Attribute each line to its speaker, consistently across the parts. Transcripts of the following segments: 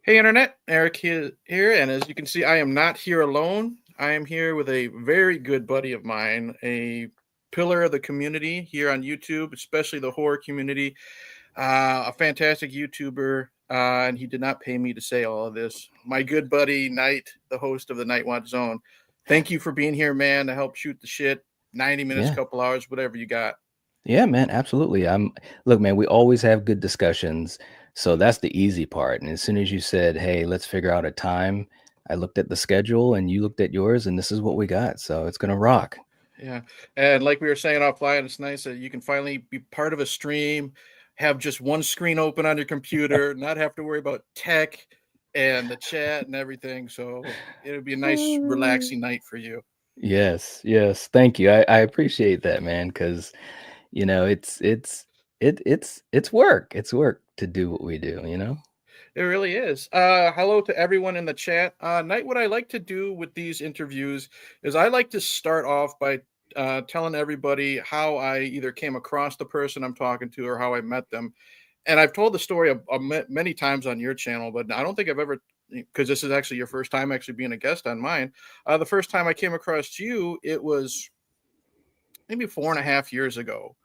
Speaker 1: Hey Internet, Eric here, and as you can see, I am not here alone. I am here with a very good buddy of mine, a pillar of the community here on YouTube, especially the horror community, a fantastic YouTuber, and he did not pay me to say all of this. My good buddy, Knight, the host of the Nightwatch Zone. Thank you for being here, man, to help shoot the shit. 90 minutes,
Speaker 2: Yeah.
Speaker 1: couple hours, whatever you got.
Speaker 2: Yeah, man, absolutely. Look, man, we always have good discussions. So that's the easy part. And as soon as you said, "Hey, let's figure out a time," I looked at the schedule and you looked at yours and this is what we got. So it's gonna rock.
Speaker 1: Yeah. And like we were saying offline, it's nice that you can finally be part of a stream, have just one screen open on your computer, not have to worry about tech and the chat and everything. So it'll be a nice, relaxing night for you.
Speaker 2: Yes, yes. Thank you. I appreciate that, man, because it's work. It's work to do what we do, you know?
Speaker 1: It really is. Hello to everyone in the chat. Knight, what I like to do with these interviews is I like to start off by telling everybody how I either came across the person I'm talking to or how I met them. And I've told the story many times on your channel, but I don't think I've ever, because this is actually your first time actually being a guest on mine. The first time I came across you, it was maybe 4.5 years ago.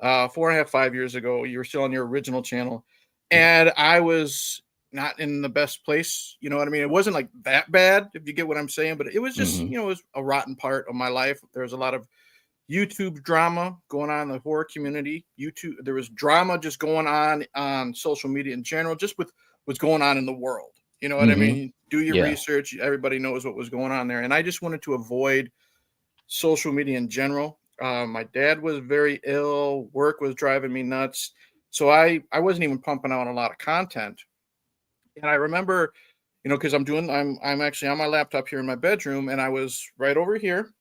Speaker 1: 4.5, 5 years ago. You were still on your original channel,
Speaker 2: Yeah.
Speaker 1: and I was not in the best place. You know what I mean? It wasn't like that bad, if you get what I'm saying, but it was just,
Speaker 2: Hmm.
Speaker 1: it was a rotten part of my life. There was a lot of YouTube drama going on in the horror community. There was drama just going on social media in general, just with what's going on in the world. You know what I
Speaker 2: Hmm.
Speaker 1: mean? Do your
Speaker 2: Yeah.
Speaker 1: research. Everybody knows what was going on there, and I just wanted to avoid social media in general. My dad was very ill. Work was driving me nuts, so I wasn't even pumping out a lot of content. And I remember, because I'm actually on my laptop here in my bedroom, and I was right over here,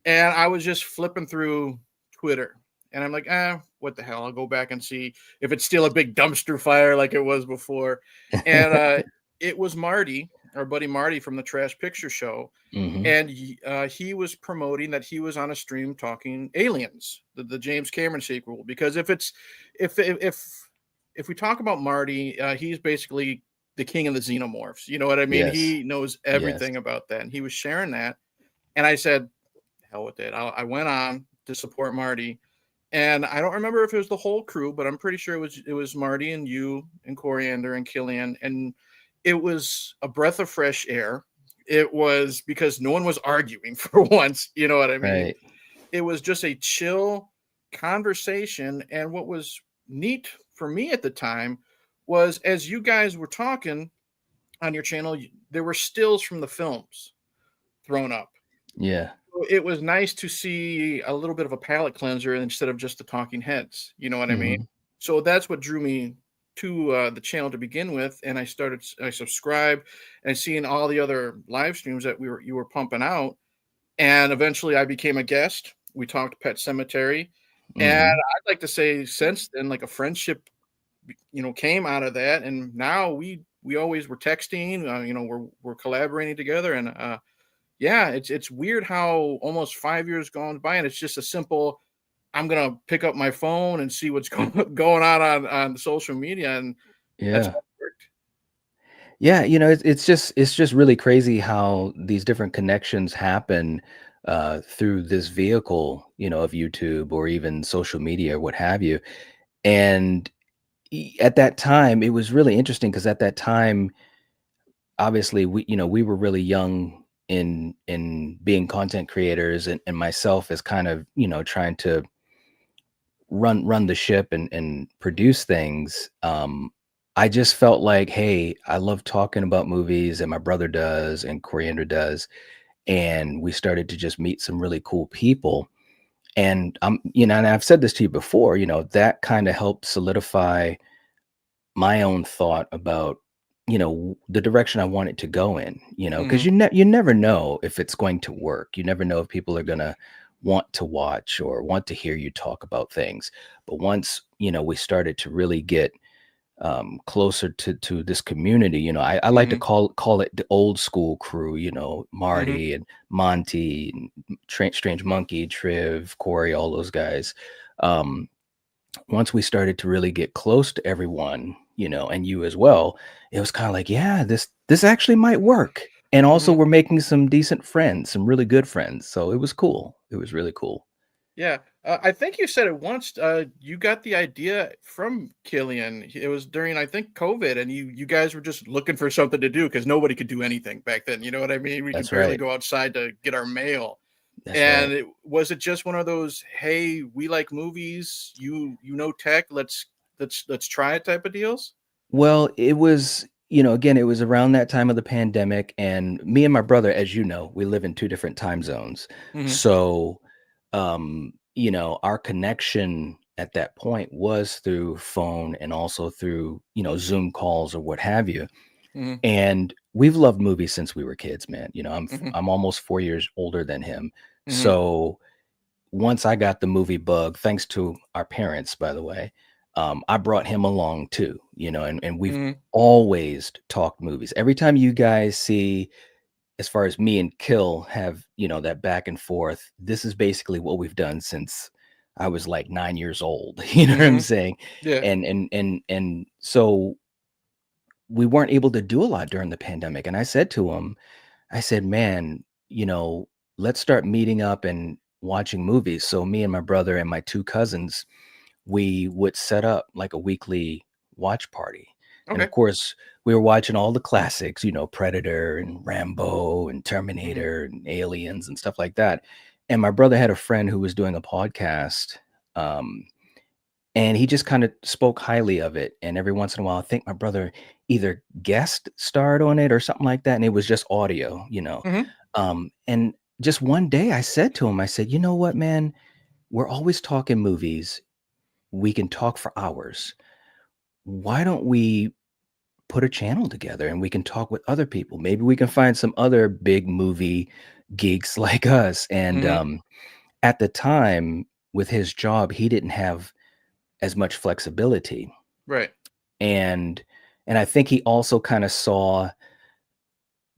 Speaker 1: and I was just flipping through Twitter, and I'm like, what the hell? I'll go back and see if it's still a big dumpster fire like it was before. And it was Marty, our buddy Marty from the Trash Picture Show,
Speaker 2: Hmm.
Speaker 1: and he was promoting that he was on a stream talking Aliens, the James Cameron sequel. Because if we talk about Marty, he's basically the king of the xenomorphs. You know what I mean?
Speaker 2: Yes.
Speaker 1: He knows
Speaker 2: Yes.
Speaker 1: everything about that, and he was sharing that. And I said, hell with it. I went on to support Marty, and I don't remember if it was the whole crew, but I'm pretty sure it was Marty and you and Coriander and Killian, and it was a breath of fresh air. It was because no one was arguing for once. You know what I mean?
Speaker 2: Right.
Speaker 1: It was just a chill conversation, and what was neat for me at the time was as you guys were talking on your channel, there were stills from the films thrown up.
Speaker 2: Yeah.
Speaker 1: It was nice to see a little bit of a palate cleanser instead of just the talking heads. You know what I mean?
Speaker 2: Hmm.
Speaker 1: So that's what drew me to the channel to begin with, and I subscribed, and seeing all the other live streams that you were pumping out, and eventually I became a guest. We talked Pet Cemetery, and
Speaker 2: Hmm.
Speaker 1: I'd like to say since then, like a friendship, came out of that, and now we always were texting. We're collaborating together, and yeah, it's weird how almost 5 years gone by, and it's just a simple. I'm gonna pick up my phone and see what's going on social media, and that's
Speaker 2: Yeah.
Speaker 1: how it worked.
Speaker 2: Yeah, it's just really crazy how these different connections happen through this vehicle, of YouTube or even social media or what have you. And at that time, it was really interesting because at that time, obviously, we were really young in being content creators, and myself as kind of trying to run the ship and produce things. I just felt like, hey, I love talking about movies, and my brother does, and Coriander does, and we started to just meet some really cool people. And and I've said this to you before, that kind of helped solidify my own thought about the direction I want it to go in, because
Speaker 1: Mhm.
Speaker 2: you never know if it's going to work. You never know if people are going to want to watch or want to hear you talk about things. But once we started to really get closer to this community, I like to
Speaker 1: Mhm.
Speaker 2: call it the old school crew,
Speaker 1: Mhm.
Speaker 2: Marty and Monty and Strange Monkey, Triv, Corey, all those guys. um once we started to really get close to everyone, and you as well, it was kind of like, yeah, this actually might work. And also
Speaker 1: Mhm.
Speaker 2: we're making some decent friends, some really good friends. So it was cool. It was really cool.
Speaker 1: Yeah, I think you said it once. You got the idea from Killian. It was during, I think, COVID, and you guys were just looking for something to do because nobody could do anything back then. You know what I mean? We could
Speaker 2: That's
Speaker 1: barely
Speaker 2: right.
Speaker 1: go outside to get our mail.
Speaker 2: That's
Speaker 1: And
Speaker 2: right.
Speaker 1: was it just one of those, "Hey, we like movies. You know tech. Let's try it" type of deals?
Speaker 2: Well, it was, again, it was around that time of the pandemic, and me and my brother, as you know, we live in two different time zones.
Speaker 1: Hmm.
Speaker 2: So, our connection at that point was through phone and also through, Zoom calls or what have you.
Speaker 1: Hmm.
Speaker 2: And we've loved movies since we were kids, man.
Speaker 1: Hmm.
Speaker 2: I'm almost 4 years older than him.
Speaker 1: Hmm.
Speaker 2: So once I got the movie bug, thanks to our parents, by the way, I brought him along too, and we've
Speaker 1: Hmm.
Speaker 2: always talked movies. Every time you guys see, as far as me and Kill have, that back and forth, this is basically what we've done since I was like 9 years old. You know what I'm
Speaker 1: Hmm.
Speaker 2: saying?
Speaker 1: Yeah.
Speaker 2: And so we weren't able to do a lot during the pandemic. And I said to him, I said, man, let's start meeting up and watching movies. So me and my brother and my two cousins, we would set up like a weekly watch party. And
Speaker 1: Okay.
Speaker 2: of course, we were watching all the classics, Predator and Rambo and
Speaker 1: Hmm.
Speaker 2: Terminator and Aliens and stuff like that. And my brother had a friend who was doing a podcast. Um, and he just kind of spoke highly of it. And every once in a while, I think my brother either guest starred on it or something like that. And it was just audio.
Speaker 1: Hmm.
Speaker 2: And just one day I said to him, I said, you know what, man, we're always talking movies. We can talk for hours. Why don't we put a channel together and we can talk with other people? Maybe we can find some other big movie geeks like us. And
Speaker 1: Hmm.
Speaker 2: at the time, with his job, he didn't have as much flexibility.
Speaker 1: Right.
Speaker 2: and and I think he also kind of saw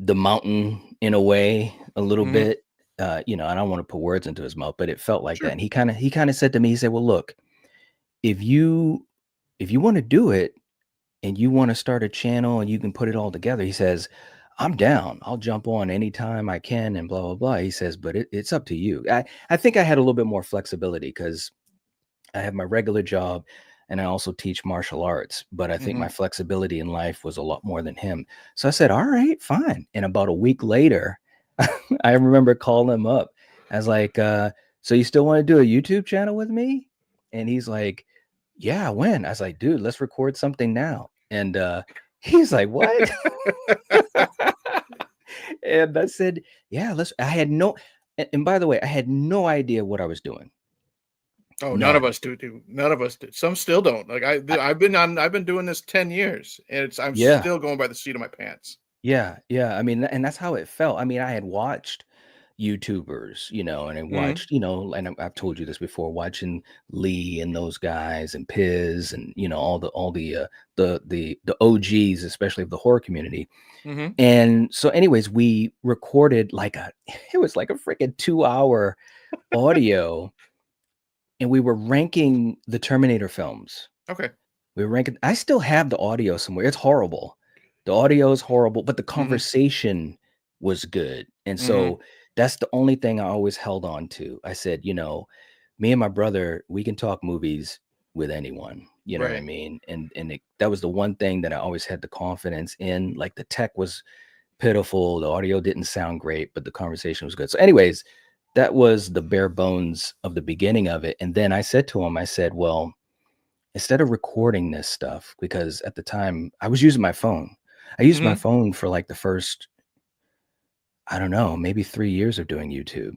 Speaker 2: the mountain in a way a little
Speaker 1: Hmm.
Speaker 2: bit. I don't want to put words into his mouth, but it felt like that.
Speaker 1: Sure.
Speaker 2: And he kind of said to me, he said, "Well, look, if you want to do it and you want to start a channel and you can put it all together," he says, "I'm down. I'll jump on anytime I can and blah blah blah." He says, "But it's up to you." I think I had a little bit more flexibility because I have my regular job and I also teach martial arts, but I think
Speaker 1: Hmm.
Speaker 2: my flexibility in life was a lot more than him. So I said, "All right, fine." And about a week later, I remember calling him up. I was like, "So you still want to do a YouTube channel with me?" And he's like, "Yeah, when?" I was like, "Dude, let's record something now." And he's like, "What?" And I said, "Yeah, let's." I had no, and by the way, I had no idea what I was doing.
Speaker 1: Oh, none of
Speaker 2: None.
Speaker 1: us do. None of us do. Some still don't. Like
Speaker 2: I,
Speaker 1: I've been doing this 10 years, and I'm
Speaker 2: yeah.
Speaker 1: still going by the seat of my pants.
Speaker 2: Yeah, yeah. I mean, and that's how it felt. I mean, I had watched YouTubers, and I
Speaker 1: Mhm.
Speaker 2: watched, and I've told you this before, watching Lee and those guys and Piz and all the OGs, especially of the horror community.
Speaker 1: Mhm.
Speaker 2: And so, anyways, we recorded like it was like a freaking 2 hour audio, and we were ranking the Terminator films.
Speaker 1: Okay.
Speaker 2: We were ranking. I still have the audio somewhere. It's horrible. The audio is horrible, but the
Speaker 1: Mhm.
Speaker 2: conversation was good. And
Speaker 1: Mhm.
Speaker 2: so that's the only thing I always held on to. I said, me and my brother, we can talk movies with anyone. You know what I
Speaker 1: Right.
Speaker 2: mean? That was the one thing that I always had the confidence in. Like the tech was pitiful, the audio didn't sound great, but the conversation was good. So, anyways, that was the bare bones of the beginning of it. And then I said to him, I said, well, instead of recording this stuff, because at the time I was using my phone. I used my
Speaker 1: Mhm.
Speaker 2: phone for like the first, I don't know, maybe 3 years of doing YouTube,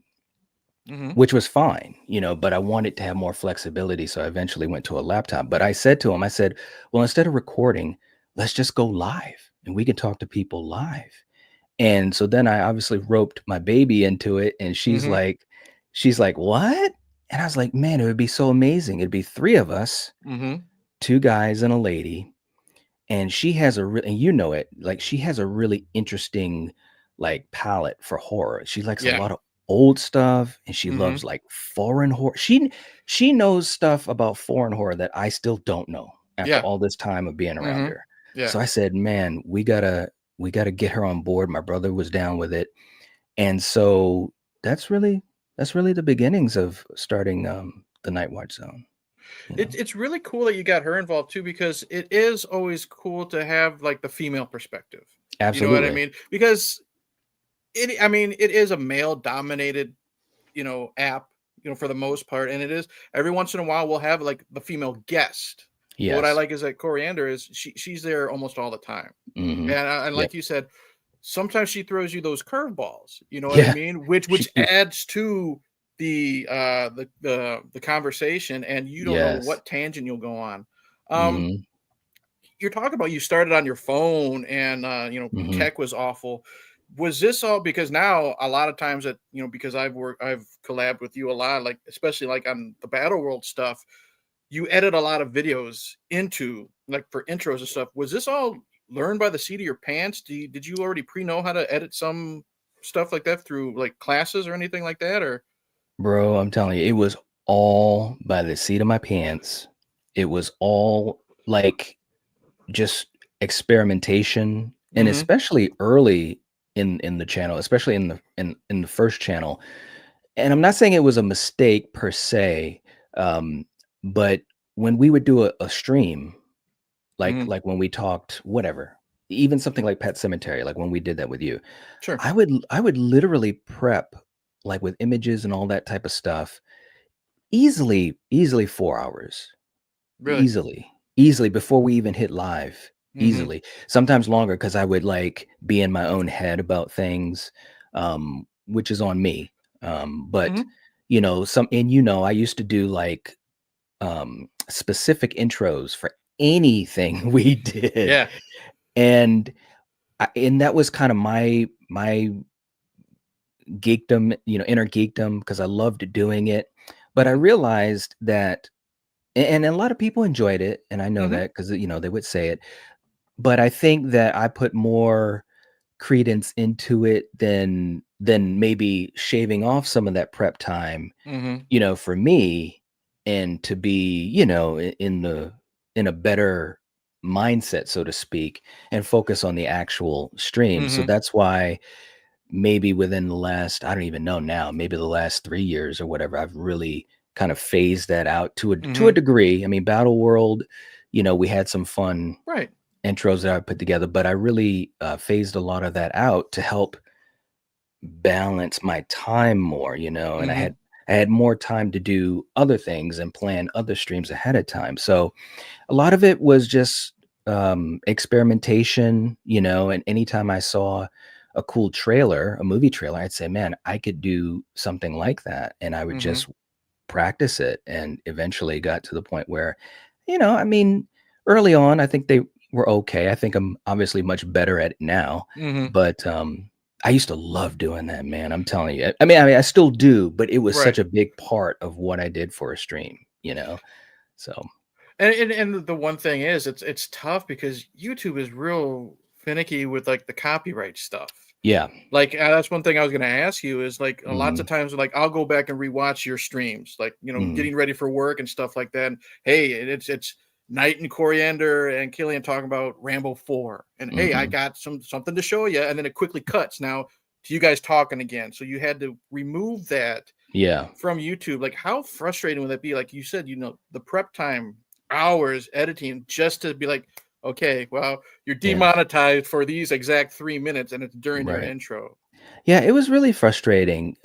Speaker 1: Mhm.
Speaker 2: which was fine, but I wanted to have more flexibility. So I eventually went to a laptop. But I said to him, I said, well, instead of recording, let's just go live and we can talk to people live. And so then I obviously roped my baby into it. And
Speaker 1: Mhm.
Speaker 2: she's like, what? And I was like, man, it would be so amazing. It'd be three of us,
Speaker 1: Mhm.
Speaker 2: two guys and a lady, and she has and like she has a really interesting like palette for horror. She likes a
Speaker 1: Yeah.
Speaker 2: lot of old stuff, and she
Speaker 1: Mhm.
Speaker 2: loves like foreign horror. She knows stuff about foreign horror that I still don't know after
Speaker 1: Yeah.
Speaker 2: all this time of being around
Speaker 1: Mhm.
Speaker 2: her.
Speaker 1: Yeah.
Speaker 2: So I said, "Man, we gotta get her on board." My brother was down with it. And so that's really that's really the beginnings of starting the Nightwatch Zone, you know.
Speaker 1: It's really cool that you got her involved too, because it is always cool to have like the female perspective. You know what I
Speaker 2: Absolutely.
Speaker 1: mean? Because I mean, it is a male dominated, app, for the most part. And it is every once in a while we'll have like the female guest. But what I
Speaker 2: Yes.
Speaker 1: like is that Coriander is she's there almost all the time.
Speaker 2: Mhm.
Speaker 1: And
Speaker 2: Yep.
Speaker 1: like you said, sometimes she throws you those curveballs, you know what I
Speaker 2: Yeah.
Speaker 1: mean? Which
Speaker 2: She
Speaker 1: adds to the conversation, and you don't know
Speaker 2: Yes.
Speaker 1: what tangent you'll go on. Um,
Speaker 2: Mhm.
Speaker 1: you're talking about you started on your phone, and
Speaker 2: Mhm.
Speaker 1: tech was awful. Was this all because now a lot of times that because I've collabed with you a lot, like especially like on the Battle World stuff, you edit a lot of videos into like for intros and stuff. Was this all learned by the seat of your pants? Did you already know how to edit some stuff like that through like classes or anything like that? Or
Speaker 2: Bro, I'm telling you, it was all by the seat of my pants. It was all like just experimentation, and
Speaker 1: mm-hmm,
Speaker 2: especially early in the channel, especially in the first channel. And I'm not saying it was a mistake per se, um, but when we would do a stream, like
Speaker 1: mm-hmm,
Speaker 2: like when we talked whatever, even something like Pet Cemetery, like when we did that with you,
Speaker 1: sure,
Speaker 2: I would literally prep, like, with images and all that type of stuff, easily 4 hours.
Speaker 1: really,
Speaker 2: Easily before we even hit live,
Speaker 1: mm-hmm,
Speaker 2: easily. Sometimes longer because I would, like, be in my own head about things, which is on me, but,
Speaker 1: mm-hmm,
Speaker 2: I used to do, like, specific intros for anything we did,
Speaker 1: yeah,
Speaker 2: and that was kinda my geekdom, inner geekdom, because I loved doing it, but I
Speaker 1: mm-hmm,
Speaker 2: realized that and a lot of people enjoyed it, and I know
Speaker 1: mm-hmm,
Speaker 2: that because they would say it. But I think that I put more credence into it than maybe shaving off some of that prep time,
Speaker 1: mm-hmm,
Speaker 2: for me, and to be, in a better mindset, so to speak, and focus on the actual stream. So
Speaker 1: mm-hmm,
Speaker 2: that's why maybe within the last, I don't even know now, maybe the last 3 years or whatever, I've really kind of phased that out to a
Speaker 1: mm-hmm,
Speaker 2: degree. I mean, Battle World, we had some fun
Speaker 1: right,
Speaker 2: intros that I put together, but I really, phased a lot of that out to help balance my time more, and I
Speaker 1: mm-hmm,
Speaker 2: had more time to do other things and plan other streams ahead of time. So, a lot of it was just, experimentation, and anytime I saw a cool trailer, a movie trailer, I'd say, "Man, I could do something like that," and I would
Speaker 1: mm-hmm,
Speaker 2: just practice it, and eventually got to the point where, I mean, early on, I think they were okay. I think I'm obviously much better at it now,
Speaker 1: mm-hmm,
Speaker 2: but, I used to love doing that, man, I'm telling you. I mean, I still do, but it was
Speaker 1: right.
Speaker 2: such a big part of what I did for a stream, you know? So,
Speaker 1: And the one thing is, it's tough because YouTube is real finicky with like the copyright stuff.
Speaker 2: yeah.
Speaker 1: Like, that's one thing I was gonna ask you is, like, lots of
Speaker 2: Mhm,
Speaker 1: times, like, I'll go back and rewatch your streams, like,
Speaker 2: mhm,
Speaker 1: getting ready for work and stuff like that, and, hey, it's Knight and Coriander and Killian talking about Rambo 4, and, "Hey, I
Speaker 2: mhm.
Speaker 1: got something to show you," and then it quickly cuts now to you guys talking again, so you had to remove that
Speaker 2: Yeah,
Speaker 1: from YouTube. Like, how frustrating would that be? Like you said, the prep time, hours editing just to be like, "Okay, well, you're
Speaker 2: yeah,
Speaker 1: demonetized for these exact 3 minutes, and it's during your
Speaker 2: right.
Speaker 1: intro."
Speaker 2: Yeah, it was really frustrating,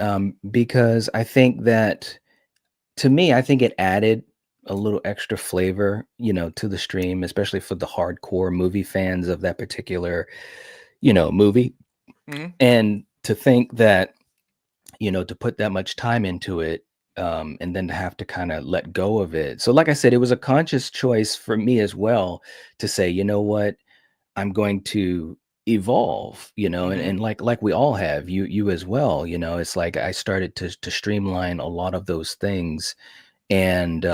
Speaker 2: because I think that to me, I think it added a little extra flavor, to the stream, especially for the hardcore movie fans of that particular, movie.
Speaker 1: Mhm,
Speaker 2: And to think that, to put that much time into it, and then to have to kind of let go of it. So, like I said, it was a conscious choice for me as well to say, you know what, I'm going to evolve, and,
Speaker 1: mhm,
Speaker 2: like we all have, you as well, it's like I started to streamline a lot of those things. And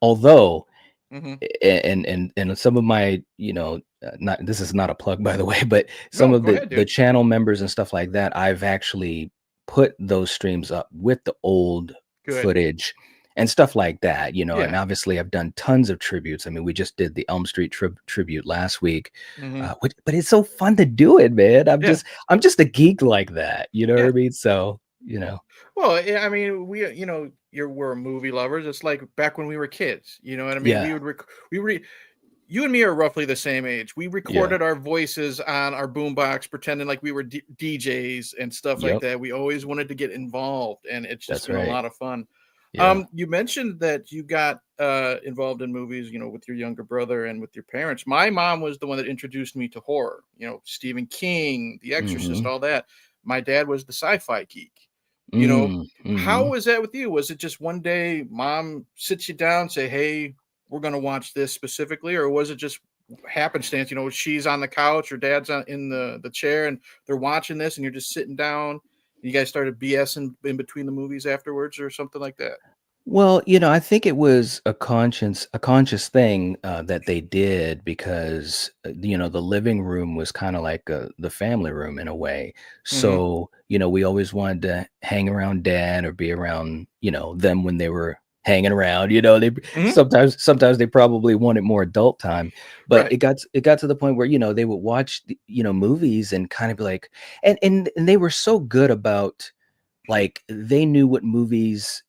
Speaker 2: although
Speaker 1: mhm.
Speaker 2: and some of my, not, this is not a plug by the way, but some
Speaker 1: No,
Speaker 2: of
Speaker 1: go ahead,
Speaker 2: the
Speaker 1: dude.
Speaker 2: channel members and stuff like that, I've actually put those streams up with the old
Speaker 1: Good.
Speaker 2: footage and stuff like that, and
Speaker 1: Yeah.
Speaker 2: obviously I've done tons of tributes. I mean, we just did the Elm Street tribute last week,
Speaker 1: Hmm.
Speaker 2: but it's so fun to do it, man.
Speaker 1: Yeah.
Speaker 2: I'm just a geek like that, you know what
Speaker 1: Yeah.
Speaker 2: I mean? So.
Speaker 1: Well, yeah, I mean, we're movie lovers. It's like back when we were kids. You know what I mean?
Speaker 2: Yeah,
Speaker 1: We you and me are roughly the same age. We
Speaker 2: yeah,
Speaker 1: recorded our voices on our boombox, pretending like we were DJs and stuff like
Speaker 2: yep,
Speaker 1: that. We always wanted to get involved, and it's just
Speaker 2: that's
Speaker 1: been a
Speaker 2: right.
Speaker 1: lot of fun.
Speaker 2: Yeah.
Speaker 1: You mentioned that you got involved in movies, with your younger brother and with your parents. My mom was the one that introduced me to horror. Stephen King, The Exorcist,
Speaker 2: Mhm.
Speaker 1: all that. My dad was the sci-fi geek. You know,
Speaker 2: Mm,
Speaker 1: how
Speaker 2: mhm.
Speaker 1: was that with you? Was it just one day mom sits you down, say, "Hey, we're going to watch this specifically," or was it just happenstance? She's on the couch or dad's in the chair, and they're watching this, and you're just sitting down. And you guys started BSing in between the movies afterwards, or something like that.
Speaker 2: Well, I think it was a conscious thing that they did because the living room was kind of like the family room in a way.
Speaker 1: Hmm.
Speaker 2: So we always wanted to hang around dad or be around them when they were hanging around. They
Speaker 1: Hmm.
Speaker 2: sometimes they probably wanted more adult time, but
Speaker 1: Right.
Speaker 2: it got to the point where they would watch movies and kind of be like, and they were so good about, like, they knew what movies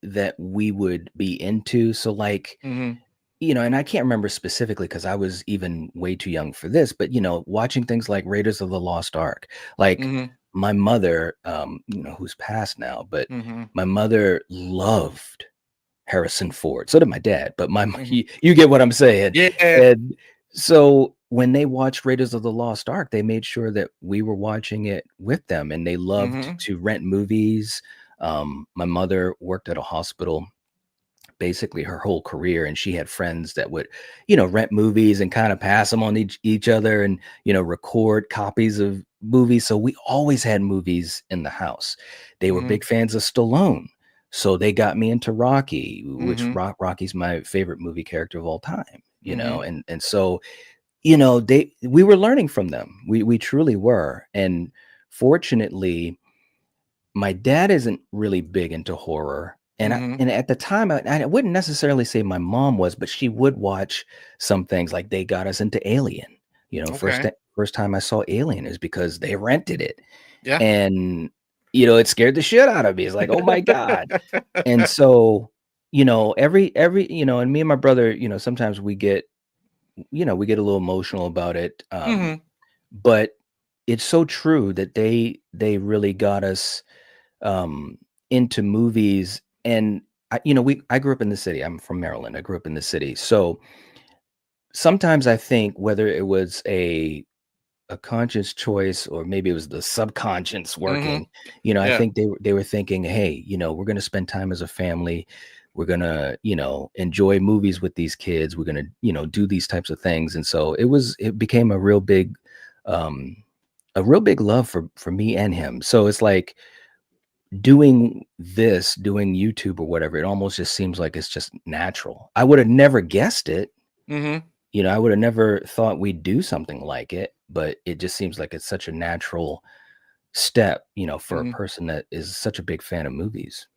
Speaker 2: that we would be into. So, like,
Speaker 1: Hmm.
Speaker 2: and I can't remember specifically because I was even way too young for this, but watching things like Raiders of the Lost Ark, like
Speaker 1: Hmm.
Speaker 2: my mother, who's passed now, but
Speaker 1: Hmm.
Speaker 2: my mother loved Harrison Ford. So did my dad, but
Speaker 1: Hmm.
Speaker 2: you get what I'm saying.
Speaker 1: Yeah.
Speaker 2: And so when they watched Raiders of the Lost Ark, they made sure that we were watching it with them, and they loved
Speaker 1: Hmm.
Speaker 2: to rent movies. My mother worked at a hospital basically her whole career, and she had friends that would rent movies and kind of pass them on each other, and record copies of movies. So we always had movies in the house. They were
Speaker 1: Hmm.
Speaker 2: big fans of Stallone, so they got me into Rocky, which
Speaker 1: Hmm.
Speaker 2: Rocky's my favorite movie character of all time.
Speaker 1: Hmm.
Speaker 2: And so we were learning from them. We truly were. And fortunately, my dad isn't really big into horror, and
Speaker 1: Hmm.
Speaker 2: at the time, I wouldn't necessarily say my mom was, but she would watch some things. Like, they got us into Alien.
Speaker 1: Okay.
Speaker 2: First time I saw Alien is because they rented it,
Speaker 1: Yeah.
Speaker 2: and it scared the shit out of me. It's like, oh my god. And so every and me and my brother, sometimes we get a little emotional about it.
Speaker 1: Hmm.
Speaker 2: But it's so true that they really got us um, into movies. And I grew up in the city. I'm from Maryland. I grew up in the city. So sometimes I think whether it was a conscious choice or maybe it was the subconscious
Speaker 1: Hmm.
Speaker 2: working, I
Speaker 1: Yeah.
Speaker 2: think they were thinking, hey, we're going to spend time as a family. We're going to, enjoy movies with these kids. We're going to, do these types of things. And so it became um, a real big love for me and him. So it's like, doing YouTube or whatever, it almost just seems like it's just natural. I would have never guessed it.
Speaker 1: Hmm.
Speaker 2: I would have never thought we'd do something like it, but it just seems like it's such a natural step, for a
Speaker 1: Hmm.
Speaker 2: person that is such a big fan of movies.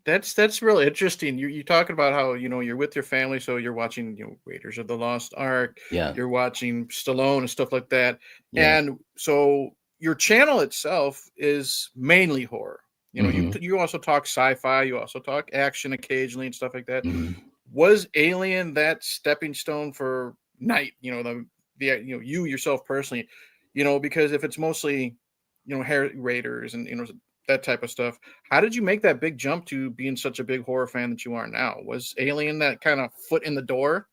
Speaker 1: That's really interesting. You talking about how you're with your family, so you're watching Raiders of the Lost Ark,
Speaker 2: Yeah.
Speaker 1: you're watching Stallone and stuff like that,
Speaker 2: Yeah.
Speaker 1: and so your channel itself is mainly horror.
Speaker 2: Mhm.
Speaker 1: You also talk sci-fi, you also talk action occasionally and stuff like that.
Speaker 2: Mhm.
Speaker 1: Was Alien that stepping stone for Night? The you yourself personally, because if it's mostly Raiders and that type of stuff, how did you make that big jump to being such a big horror fan that you are now? Was Alien that kind of foot in the door?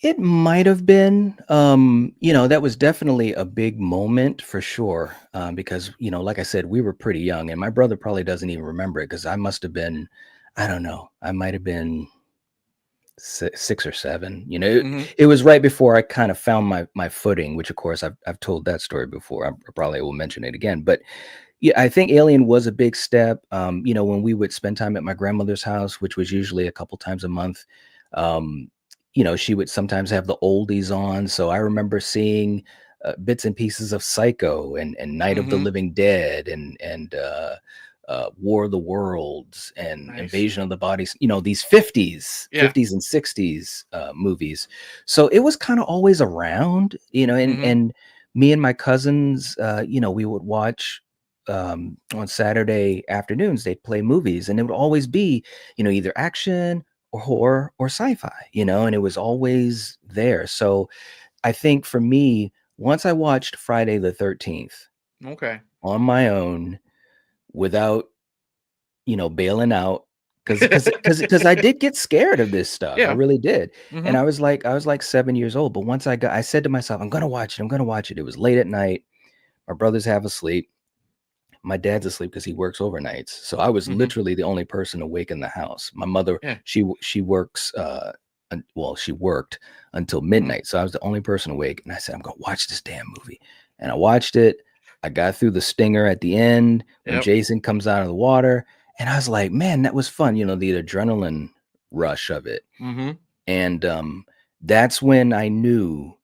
Speaker 2: It might have been, that was definitely a big moment for sure. Because, like I said, we were pretty young, and my brother probably doesn't even remember it because I must have been, I don't know, I might have been 6 or 7.
Speaker 1: Hmm.
Speaker 2: It was right before I kind of found my footing, which of course I've told that story before. I probably will mention it again, but yeah, I think Alien was a big step. When we would spend time at my grandmother's house, which was usually a couple times a month, um, she would sometimes have the oldies on. So I remember seeing bits and pieces of Psycho and Night of the
Speaker 1: Mm-hmm.
Speaker 2: Living Dead and War of the Worlds and
Speaker 1: Nice.
Speaker 2: Invasion of the Bodies. You know, these 50s,
Speaker 1: Yeah.
Speaker 2: 50s and 60s movies. So it was kind of always around, you know,
Speaker 1: Mm-hmm.
Speaker 2: and me and my cousins, you know, we would watch on Saturday afternoons, they'd play movies, and it would always be, you know, either action or horror or sci-fi, you know, and it was always there. So I think for me, once I watched Friday the 13th
Speaker 1: Okay.
Speaker 2: on my own without, you know, bailing out, because I did get scared of this stuff. I
Speaker 1: Yeah.
Speaker 2: really did.
Speaker 1: Mm-hmm.
Speaker 2: And I was like 7 years old. But I said to myself, I'm gonna watch it. I'm gonna watch it. It was late at night. My brothers have asleep. My dad's asleep because he works overnights. So I was
Speaker 1: Mm-hmm.
Speaker 2: literally the only person awake in the house. My mother,
Speaker 1: Yeah.
Speaker 2: she works well, she worked until
Speaker 1: Mm-hmm.
Speaker 2: midnight. So I was the only person awake. And I said, I'm gonna watch this damn movie. And I watched it. I got through the stinger at the end when
Speaker 1: Yep.
Speaker 2: Jason comes out of the water. And I was like, man, that was fun. You know, the adrenaline rush of it.
Speaker 1: Mm-hmm.
Speaker 2: And that's when I knew,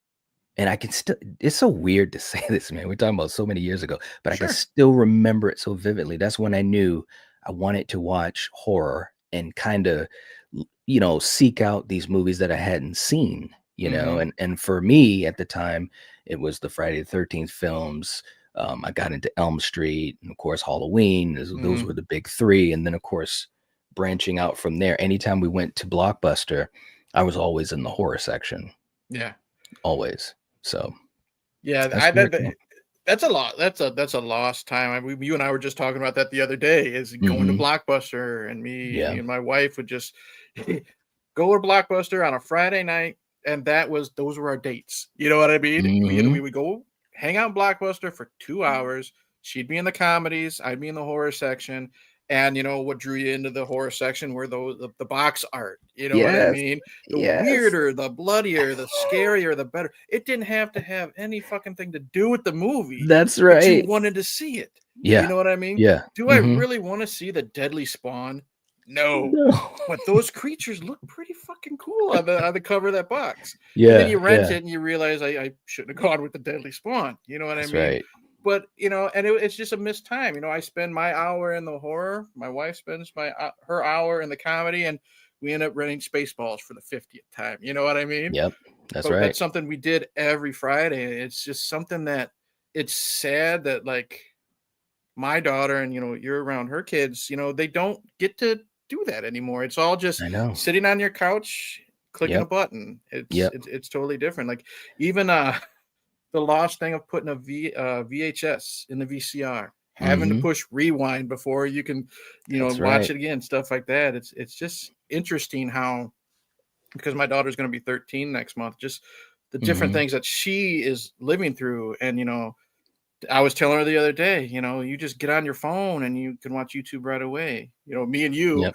Speaker 2: and I can still, it's so weird to say this, man. We're talking about so many years ago, but I can
Speaker 1: Sure.
Speaker 2: still remember it so vividly. That's when I knew I wanted to watch horror and kind of, you know, seek out these movies that I hadn't seen, you know.
Speaker 1: Mm-hmm.
Speaker 2: And for me at the time, it was the Friday the 13th films. I got into Elm Street, and of course Halloween. Those
Speaker 1: Mm-hmm.
Speaker 2: were the big three. And then of course, branching out from there, anytime we went to Blockbuster, I was always in the horror section,
Speaker 1: Yeah.
Speaker 2: always. So
Speaker 1: Yeah.
Speaker 2: that's where it came.
Speaker 1: That's a lot. That's a lost time. I mean, you and I were just talking about that the other day. Is going to
Speaker 2: Mhm.
Speaker 1: Blockbuster, and me
Speaker 2: Yeah.
Speaker 1: and my wife would just go to Blockbuster on a Friday night, and those were our dates. You know what I mean? We
Speaker 2: Mhm.
Speaker 1: would go hang out in Blockbuster for 2 hours. She'd be in the comedies, I'd be in the horror section. And what drew you into the horror section were the box art. You know what I
Speaker 2: Yes.
Speaker 1: mean? The
Speaker 2: Yes.
Speaker 1: weirder, the bloodier, the scarier, the better. It didn't have to have any fucking thing to do with the movie,
Speaker 2: That's
Speaker 1: but you
Speaker 2: right.
Speaker 1: wanted to see it. You
Speaker 2: Yeah.
Speaker 1: know what I mean?
Speaker 2: Yeah.
Speaker 1: Do I
Speaker 2: Mhm.
Speaker 1: really want to see the deadly spawn? No.
Speaker 2: No.
Speaker 1: But those creatures look pretty fucking cool on the cover of that box. And then
Speaker 2: Yeah,
Speaker 1: you rent
Speaker 2: yeah.
Speaker 1: it and you realize I shouldn't have gone with the deadly spawn. You know what I
Speaker 2: That's
Speaker 1: mean?
Speaker 2: right.
Speaker 1: But and it's just a missed time. I spend my hour in the horror. My wife spends her hour in the comedy, and we end up renting Spaceballs for the 50th time. You know what I mean?
Speaker 2: Yep. That's
Speaker 1: But
Speaker 2: right.
Speaker 1: that's something we did every Friday. It's just something that it's sad that like my daughter and you're around her kids, they don't get to do that anymore. It's all just
Speaker 2: I know.
Speaker 1: sitting on your couch clicking a
Speaker 2: Yep.
Speaker 1: button. it's
Speaker 2: Yep.
Speaker 1: it's, it's totally different. Like even the lost thing of putting a VHS in the VCR, having to
Speaker 2: Mhm.
Speaker 1: push rewind before you can
Speaker 2: That's
Speaker 1: watch
Speaker 2: right.
Speaker 1: it again, stuff like that. It's just interesting how, because my daughter's going to be 13 next month, just the different
Speaker 2: Mhm.
Speaker 1: things that she is living through. And I was telling her the other day, you just get on your phone and you can watch YouTube right away. Me and you,
Speaker 2: Yep.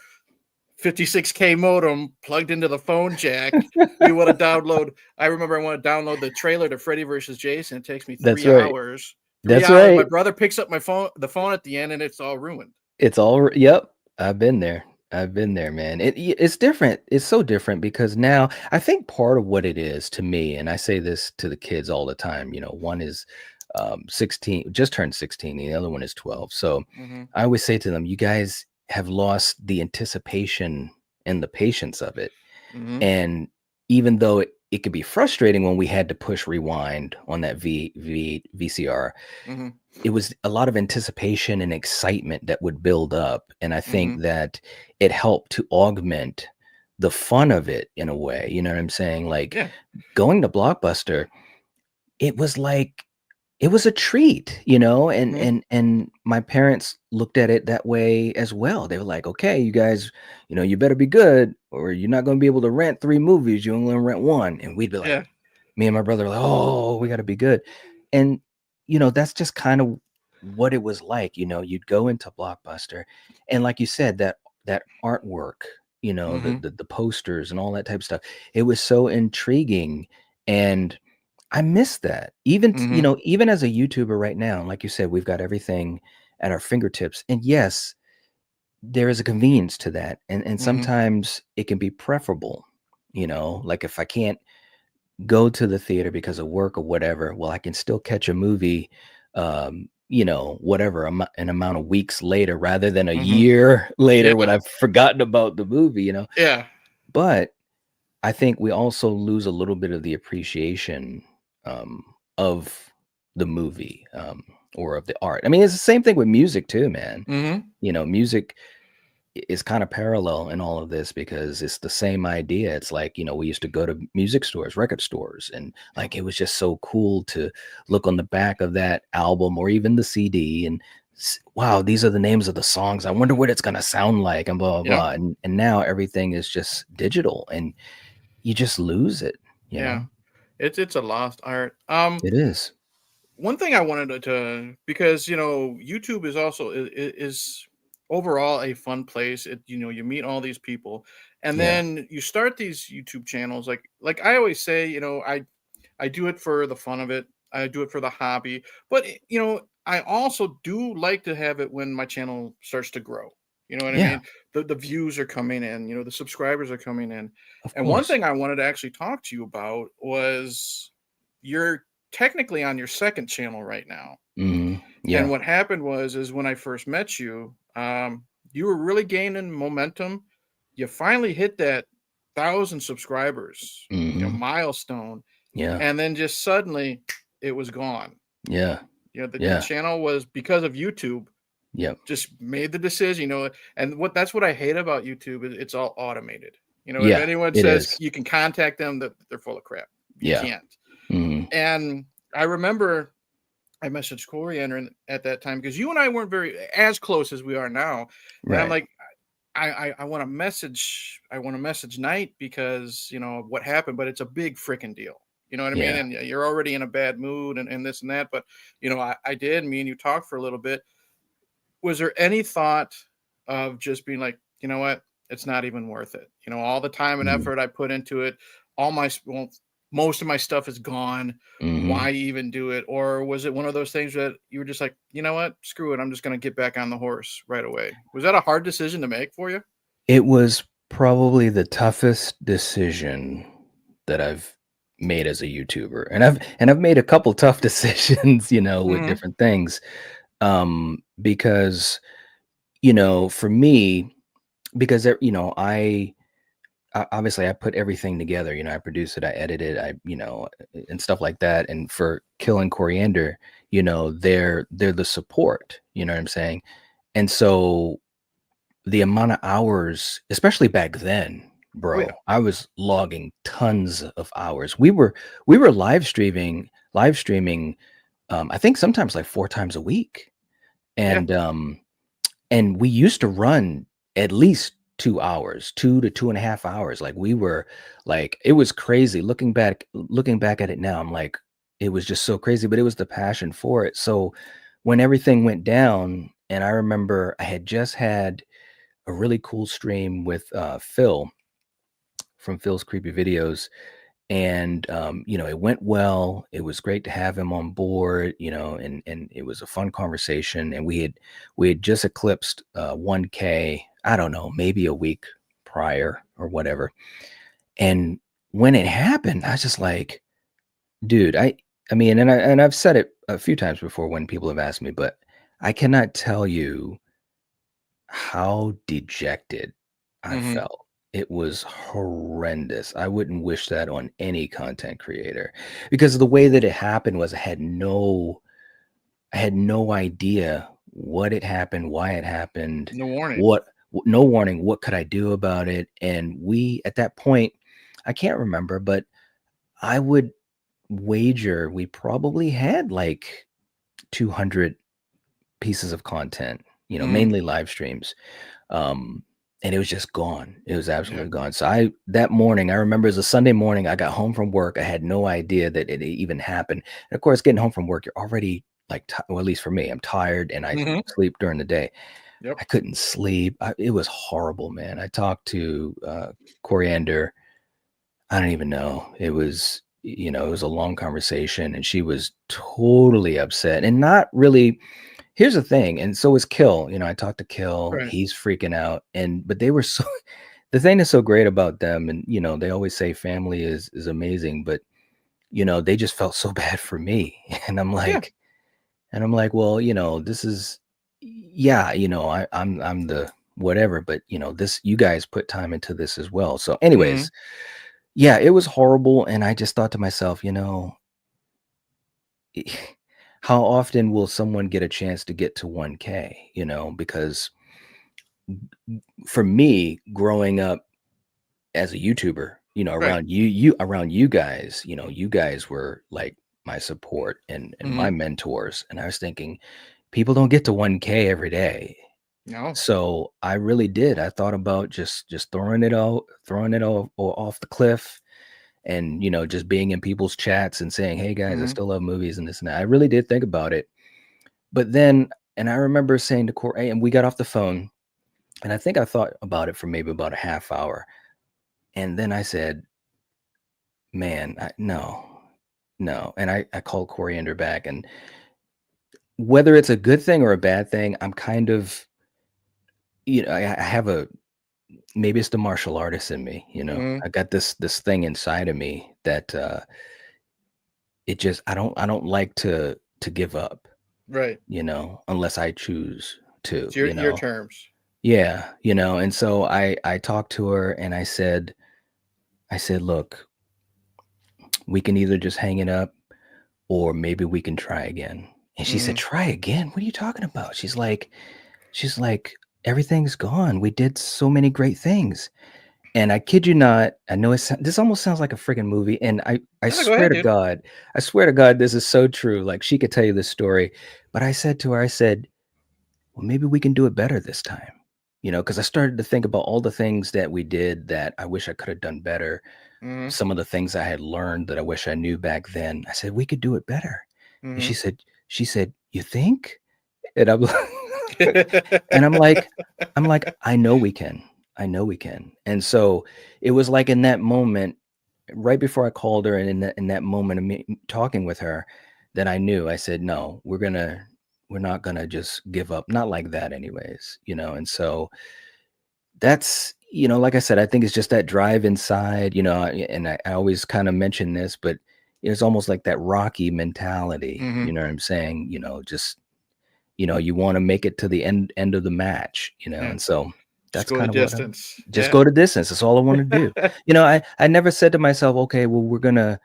Speaker 1: 56K modem plugged into the phone jack. We want to download. I remember I want to download the trailer to Freddy versus Jason. It takes me
Speaker 2: That's
Speaker 1: three
Speaker 2: right.
Speaker 1: hours. Three
Speaker 2: That's
Speaker 1: hours. My
Speaker 2: right.
Speaker 1: brother picks up the phone at the end, and it's all ruined.
Speaker 2: It's all yep. I've been there. I've been there, man. It's different. It's so different because now I think part of what it is to me, and I say this to the kids all the time, you know, one is 16, just turned 16, and the other one is 12. So
Speaker 1: Hmm.
Speaker 2: I always say to them, you guys have lost the anticipation and the patience of it.
Speaker 1: Hmm.
Speaker 2: And even though it could be frustrating when we had to push rewind on that VCR,
Speaker 1: Hmm.
Speaker 2: it was a lot of anticipation and excitement that would build up. And I think
Speaker 1: Hmm.
Speaker 2: that it helped to augment the fun of it in a way. You know what I'm saying? Like
Speaker 1: Yeah.
Speaker 2: going to Blockbuster, it was like it was a treat, you know,
Speaker 1: Hmm.
Speaker 2: and my parents looked at it that way as well. They were like, "Okay, you guys, you know, you better be good or you're not going to be able to rent 3 movies. You're only going to rent one." And we'd be like,
Speaker 1: Yeah.
Speaker 2: me and my brother were like, "Oh, we got to be good." And you know, that's just kind of what it was like, you know, you'd go into Blockbuster and like you said that artwork, you know,
Speaker 1: Hmm.
Speaker 2: the posters and all that type of stuff. It was so intriguing and I miss that. Even you
Speaker 1: Hmm.
Speaker 2: know, even as a YouTuber right now, like you said, we've got everything at our fingertips. And yes, there is a convenience to that. And
Speaker 1: Hmm.
Speaker 2: sometimes it can be preferable, you know, like if I can't go to the theater because of work or whatever, well, I can still catch a movie, you know, whatever an amount of weeks later rather than a
Speaker 1: Hmm.
Speaker 2: year later when
Speaker 1: Yeah.
Speaker 2: I've forgotten about the movie, you know.
Speaker 1: Yeah.
Speaker 2: But I think we also lose a little bit of the appreciation um, of the movie or of the art. I mean, it's the same thing with music too, man.
Speaker 1: Hmm.
Speaker 2: You know, music is kind of parallel in all of this because it's the same idea. It's like, you know, we used to go to music stores, record stores, and
Speaker 1: Yep.
Speaker 2: like it was just so cool to look on the back of that album or even the CD and wow, these are the names of the songs. I wonder what it's going to sound like and blah, blah,
Speaker 1: Yep.
Speaker 2: blah. And now everything is just digital and you just lose it, you
Speaker 1: Yeah.
Speaker 2: know?
Speaker 1: It's a lost art.
Speaker 2: It is.
Speaker 1: One thing I wanted to because YouTube is also is overall a fun place. You meet all these people, and
Speaker 2: Yeah.
Speaker 1: then you start these YouTube channels. Like I always say, I do it for the fun of it. I do it for the hobby, but I also do like to have it when my channel starts to grow. You know what I
Speaker 2: Yeah,
Speaker 1: mean? The views are coming in. The subscribers are coming in.
Speaker 2: of
Speaker 1: And one
Speaker 2: course.
Speaker 1: thing I wanted to actually talk to you about was you're technically on your second channel right now. And
Speaker 2: Yeah.
Speaker 1: what happened is when I first met you, you were really gaining momentum. You finally hit that 1,000 subscribers,
Speaker 2: hmm
Speaker 1: milestone,
Speaker 2: Yeah.
Speaker 1: and then just suddenly it was gone.
Speaker 2: Yeah.
Speaker 1: The
Speaker 2: Yeah.
Speaker 1: channel was because of YouTube
Speaker 2: Yep.
Speaker 1: just made the decision, and that's what I hate about YouTube is it's all automated. If
Speaker 2: Yeah.
Speaker 1: anyone
Speaker 2: It
Speaker 1: says
Speaker 2: is.
Speaker 1: you can contact them, that they're full of crap. You
Speaker 2: Yeah.
Speaker 1: can't.
Speaker 2: hmm
Speaker 1: And I remember I messaged Coriander at that time because you and I weren't very as close as we are now. And I'm
Speaker 2: Right.
Speaker 1: like, I want to message Knight because of what happened, but it's a big freaking deal. You know what I mean?
Speaker 2: Yeah.
Speaker 1: And you're already in a bad mood and this and that. But I did. Me and you talked for a little bit. Was there any thought of just being like, you know what? It's not even worth it. All the time and
Speaker 2: Mhm.
Speaker 1: effort I put into it, well, most of my stuff is gone.
Speaker 2: Mhm.
Speaker 1: Why even do it? Or was it one of those things that you were just like, you know what? Screw it. I'm just going to get back on the horse right away. Was that a hard decision to make for you?
Speaker 2: It was probably the toughest decision that I've made as a YouTuber, and I've made a couple tough decisions, you know, with
Speaker 1: Hmm.
Speaker 2: different things, because, you know, for me, because you know, obviously I put everything together, you know, I produce it, I edit it, and stuff like that. And for Kill and Coriander, you know, they're the support, you know what I'm saying? And so the amount of hours, especially back then,
Speaker 1: Oh yeah.
Speaker 2: bro, I was logging tons of hours. We were live streaming, I think sometimes like 4 times a week.
Speaker 1: Yeah.
Speaker 2: And we used to run at least 2 hours, 2 to 2.5 hours. Like we were like it was crazy. Looking back at it now, I'm like, it was just so crazy, but it was the passion for it. So when everything went down, and I remember I had just had a really cool stream with Phil from Phil's Creepy Videos. And you know, it went well. It was great to have him on board, you know, and it was a fun conversation. And we had just eclipsed 1K, I don't know, maybe a week prior or whatever. And when it happened, I was just like, dude, I mean, and I've said it a few times before when people have asked me, but I cannot tell you how dejected I
Speaker 1: Hmm.
Speaker 2: felt. It was horrendous. I wouldn't wish that on any content creator because the way that it happened was I had no idea what had happened, why it happened,
Speaker 1: No warning.
Speaker 2: what no warning, what could I do about it? And we at that point, I can't remember, but I would wager we probably had like 200 pieces of content, you know,
Speaker 1: Hmm.
Speaker 2: mainly live streams. Um, and it was just gone. It was
Speaker 1: Yeah.
Speaker 2: absolutely gone. So that morning, I remember it was a Sunday morning. I got home from work. I had no idea that it even happened. And of course, getting home from work, you're already like, well, at least for me, I'm tired and I
Speaker 1: Hmm.
Speaker 2: sleep during the day.
Speaker 1: Yep.
Speaker 2: I couldn't sleep. It was horrible, man. I talked to Coriander. I don't even know. It was, you know, it was a long conversation and she was totally upset and not really. Here's the thing, and so is Kill. You know, I talked to Kill.
Speaker 1: Right.
Speaker 2: He's freaking out, but they were so. The thing that's so great about them, and you know, they always say family is amazing, but they just felt so bad for me. And
Speaker 1: Yeah.
Speaker 2: I'm like, well, this is, yeah, I'm the whatever, but this, you guys put time into this as well. So
Speaker 1: Hmm.
Speaker 2: anyways, yeah, it was horrible. And I just thought to myself, how often will someone get a chance to get to 1K, because for me, growing up as a YouTuber,
Speaker 1: Right.
Speaker 2: around you guys, you guys were like my support and my
Speaker 1: Hmm.
Speaker 2: mentors. And I was thinking, people don't get to 1K every day.
Speaker 1: No.
Speaker 2: So I really did. I thought about just throwing it off the cliff, and just being in people's chats and saying, "Hey guys, I
Speaker 1: Hmm.
Speaker 2: still love movies and this and that." I really did think about it. But then, and I remember saying to Corey, and we got off the phone, and I think I thought about it for maybe about a half hour. And then I said, man, no, no. And I called Coriander back. And whether it's a good thing or a bad thing, I'm kind of, I have maybe it's the martial artist in me,
Speaker 1: Hmm.
Speaker 2: I got this thing inside of me that it just, I don't like to give up,
Speaker 1: Right.
Speaker 2: unless I choose to,
Speaker 1: It's your terms.
Speaker 2: Yeah, and so I talked to her and I said, "Look, we can either just hang it up or maybe we can try again." And she said,
Speaker 1: Hmm.
Speaker 2: "Try again? What are you talking about?" She's like, "Everything's gone. We did so many great things." And I kid you not, I know this almost sounds like a freaking movie, and I
Speaker 1: No, go
Speaker 2: swear
Speaker 1: ahead,
Speaker 2: to
Speaker 1: dude.
Speaker 2: God, this is so true. Like, she could tell you this story, but I said to her, I said, "Well, maybe we can do it better this time." Because I started to think about all the things that we did that I wish I could have done better.
Speaker 1: Hmm.
Speaker 2: Some of the things I had learned that I wish I knew back then. I said, "We could do it better." And
Speaker 1: Hmm.
Speaker 2: she said, "You think?" And I'm and I'm like, "I know we can. I know we can." And so it was like in that moment, right before I called her, and in that moment of me talking with her, that I knew. I said, "No, we're not gonna just give up. Not like that anyways." And so that's, like I said, I think it's just that drive inside, and I always kind of mention this, but it's almost like that Rocky mentality.
Speaker 1: Hmm.
Speaker 2: You know what I'm saying? Just, you want to make it to the end of the match,
Speaker 1: Yeah.
Speaker 2: and so
Speaker 1: Just
Speaker 2: that's
Speaker 1: go the
Speaker 2: kind of what I'm
Speaker 1: distance.
Speaker 2: just
Speaker 1: Yeah.
Speaker 2: go to distance. That's all I want to do. I never said to myself, okay, well, we're gonna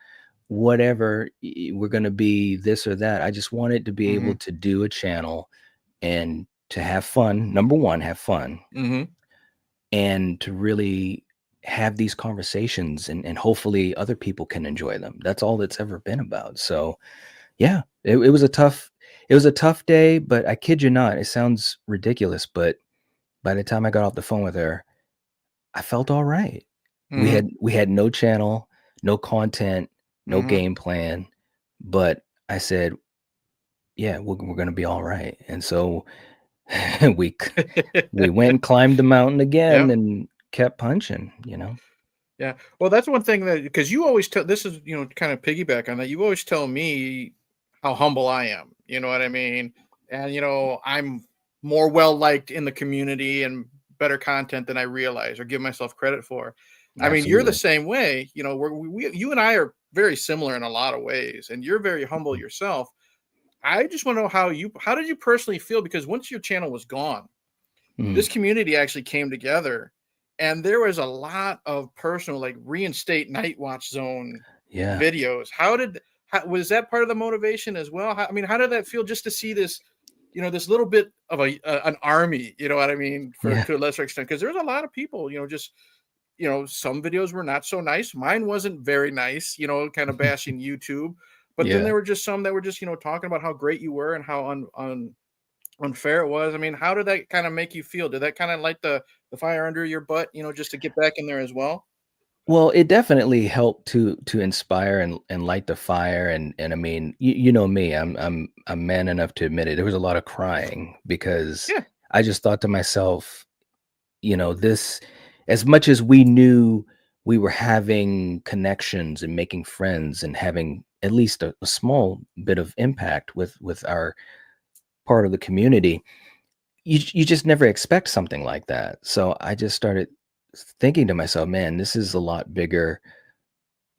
Speaker 2: whatever, we're gonna be this or that. I just wanted to be able
Speaker 1: Hmm.
Speaker 2: to do a channel and to have fun. Number one, have fun,
Speaker 1: Hmm.
Speaker 2: and to really have these conversations, and hopefully other people can enjoy them. That's all it's ever been about. So yeah, it was a tough day, but I kid you not, it sounds ridiculous, but by the time I got off the phone with her, I felt all right.
Speaker 1: Hmm.
Speaker 2: We had no channel, no content, no
Speaker 1: Hmm.
Speaker 2: game plan, but I said, yeah, we're gonna be all right. And so we we went and climbed the mountain again
Speaker 1: Yeah.
Speaker 2: and kept punching.
Speaker 1: Yeah. Well, that's one thing that, because you always tell, this is, kind of piggyback on that. You always tell me how humble I am. You know what I mean? And, I'm more well liked in the community and better content than I realize or give myself credit for. I mean, you're the
Speaker 2: Absolutely.
Speaker 1: same way. You and I are very similar in a lot of ways, and you're very humble
Speaker 2: Mhm.
Speaker 1: yourself. I just want to know how did you personally feel? Because once your channel was gone, this
Speaker 2: Mm,
Speaker 1: community actually came together, and there was a lot of personal, like, reinstate Nightwatch Zone
Speaker 2: yeah.
Speaker 1: videos. Was that part of the motivation as well? I mean, how did that feel just to see this, this little bit of an army, you know what I mean, for
Speaker 2: Yeah.
Speaker 1: to a lesser extent? Because there's a lot of people, just, some videos were not so nice. Mine wasn't very nice, kind of bashing YouTube. But then
Speaker 2: Yeah.
Speaker 1: there were just some that were just, talking about how great you were and how unfair it was. I mean, how did that kind of make you feel? Did that kind of light the fire under your butt, just to get back in there as well?
Speaker 2: Well, it definitely helped to inspire and light the fire, and I mean, you know me, I'm man enough to admit it. There was a lot of crying because
Speaker 1: Yeah.
Speaker 2: I just thought to myself, this, as much as we knew we were having connections and making friends and having at least a small bit of impact with our part of the community, you just never expect something like that. So I just started thinking to myself, man, this is a lot bigger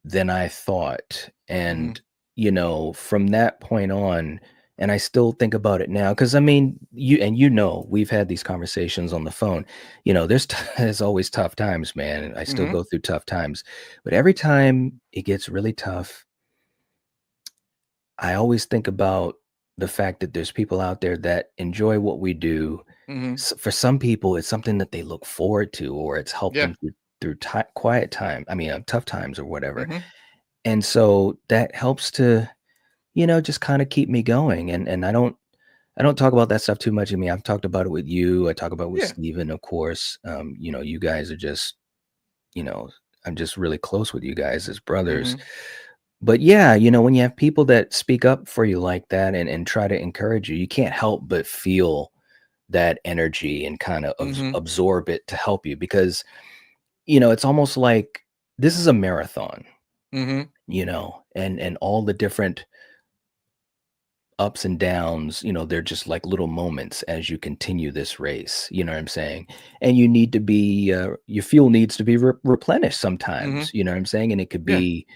Speaker 2: than I thought.
Speaker 1: Mhm.
Speaker 2: And, from that point on, and I still think about it now, because I mean, we've had these conversations on the phone. There's always tough times, man. And I still
Speaker 1: Mhm.
Speaker 2: go through tough times. But every time it gets really tough, I always think about the fact that there's people out there that enjoy what we do.
Speaker 1: Mhm.
Speaker 2: For some people, it's something that they look forward to, or it's helped
Speaker 1: Yeah.
Speaker 2: them through quiet time. I mean, tough times or whatever.
Speaker 1: Mhm.
Speaker 2: And so that helps to, just kind of keep me going. And I don't talk about that stuff too much. I mean, I've talked about it with you. I talk about it with
Speaker 1: Yeah.
Speaker 2: Steven, of course. You guys are just, you know, I'm just really close with you guys as brothers.
Speaker 1: Mhm.
Speaker 2: But yeah, when you have people that speak up for you like that and try to encourage you, you can't help but feel that energy and kind of
Speaker 1: Mhm.
Speaker 2: absorb it to help you, because, it's almost like this is a marathon,
Speaker 1: Mhm.
Speaker 2: and all the different ups and downs, they're just like little moments as you continue this race. You know what I'm saying? And you need to be, your fuel needs to be replenished sometimes.
Speaker 1: Mhm.
Speaker 2: You know what I'm saying? And it could
Speaker 1: Yeah.
Speaker 2: be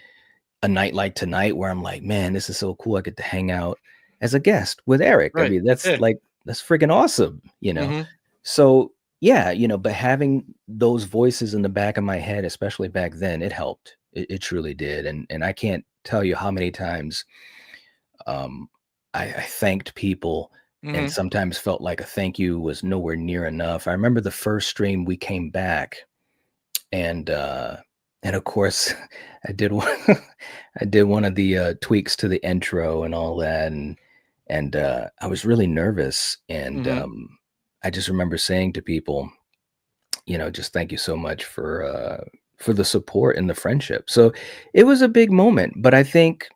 Speaker 2: a night like tonight where I'm like, man, this is so cool. I get to hang out as a guest with Eric. I
Speaker 1: Right.
Speaker 2: mean, that's
Speaker 1: Yeah.
Speaker 2: like, that's freaking awesome.
Speaker 1: Mhm.
Speaker 2: So yeah, but having those voices in the back of my head, especially back then, it helped. It truly did. And I can't tell you how many times um, I thanked people, and
Speaker 1: Mhm.
Speaker 2: sometimes felt like a thank you was nowhere near enough. I remember the first stream we came back, and of course, I did one. I did one of the tweaks to the intro and all that, and I was really nervous, and
Speaker 1: Mhm.
Speaker 2: I just remember saying to people, just thank you so much for the support and the friendship. So it was a big moment, but I think,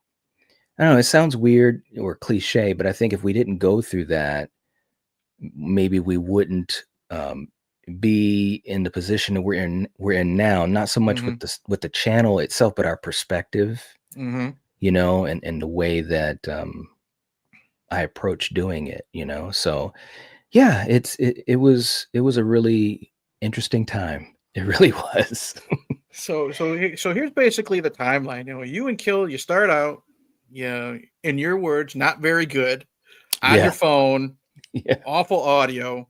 Speaker 2: I don't know, it sounds weird or cliche, but I think if we didn't go through that, maybe we wouldn't be in the position that we're in now. Not so much with
Speaker 1: Mhm.
Speaker 2: the channel itself, but our perspective,
Speaker 1: Mhm.
Speaker 2: and the way that I approach doing it. So yeah, it was a really interesting time. It really was.
Speaker 1: So here's basically the timeline. You and Kill, you start out, yeah, in your words, not very good on your
Speaker 2: Yeah,
Speaker 1: phone,
Speaker 2: yeah.
Speaker 1: awful audio.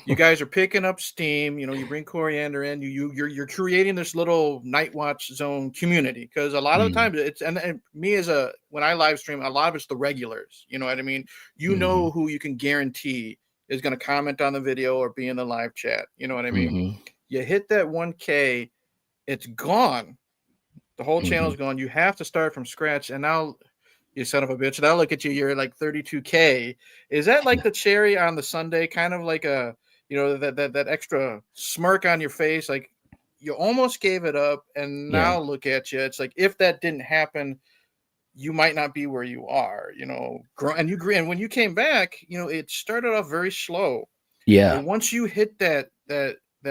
Speaker 1: You guys are picking up steam. You bring Coriander in. You're creating this little Nightwatch Zone community, because a lot of the
Speaker 2: Mm,
Speaker 1: times and me as a when I live stream, a lot of it's the regulars. You know what I mean? You
Speaker 2: mhm,
Speaker 1: know who you can guarantee is going to comment on the video or be in the live chat. You know what I mean?
Speaker 2: mhm,
Speaker 1: You hit that 1K, it's gone. The whole channel's
Speaker 2: mhm.
Speaker 1: gone. You have to start from scratch. And now, you son of a bitch, now look at you. You're like 32K. Is that like the cherry on the Sunday? Kind of like that extra smirk on your face, like you almost gave it up, and
Speaker 2: Yeah,
Speaker 1: now look at you. It's like if that didn't happen, you might not be where you are. And when you came back, it started off very slow,
Speaker 2: yeah,
Speaker 1: but once you hit that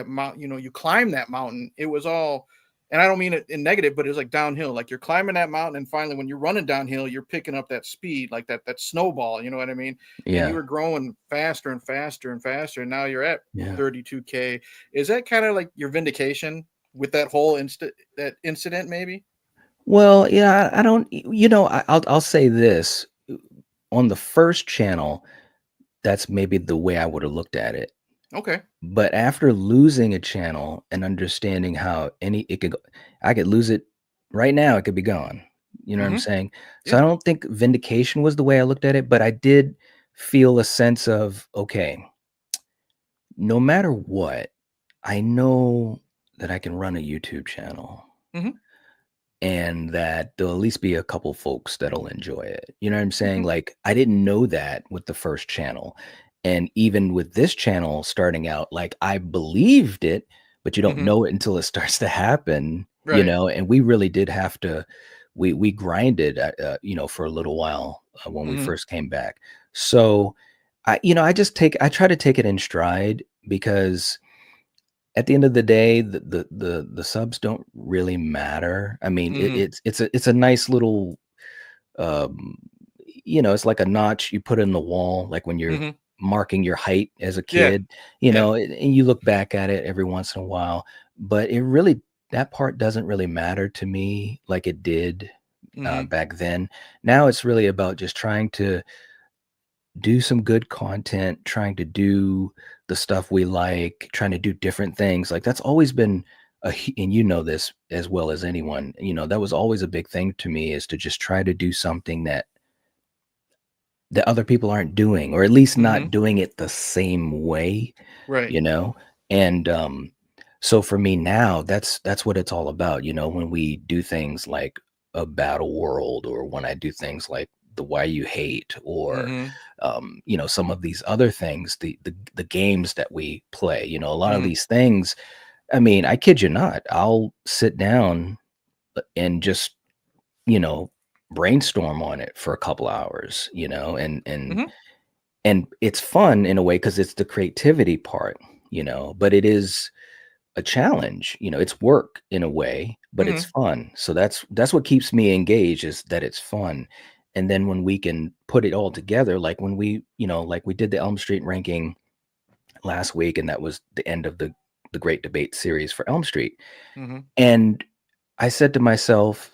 Speaker 1: mountain, you climb that mountain, it was all, and I don't mean it in negative, but it was like downhill. Like you're climbing that mountain, and finally when you're running downhill, you're picking up that speed, like that snowball, you know what I mean? And you
Speaker 2: yeah,
Speaker 1: were growing faster and faster and faster, and now you're at
Speaker 2: yeah.
Speaker 1: 32K. Is that kind of like your vindication with that whole incident maybe?
Speaker 2: Well, yeah, I don't, I'll say this. On the first channel, that's maybe the way I would have looked at it.
Speaker 1: Okay.
Speaker 2: But after losing a channel and understanding how it could go, I could lose it right now, it could be gone. You know what I'm
Speaker 1: Mhm.
Speaker 2: saying? So
Speaker 1: Yeah.
Speaker 2: I don't think vindication was the way I looked at it, but I did feel a sense of, okay, no matter what, I know that I can run a YouTube channel,
Speaker 1: Mhm.
Speaker 2: and that there'll at least be a couple folks that'll enjoy it. You know what I'm saying?
Speaker 1: Mhm.
Speaker 2: Like, I didn't know that with the first channel. And even with this channel starting out, like, I believed it, but you don't
Speaker 1: Mhm.
Speaker 2: know it until it starts to happen,
Speaker 1: Right.
Speaker 2: and we really did have to, we grinded, for a little while when we
Speaker 1: Mhm.
Speaker 2: first came back. So I try to take it in stride, because at the end of the day, the subs don't really matter. I mean,
Speaker 1: Mhm.
Speaker 2: it's a nice little, um, it's like a notch you put in the wall, like when you're
Speaker 1: Mhm.
Speaker 2: marking your height as a
Speaker 1: Yeah.
Speaker 2: kid,
Speaker 1: Yeah.
Speaker 2: and you look back at it every once in a while. But it really that part doesn't really matter to me like it did
Speaker 1: Mm-hmm.
Speaker 2: back then. Now it's really about just trying to do some good content, trying to do the stuff we like, trying to do different things. Like that's always been and you know this as well as anyone, that was always a big thing to me, is to just try to do something that other people aren't doing, or at least
Speaker 1: Mm-hmm.
Speaker 2: not doing it the same way,
Speaker 1: Right.
Speaker 2: you know? And so for me now, that's what it's all about, when we do things like a battle world, or when I do things like the Why You Hate, or
Speaker 1: Mm-hmm.
Speaker 2: some of these other things, the games that we play, a lot of
Speaker 1: Mm-hmm.
Speaker 2: these things. I mean, I kid you not, I'll sit down and just, you know, brainstorm on it for a couple hours,
Speaker 1: Mm-hmm.
Speaker 2: and it's fun in a way because it's the creativity part, but it is a challenge, it's work in a way, but it's
Speaker 1: Mm-hmm.
Speaker 2: fun. So that's what keeps me engaged, is that it's fun. And then when we can put it all together, like when like we did the Elm Street ranking last week, and that was the end of the great debate series for Elm Street.
Speaker 1: Mm-hmm.
Speaker 2: And I said to myself,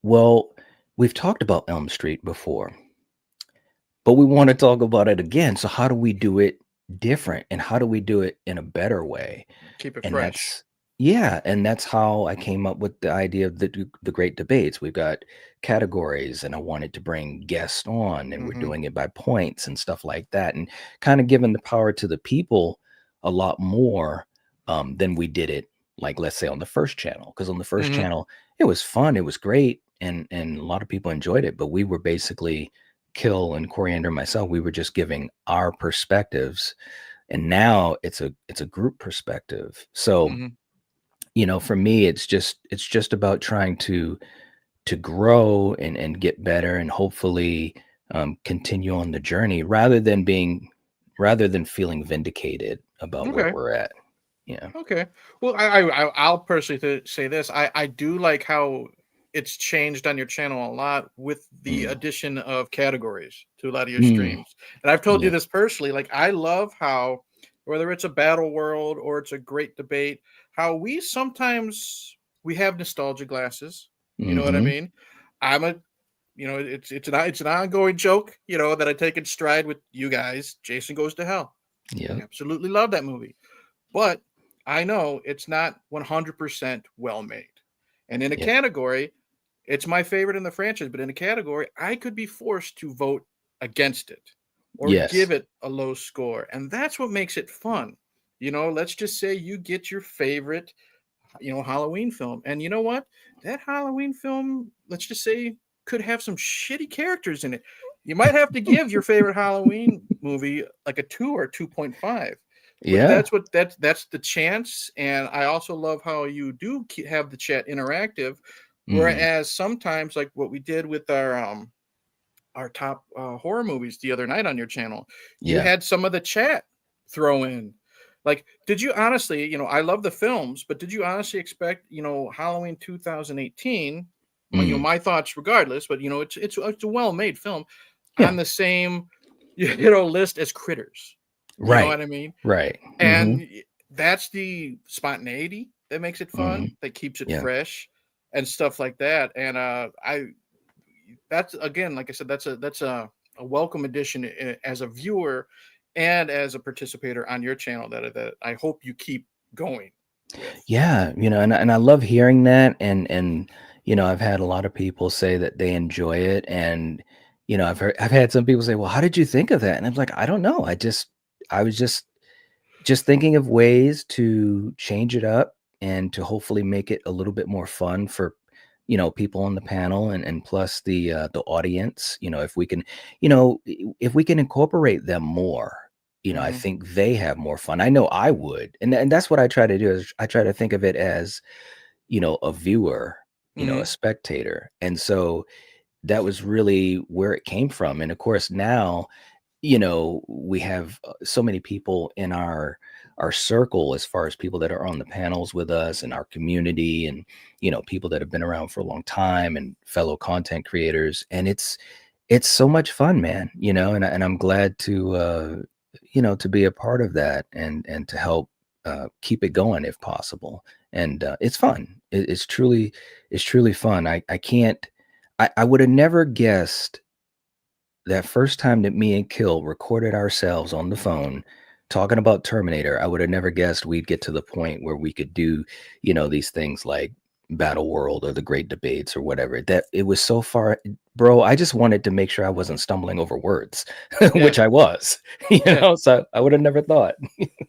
Speaker 2: well, we've talked about Elm Street before, but we want to talk about it again. So how do we do it different, and how do we do it in a better way?
Speaker 1: Keep it
Speaker 2: And
Speaker 1: fresh.
Speaker 2: that's yeah, and that's how I came up with the idea of the great debates. We've got categories, and I wanted to bring guests on, and we're
Speaker 1: Mm-hmm.
Speaker 2: doing it by points and stuff like that, and kind of giving the power to the people a lot more than we did it, like, let's say, on the first channel. Because on the first
Speaker 1: Mm-hmm.
Speaker 2: channel, it was fun, it was great, and a lot of people enjoyed it, but we were basically, Kill and Coriander and myself, we were just giving our perspectives, and now it's a group perspective. So
Speaker 1: Mm-hmm.
Speaker 2: for me, it's just about trying to grow and get better, and hopefully continue on the journey, rather than feeling vindicated about where
Speaker 1: Okay.
Speaker 2: we're at. Yeah.
Speaker 1: Okay. Well, I'll personally say this. I do like how it's changed on your channel a lot with the
Speaker 2: Mm.
Speaker 1: addition of categories to a lot of your
Speaker 2: Mm.
Speaker 1: streams. And I've told you
Speaker 2: Yeah.
Speaker 1: this personally. Like I love how whether it's a battle world or it's a great debate, how we have nostalgia glasses. You know what I
Speaker 2: Hmm.
Speaker 1: mean? I'm a it's an ongoing joke. That I take in stride with you guys. Jason Goes to Hell.
Speaker 2: Yep.
Speaker 1: Absolutely love that movie. But I know it's not 100% well made. And in a
Speaker 2: Yeah.
Speaker 1: category, it's my favorite in the franchise, but in a category, I could be forced to vote against it or
Speaker 2: Yes.
Speaker 1: give it a low score. And that's what makes it fun. Let's just say you get your favorite, Halloween film. And you know what? That Halloween film, let's just say, could have some shitty characters in it. You might have to give your favorite Halloween movie like a 2 or 2.5. But
Speaker 2: Yeah.
Speaker 1: that's the chance, and I also love how you do have the chat interactive.
Speaker 2: Hmm.
Speaker 1: Whereas sometimes, like what we did with our top horror movies the other night on your channel, you
Speaker 2: Yeah.
Speaker 1: had some of the chat throw in. Like, did you honestly, I love the films, but did you honestly expect, Halloween 2018?
Speaker 2: Mm.
Speaker 1: My thoughts, regardless, but it's a well-made film
Speaker 2: Yeah.
Speaker 1: on the same list as Critters. You know
Speaker 2: Right.
Speaker 1: what I mean?
Speaker 2: Right. Hmm.
Speaker 1: And that's the spontaneity that makes it
Speaker 2: Hmm.
Speaker 1: fun, that keeps it
Speaker 2: Yeah.
Speaker 1: fresh and stuff like that. And I that's again, like I said, that's a welcome addition as a viewer and as a participator on your channel that I hope you keep going with.
Speaker 2: Yeah, and I love hearing that, and I've had a lot of people say that they enjoy it, and I've had some people say, "Well, how did you think of that?" And I'm like, "I don't know. I was just thinking of ways to change it up, and to hopefully make it a little bit more fun for people on the panel, and plus the audience. If we can, if we can incorporate them more, I
Speaker 1: Hmm.
Speaker 2: think they have more fun. I know I would, and that's what I try to do, is I try to think of it as a viewer, a
Speaker 1: Hmm.
Speaker 2: spectator, and so that was really where it came from. And of course now, we have so many people in our circle, as far as people that are on the panels with us, and our community, and people that have been around for a long time, and fellow content creators, and it's so much fun, man, and I'm glad to be a part of that, and to help keep it going if possible. And it's fun. it's truly fun. I can't I would have never guessed that first time that me and Kill recorded ourselves on the phone talking about Terminator, I would have never guessed we'd get to the point where we could do, these things like Battle World or the Great Debates or whatever. That it was so far, bro. I just wanted to make sure I wasn't stumbling over words,
Speaker 1: Yeah,
Speaker 2: which I was,
Speaker 1: yeah,
Speaker 2: so I would have never thought.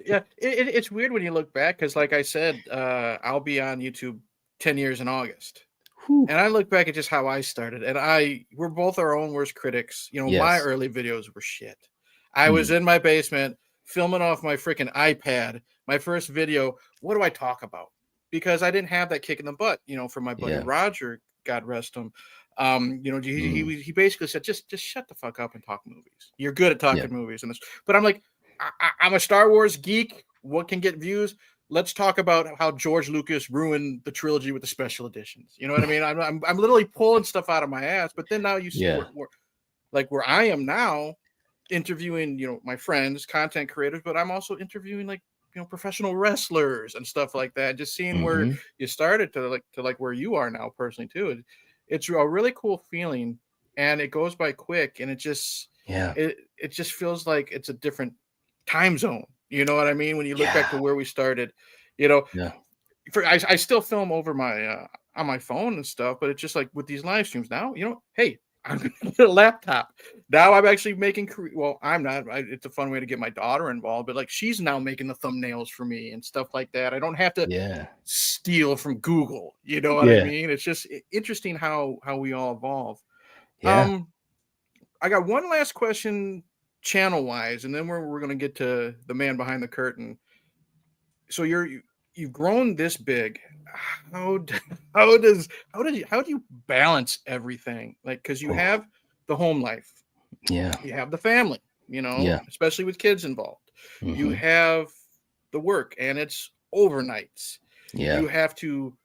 Speaker 1: yeah. It's weird when you look back because, like I said, I'll be on YouTube 10 years in August.
Speaker 2: Whew.
Speaker 1: And I look back at just how I started, and we're both our own worst critics. My
Speaker 2: Yes.
Speaker 1: early videos were shit. I was
Speaker 2: Mm,
Speaker 1: in my basement filming off my freaking iPad. My first video, what do I talk about? Because I didn't have that kick in the butt, from my buddy
Speaker 2: yeah.
Speaker 1: Roger, God rest him.
Speaker 2: Mm,
Speaker 1: He basically said, just shut the fuck up and talk movies. You're good at
Speaker 2: yeah.
Speaker 1: talking movies, and this. But I'm like, I'm a Star Wars geek. What can get views? Let's talk about how George Lucas ruined the trilogy with the special editions. You know what I mean? I'm literally pulling stuff out of my ass. But then now you see
Speaker 2: Yeah.
Speaker 1: where I am now, interviewing my friends, content creators, but I'm also interviewing like professional wrestlers and stuff like that. Just seeing where
Speaker 2: Hmm.
Speaker 1: you started to where you are now personally too. It's a really cool feeling, and it goes by quick, and
Speaker 2: Yeah.
Speaker 1: it just feels like it's a different time zone. You know what I mean? When you look back to
Speaker 2: Yeah.
Speaker 1: where we started, you know,
Speaker 2: Yeah.
Speaker 1: I still film over my on my phone and stuff, but it's just like with these live streams now, hey, I'm gonna get a laptop. Now I'm actually making well, I'm not. It's a fun way to get my daughter involved, but like she's now making the thumbnails for me and stuff like that. I don't have to
Speaker 2: Yeah.
Speaker 1: steal from Google. You know what I
Speaker 2: Yeah.
Speaker 1: mean? It's just interesting how we all evolve.
Speaker 2: Yeah.
Speaker 1: Um, I got one last question channel wise, and then we're gonna get to the man behind the curtain. So you've grown this big. How d- how do you balance everything? Like, because you
Speaker 2: Oh,
Speaker 1: have the home life,
Speaker 2: yeah.
Speaker 1: you have the family,
Speaker 2: Yeah.
Speaker 1: especially with kids involved. You
Speaker 2: Hmm.
Speaker 1: have the work, and it's overnights.
Speaker 2: Yeah.
Speaker 1: You have to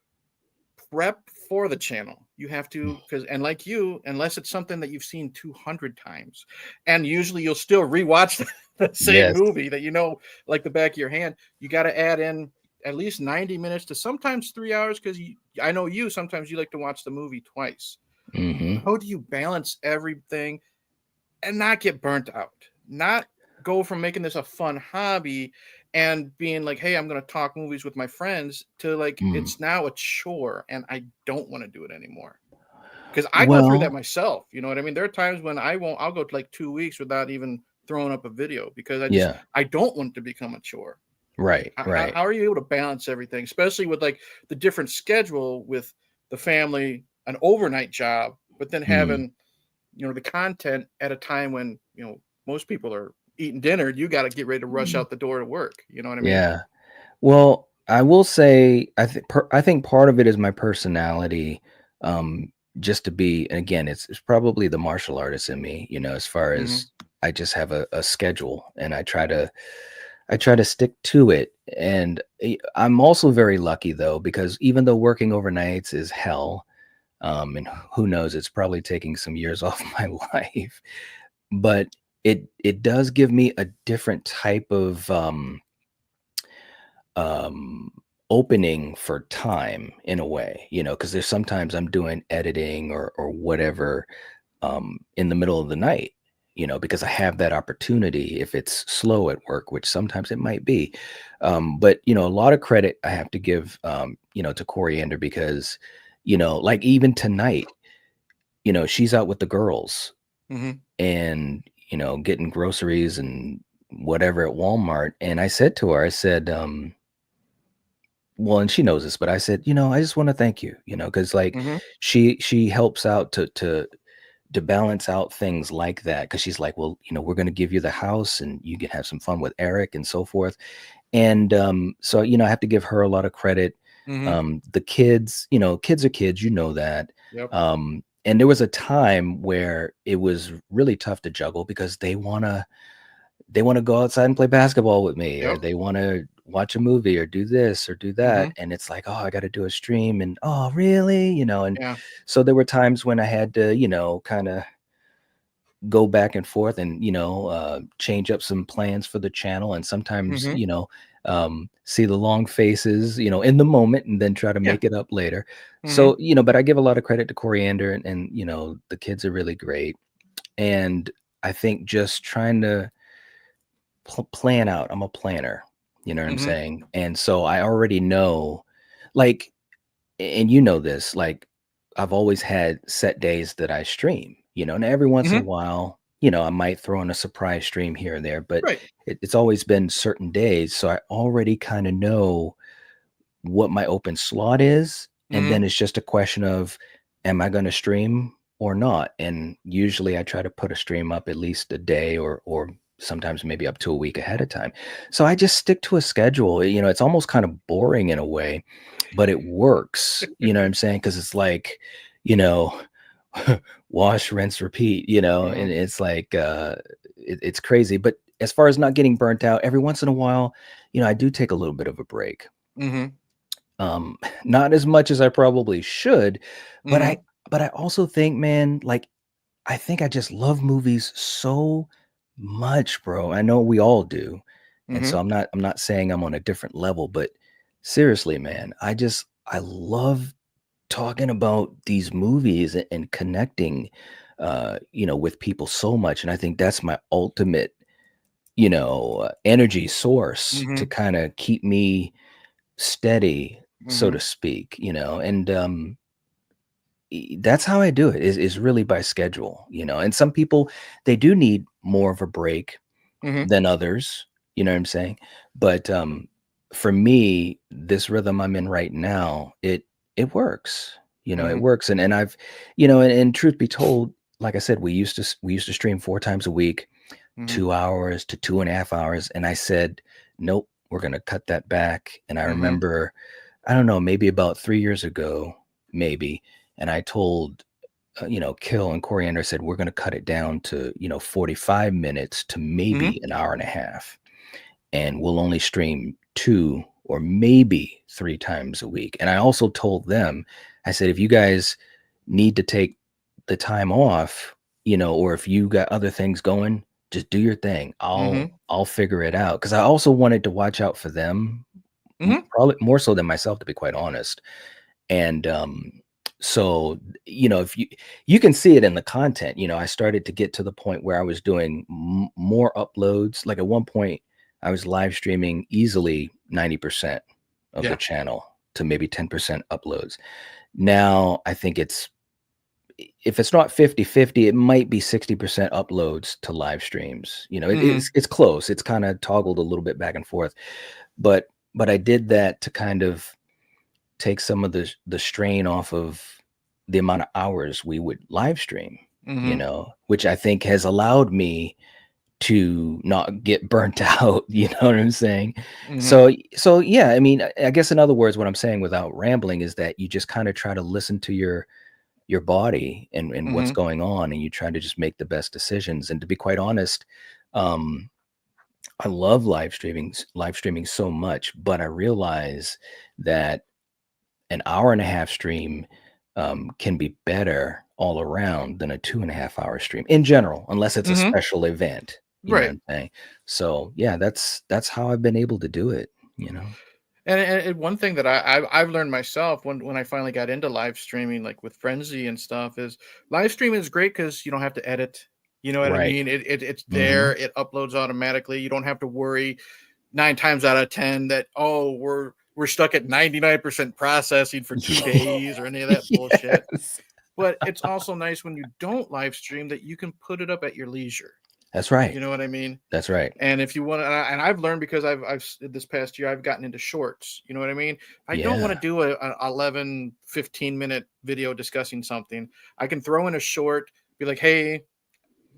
Speaker 1: prep for the channel. You have to, because, and like you, unless it's something that you've seen 200 times, and usually you'll still rewatch the same
Speaker 2: Yes.
Speaker 1: movie that like the back of your hand. You got to add in at least 90 minutes to sometimes 3 hours, because I know sometimes you like to watch the movie twice.
Speaker 2: Hmm.
Speaker 1: How do you balance everything and not get burnt out? Not go from making this a fun hobby and being like, hey, I'm going to talk movies with my friends, to like,
Speaker 2: Mm.
Speaker 1: it's now a chore and I don't want to do it anymore. Because I go through that
Speaker 2: Well,
Speaker 1: myself. You know what I mean? There are times when I'll go to like 2 weeks without even throwing up a video, because
Speaker 2: yeah.
Speaker 1: I don't want it to become a chore.
Speaker 2: Right. Right.
Speaker 1: How are you able to balance everything, especially with like the different schedule with the family, an overnight job, but then
Speaker 2: Mm.
Speaker 1: having the content at a time when most people are eating dinner. You got to get ready to rush
Speaker 2: Mm.
Speaker 1: out the door to work. You know what I mean?
Speaker 2: Yeah. Well, I will say I think part of it is my personality. Just to be, and again, it's probably the martial artist in me. As far
Speaker 1: Mm-hmm.
Speaker 2: as I just have a schedule, and I try to stick to it. And I'm also very lucky though, because even though working overnights is hell, and who knows, it's probably taking some years off my life, but it does give me a different type of um opening for time in a way, because there's sometimes I'm doing editing or whatever in the middle of the night, because I have that opportunity if it's slow at work, which sometimes it might be. But a lot of credit I have to give to Coriander, because like even tonight, she's out with the girls
Speaker 1: Mm-hmm.
Speaker 2: and getting groceries and whatever at Walmart. And I said to her, I said, well, and she knows this, but I said, I just want to thank you, because like
Speaker 1: Mm-hmm.
Speaker 2: she helps out to balance out things like that, because she's like, well, we're going to give you the house and you can have some fun with Eric and so forth. And so I have to give her a lot of credit.
Speaker 1: Mm-hmm.
Speaker 2: The kids, kids are kids, that.
Speaker 1: Yep.
Speaker 2: And there was a time where it was really tough to juggle, because they want to go outside and play basketball with me, or
Speaker 1: Yep.
Speaker 2: they want to watch a movie or do this or do
Speaker 1: Mm-hmm.
Speaker 2: that. And it's like, oh, I got to do a stream. And oh, really? And
Speaker 1: Yeah.
Speaker 2: so there were times when I had to, kind of go back and forth and, change up some plans for the channel, and sometimes,
Speaker 1: Mhm.
Speaker 2: see the long faces, in the moment, and then try to
Speaker 1: Yeah.
Speaker 2: make it up later.
Speaker 1: Mhm.
Speaker 2: So, but I give a lot of credit to Coriander, and the kids are really great. And I think just trying to plan out. I'm a planner, you know what I'm
Speaker 1: Mhm.
Speaker 2: saying? And so I already know, like, and you know this, like, I've always had set days that I stream, and every once in a
Speaker 1: Mhm.
Speaker 2: while, I might throw in a surprise stream here and there, but
Speaker 1: Right.
Speaker 2: it's always been certain days. So I already kind of know what my open slot is. And then
Speaker 1: Mhm.
Speaker 2: it's just a question of, am I going to stream or not? And usually I try to put a stream up at least a day, or sometimes maybe up to a week ahead of time. So I just stick to a schedule. It's almost kind of boring in a way, but it works. You know what I'm saying? Because it's like, you know, wash, rinse, repeat, and
Speaker 1: Mhm.
Speaker 2: it's like, it's crazy. But as far as not getting burnt out, every once in a while, I do take a little bit of a break.
Speaker 1: Mhm.
Speaker 2: Not as much as I probably should, but I
Speaker 1: Mhm.
Speaker 2: but I also think, man, like, I think I just love movies so much, bro. I know we all do. And so
Speaker 1: Mhm.
Speaker 2: I'm not saying I'm on a different level, but seriously, man, I love talking about these movies and connecting with people so much. And I think that's my ultimate, energy source to
Speaker 1: Mhm.
Speaker 2: kind of keep me steady, so to
Speaker 1: Mhm.
Speaker 2: speak, and that's how I do it, is really by schedule, and some people, they do need more of a break
Speaker 1: Mhm.
Speaker 2: than others, you know what I'm saying? But for me, this rhythm I'm in right now, it works, it
Speaker 1: Mhm.
Speaker 2: works. And I've, and truth be told, like I said, we used to stream 4 times a week,
Speaker 1: Mhm.
Speaker 2: 2 hours to 2.5 hours. And I said, nope, we're going to cut that back. And I
Speaker 1: Mhm.
Speaker 2: remember, I don't know, maybe about 3 years ago, maybe. And I told, Kill and Coriander, said, we're going to cut it down to, 45 minutes to
Speaker 1: Mhm.
Speaker 2: maybe an hour and a half. And we'll only stream 2 or maybe 3 times a week. And I also told them, I said, if you guys need to take the time off, or if you got other things going, just do your thing. I'll
Speaker 1: Mhm.
Speaker 2: I'll figure it out. Cause I also wanted to watch out for them,
Speaker 1: Mhm.
Speaker 2: probably more so than myself, to be quite honest. And so, if you can see it in the content, I started to get to the point where I was doing more uploads. Like, at one point, I was live streaming easily 90% of the
Speaker 1: Yeah.
Speaker 2: channel to maybe 10% uploads. Now I think it's, if it's not 50-50, it might be 60% uploads to live streams.
Speaker 1: Mhm.
Speaker 2: It's close. It's kind of toggled a little bit back and forth. But I did that to kind of take some of the strain off of the amount of hours we would live stream,
Speaker 1: Mhm.
Speaker 2: which I think has allowed me to not get burnt out, you know what I'm saying?
Speaker 1: Mhm.
Speaker 2: So yeah, I mean, I guess in other words, what I'm saying without rambling is that you just kind of try to listen to your body and what's
Speaker 1: Mhm.
Speaker 2: going on, and you try to just make the best decisions. And to be quite honest, um, I love live streaming so much, but I realize that an hour and a half stream can be better all around than a 2.5 hour stream in general, unless it's a
Speaker 1: Mhm.
Speaker 2: special event. You know what
Speaker 1: Right.
Speaker 2: I'm saying? So yeah, that's how I've been able to do it. You know.
Speaker 1: And one thing that I've learned myself when I finally got into live streaming, like with Frenzy and stuff, is live streaming is great because you don't have to edit. You know what I
Speaker 2: Right.
Speaker 1: mean? It's
Speaker 2: Hmm.
Speaker 1: there. It uploads automatically. You don't have to worry 9 times out of 10 that, oh, we're stuck at 99% processing for 2 days or any of that bullshit.
Speaker 2: Yes.
Speaker 1: But it's also nice when you don't live stream that you can put it up at your leisure.
Speaker 2: That's right.
Speaker 1: You know what I mean?
Speaker 2: That's right.
Speaker 1: And if you want to, and I've learned because this past year I've gotten into shorts. You know what I mean? I don't want
Speaker 2: Yeah.
Speaker 1: to do a 11, 15-minute video discussing something. I can throw in a short, be like, hey,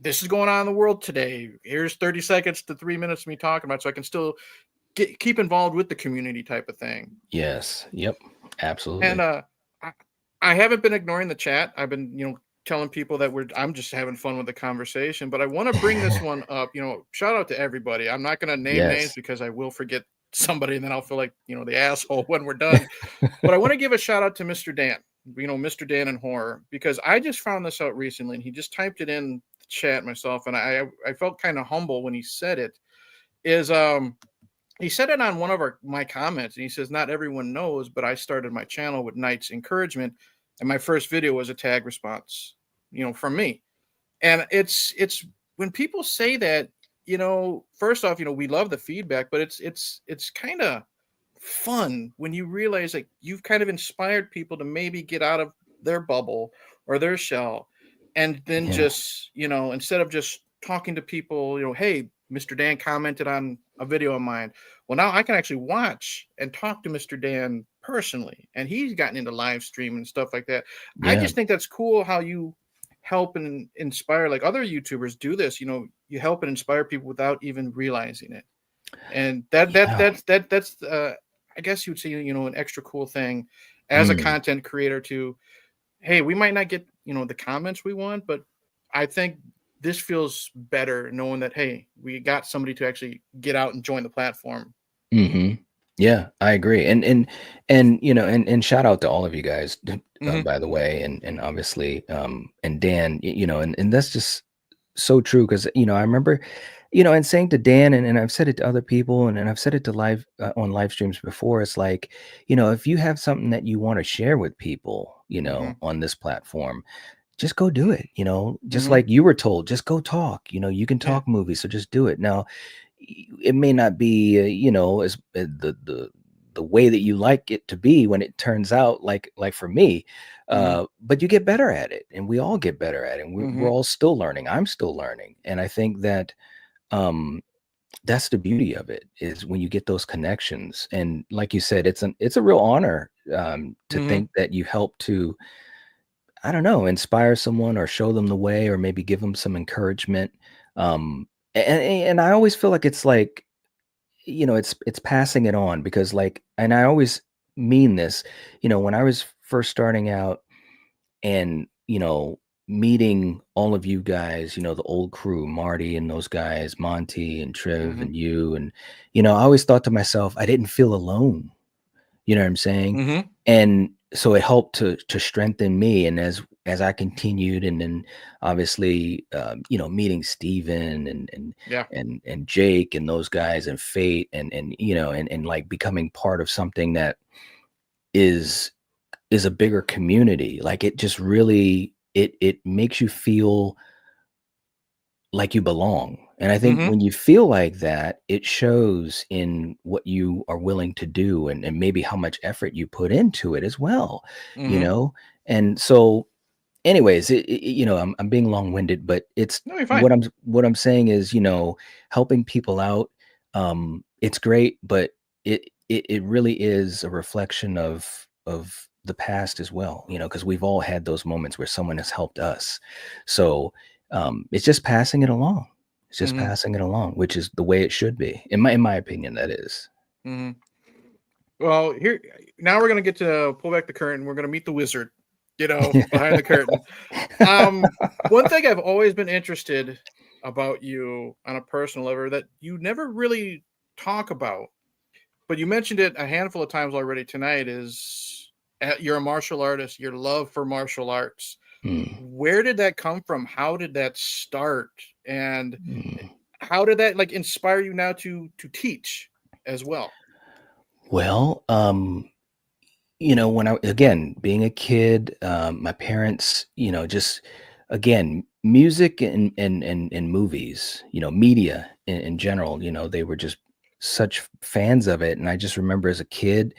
Speaker 1: this is going on in the world today. Here's 30 seconds to 3 minutes of me talking about it, so I can still keep involved with the community type of thing.
Speaker 2: Yes. Yep.
Speaker 1: And
Speaker 2: Absolutely.
Speaker 1: I, I haven't been ignoring the chat. I've been, telling people that I'm just having fun with the conversation. But I want to bring this one up. Shout out to everybody. I'm not going to name names
Speaker 2: Yes.
Speaker 1: because I will forget somebody, and then I'll feel like the asshole when we're done. But I want to give a shout out to Mr. Dan. Mr. Dan in horror, because I just found this out recently, and he just typed it in chat myself, and I felt kind of humble when he said it. Is he said it on one of my comments, and he says, "Not everyone knows, but I started my channel with Knight's encouragement, and my first video was a tag response, from me." And it's when people say that, first off, we love the feedback, but it's kind of fun when you realize like you've kind of inspired people to maybe get out of their bubble or their shell, and then
Speaker 2: Yeah.
Speaker 1: just, instead of just talking to people, hey, Mr. Dan commented on a video of mine. Well, now I can actually watch and talk to Mr. Dan personally, and he's gotten into live stream and stuff like that. I
Speaker 2: Yeah.
Speaker 1: just think that's cool how you help and inspire, like other YouTubers do this. You help and inspire people without even realizing it, and
Speaker 2: Yeah.
Speaker 1: that's I guess you would say, an extra cool thing as a
Speaker 2: Mm.
Speaker 1: content creator to, hey, we might not get, the comments we want, but I think this feels better knowing that, hey, we got somebody to actually get out and join the platform.
Speaker 2: Hmm. Yeah, I agree. And and shout out to all of you guys,
Speaker 1: Hmm.
Speaker 2: by the way, and obviously, and Dan, and that's just so true because I remember, and saying to Dan, and I've said it to other people, and I've said it to live on live streams before. It's like, if you have something that you want to share with people,
Speaker 1: Hmm.
Speaker 2: on this platform, just go do it. Just
Speaker 1: Hmm.
Speaker 2: like you were told, just go talk. You can
Speaker 1: Yeah.
Speaker 2: talk movies, so just do it. Now, it may not be as the way that you like it to be when it turns out like for me,
Speaker 1: Hmm.
Speaker 2: but you get better at it, and we all get better at it, and we're
Speaker 1: Hmm.
Speaker 2: all still learning. I'm still learning, and I think that um that's the beauty of it, is when you get those connections. And like you said, it's a real honor, to
Speaker 1: Hmm.
Speaker 2: think that you help to, I don't know, inspire someone or show them the way or maybe give them some encouragement. And I always feel like it's like, it's passing it on, because like, and I always mean this, when I was first starting out, and meeting all of you guys, the old crew, Marty and those guys, Monty and Trev
Speaker 1: Hmm.
Speaker 2: and you, and I always thought to myself, I didn't feel alone. You know what I'm saying?
Speaker 1: Hmm.
Speaker 2: And so it helped to strengthen me. And as I continued, and then obviously, meeting Steven
Speaker 1: Yeah.
Speaker 2: and Jake and those guys, and Fate, and like becoming part of something that is a bigger community. Like, it just really, it makes you feel like you belong. And I think
Speaker 1: Hmm.
Speaker 2: when you feel like that, it shows in what you are willing to do, and maybe how much effort you put into it as well, you
Speaker 1: Hmm.
Speaker 2: know? And so, anyways, I'm being long-winded, but it's
Speaker 1: No, you're fine.
Speaker 2: what I'm saying is, helping people out, it's great, but it really is a reflection of the past as well, because we've all had those moments where someone has helped us. So, it's just passing it along. It's just
Speaker 1: Hmm.
Speaker 2: passing it along, which is the way it should be, in my opinion. That is.
Speaker 1: Hmm. Well, here now we're gonna get to pull back the curtain. We're gonna meet the wizard, behind the curtain. One thing I've always been interested about you on a personal level that you never really talk about, but you mentioned it a handful of times already tonight, is you're a martial artist, your love for martial arts.
Speaker 2: Mm,
Speaker 1: Where did that come from? How did that start? And
Speaker 2: mm.
Speaker 1: how did that like inspire you now to teach as well?
Speaker 2: Well, when I, again, being a kid, my parents, just, again, music and movies, media in general, they were just such fans of it. And I just remember as a kid,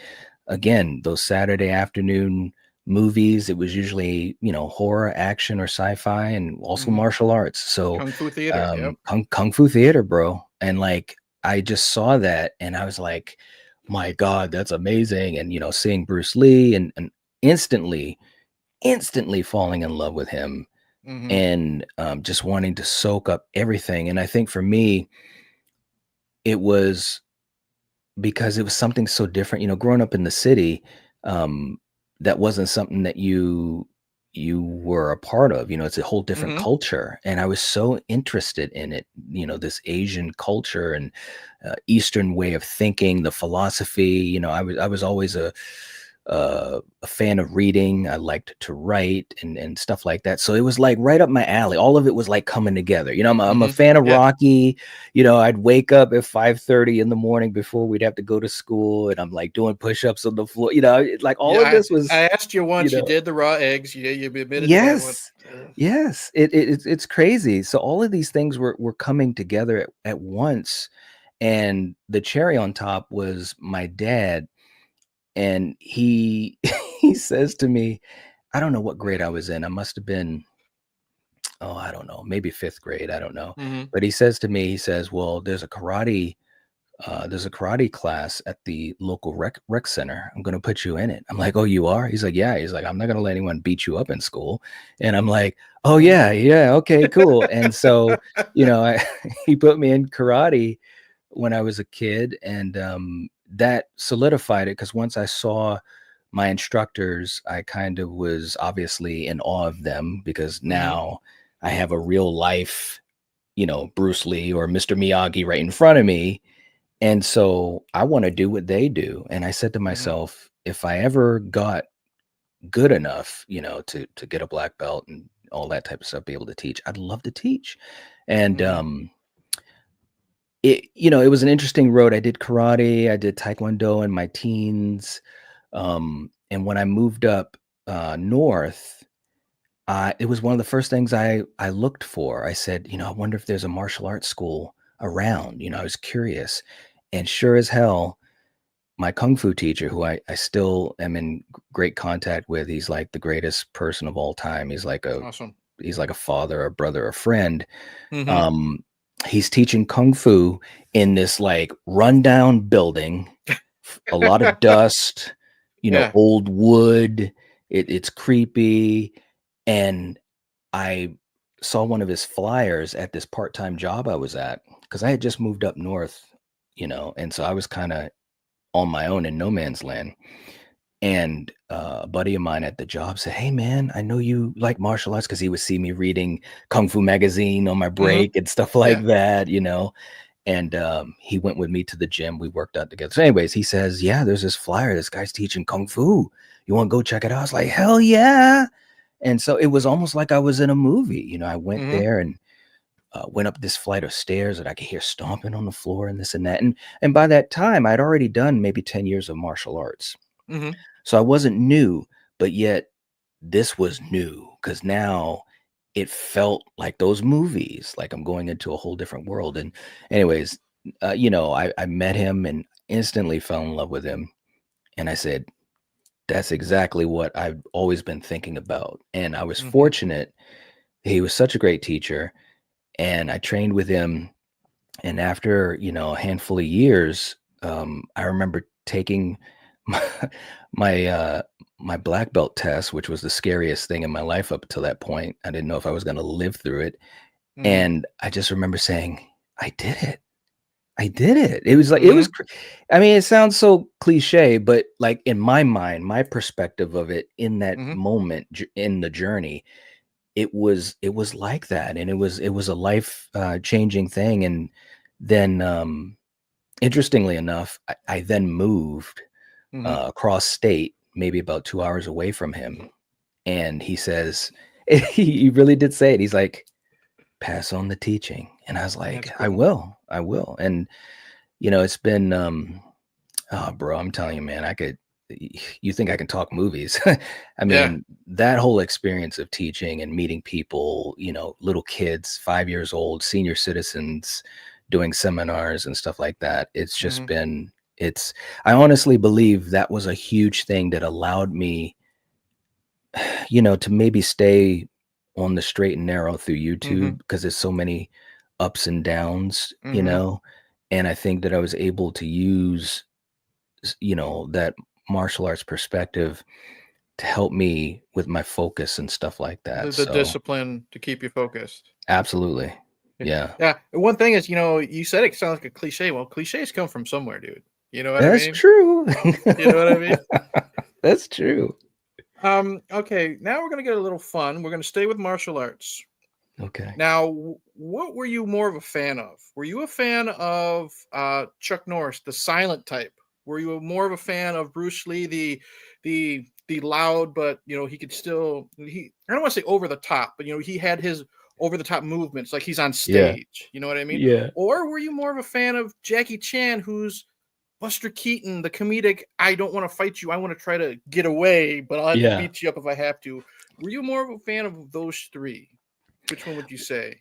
Speaker 2: again, those Saturday afternoon movies, it was usually, horror, action, or sci-fi, and also
Speaker 1: Hmm.
Speaker 2: martial arts. So,
Speaker 1: Kung Fu theater. Yep.
Speaker 2: kung fu theater, bro. And like, I just saw that, and I was like, my God, that's amazing. And, seeing Bruce Lee, and instantly falling in love with him,
Speaker 1: Hmm.
Speaker 2: and just wanting to soak up everything. And I think for me, it was because it was something so different. Growing up in the city, um, that wasn't something that you were a part of. It's a whole different
Speaker 1: Hmm.
Speaker 2: culture, and I was so interested in it. This Asian culture, and Eastern way of thinking, the philosophy. I was always a fan of reading. I liked to write and stuff like that. So it was like right up my alley. All of it was like coming together. You know, I'm a
Speaker 1: Hmm.
Speaker 2: fan of
Speaker 1: Yeah.
Speaker 2: Rocky. You know, I'd wake up at 5:30 in the morning before we'd have to go to school, and I'm like doing push-ups on the floor. You know, like all
Speaker 1: Yeah.
Speaker 2: of this
Speaker 1: I
Speaker 2: was,
Speaker 1: asked you
Speaker 2: you
Speaker 1: once. You
Speaker 2: know,
Speaker 1: did the raw eggs. You admitted to that one.
Speaker 2: yes, yes. It's crazy. So all of these things were coming together at once, and the cherry on top was my dad, and he he says to me, I don't know what grade I was in. I must have been, oh, I don't know, maybe fifth grade. I don't know.
Speaker 1: Hmm.
Speaker 2: But he says to me, he says, well, there's a karate class at the local rec center. I'm going to put you in it. I'm like, oh, you are? He's like, yeah. He's like, I'm not going to let anyone beat you up in school. And I'm like, oh,
Speaker 1: Hmm.
Speaker 2: yeah, yeah. Okay, cool. And so, you know, he put me in karate when I was a kid. And that solidified it because once I saw my instructors, I kind of was obviously in awe of them because
Speaker 1: Hmm.
Speaker 2: now I have a real life, you know, Bruce Lee or Mr. Miyagi right in front of me. And so I want to do what they do. And I said to
Speaker 1: Hmm.
Speaker 2: myself, if I ever got good enough, you know, to get a black belt and all that type of stuff, be able to teach, I'd love to teach. And
Speaker 1: Hmm.
Speaker 2: it, you know, it was an interesting road. I did karate, I did taekwondo in my teens. And when I moved up north, it was one of the first things I looked for. I said, you know, I wonder if there's a martial arts school around. You know, I was curious, and sure as hell, my kung fu teacher, who I still am in great contact with, he's like the greatest person of all time.
Speaker 1: Awesome.
Speaker 2: He's like a father, a brother, a friend.
Speaker 1: Hmm.
Speaker 2: Um, he's teaching kung fu in this like rundown building, a lot of dust, you know,
Speaker 1: Yeah.
Speaker 2: old wood. It's creepy, and I saw one of his flyers at this part-time job I was at because I had just moved up north, you know, and so I was kind of on my own in no man's land. And a buddy of mine at the job said, "Hey, man, I know you like martial arts," because he would see me reading Kung Fu magazine on my
Speaker 1: Hmm.
Speaker 2: break and stuff
Speaker 1: Yeah.
Speaker 2: like that, you know. And he went with me to the gym. We worked out together. So, anyways, he says, "Yeah, there's this flyer. This guy's teaching Kung Fu. You want to go check it out?" I was like, "Hell yeah!" And so it was almost like I was in a movie. You know, I went
Speaker 1: Hmm.
Speaker 2: there and went up this flight of stairs that I could hear stomping on the floor and this and that. And by that time, I'd already done maybe 10 years of martial arts.
Speaker 1: Hmm.
Speaker 2: So I wasn't new, but yet this was new because now it felt like those movies, like I'm going into a whole different world. And anyways, you know, I met him and instantly fell in love with him. And I said, that's exactly what I've always been thinking about. And I was
Speaker 1: Hmm.
Speaker 2: fortunate. He was such a great teacher. And I trained with him. And after, you know, a handful of years, I remember taking my my, uh, my black belt test, which was the scariest thing in my life up until that point. I didn't know if I was gonna live through it,
Speaker 1: Hmm.
Speaker 2: and I just remember saying, "I did it. I did it." It was like it was
Speaker 1: Hmm.
Speaker 2: cr I mean, it sounds so cliche, but, like, in my mind, my perspective of it in that
Speaker 1: Hmm.
Speaker 2: moment in the journey, it was like that, and it was a life, changing thing, and then, interestingly enough, I then moved,
Speaker 1: Hmm.
Speaker 2: across state, maybe about 2 hours away from him, and he says he really did say it, he's like, "Pass on the teaching," and I was like,
Speaker 1: That's
Speaker 2: "I
Speaker 1: cool.
Speaker 2: will, I will," and, you know, it's been, oh, bro, I'm telling you, man, you think I can talk movies. I
Speaker 1: Yeah.
Speaker 2: mean, that whole experience of teaching and meeting people, you know, little kids, 5 years old, senior citizens, doing seminars and stuff like that. It's just
Speaker 1: Hmm.
Speaker 2: been it's I honestly believe that was a huge thing that allowed me, you know, to maybe stay on the straight and narrow through
Speaker 1: Hmm.
Speaker 2: YouTube because there's so many ups and downs, you
Speaker 1: Hmm.
Speaker 2: know, and I think that I was able to use you know, that martial arts perspective to help me with my focus and stuff like that.
Speaker 1: The
Speaker 2: So,
Speaker 1: discipline to keep you focused.
Speaker 2: absolutely.
Speaker 1: Yeah.
Speaker 2: Yeah.
Speaker 1: Yeah. And one thing is, you said it sounds like a cliche. Well, cliches come from somewhere, dude. You know what I
Speaker 2: That's
Speaker 1: mean?
Speaker 2: true.
Speaker 1: You know what I mean?
Speaker 2: That's true.
Speaker 1: Okay, now we're gonna get a little fun. We're gonna stay with martial arts.
Speaker 2: Okay.
Speaker 1: Now, what were you more of a fan of? Were you a fan of Chuck Norris, the silent type? Were you more of a fan of Bruce Lee, the loud, but he could still I don't want to say over the top, but he had his over the top movements like he's on
Speaker 2: Yeah.
Speaker 1: stage. You know what I mean?
Speaker 2: Yeah.
Speaker 1: Or were you more of a fan of Jackie Chan, who's Buster Keaton, the comedic, I don't want to fight you, I want to try to get away, but I'll have to
Speaker 2: Yeah.
Speaker 1: beat you up if I have to. Were you more of a fan of those three? Which one would you say?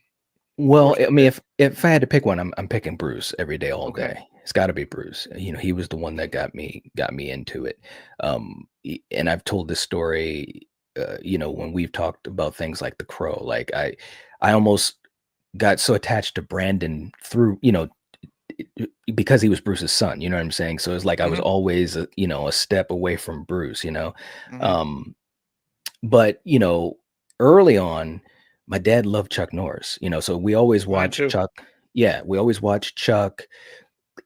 Speaker 2: Well,
Speaker 1: What's your
Speaker 2: I mean,
Speaker 1: pick?
Speaker 2: if I had to pick one, I'm picking Bruce every day, all
Speaker 1: Okay.
Speaker 2: day. It's got to be Bruce. He was the one that got me into it. And I've told this story, when we've talked about things like The Crow. Like I almost got so attached to Brandon through, because he was Bruce's son. You know what I'm saying? So it's like I was
Speaker 1: Mm-hmm.
Speaker 2: always, a step away from Bruce.
Speaker 1: Mm-hmm.
Speaker 2: Um, but early on, my dad loved Chuck Norris, so we always
Speaker 1: Mine
Speaker 2: watched
Speaker 1: too.
Speaker 2: Chuck. Yeah, we always watched Chuck,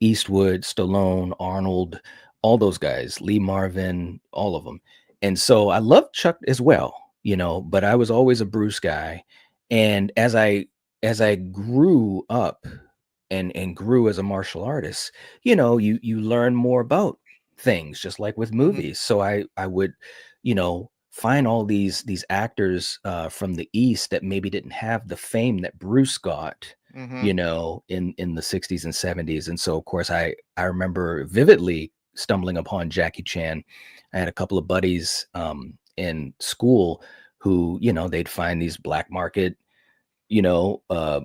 Speaker 2: Eastwood, Stallone, Arnold, all those guys, Lee Marvin, all of them. And so I loved Chuck as well, but I was always a Bruce guy. And as I grew up and grew as a martial artist, you learn more about things, just like with
Speaker 1: Mm-hmm.
Speaker 2: movies. So I would, find all these actors from the East that maybe didn't have the fame that Bruce got,
Speaker 1: Mm-hmm.
Speaker 2: in the 60s and 70s. And so of course I remember vividly stumbling upon Jackie Chan. I had a couple of buddies in school who, they'd find these black market, you know, uh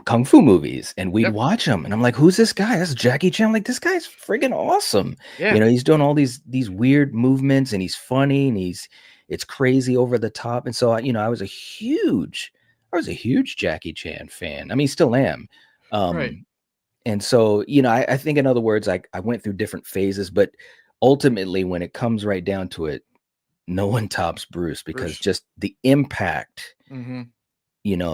Speaker 2: kung fu movies, and we'd
Speaker 1: Yep.
Speaker 2: watch them, and I'm like, who's this guy? That's Jackie Chan. I'm like, this guy's friggin' awesome.
Speaker 1: Yeah.
Speaker 2: He's doing all these weird movements, and he's funny, and it's crazy over the top. And so I was a huge Jackie Chan fan. I mean, still am.
Speaker 1: Right.
Speaker 2: And so, I think, in other words, I went through different phases, but ultimately when it comes right down to it, no one tops Bruce, because
Speaker 1: Bruce.
Speaker 2: just the impact,
Speaker 1: Mm-hmm.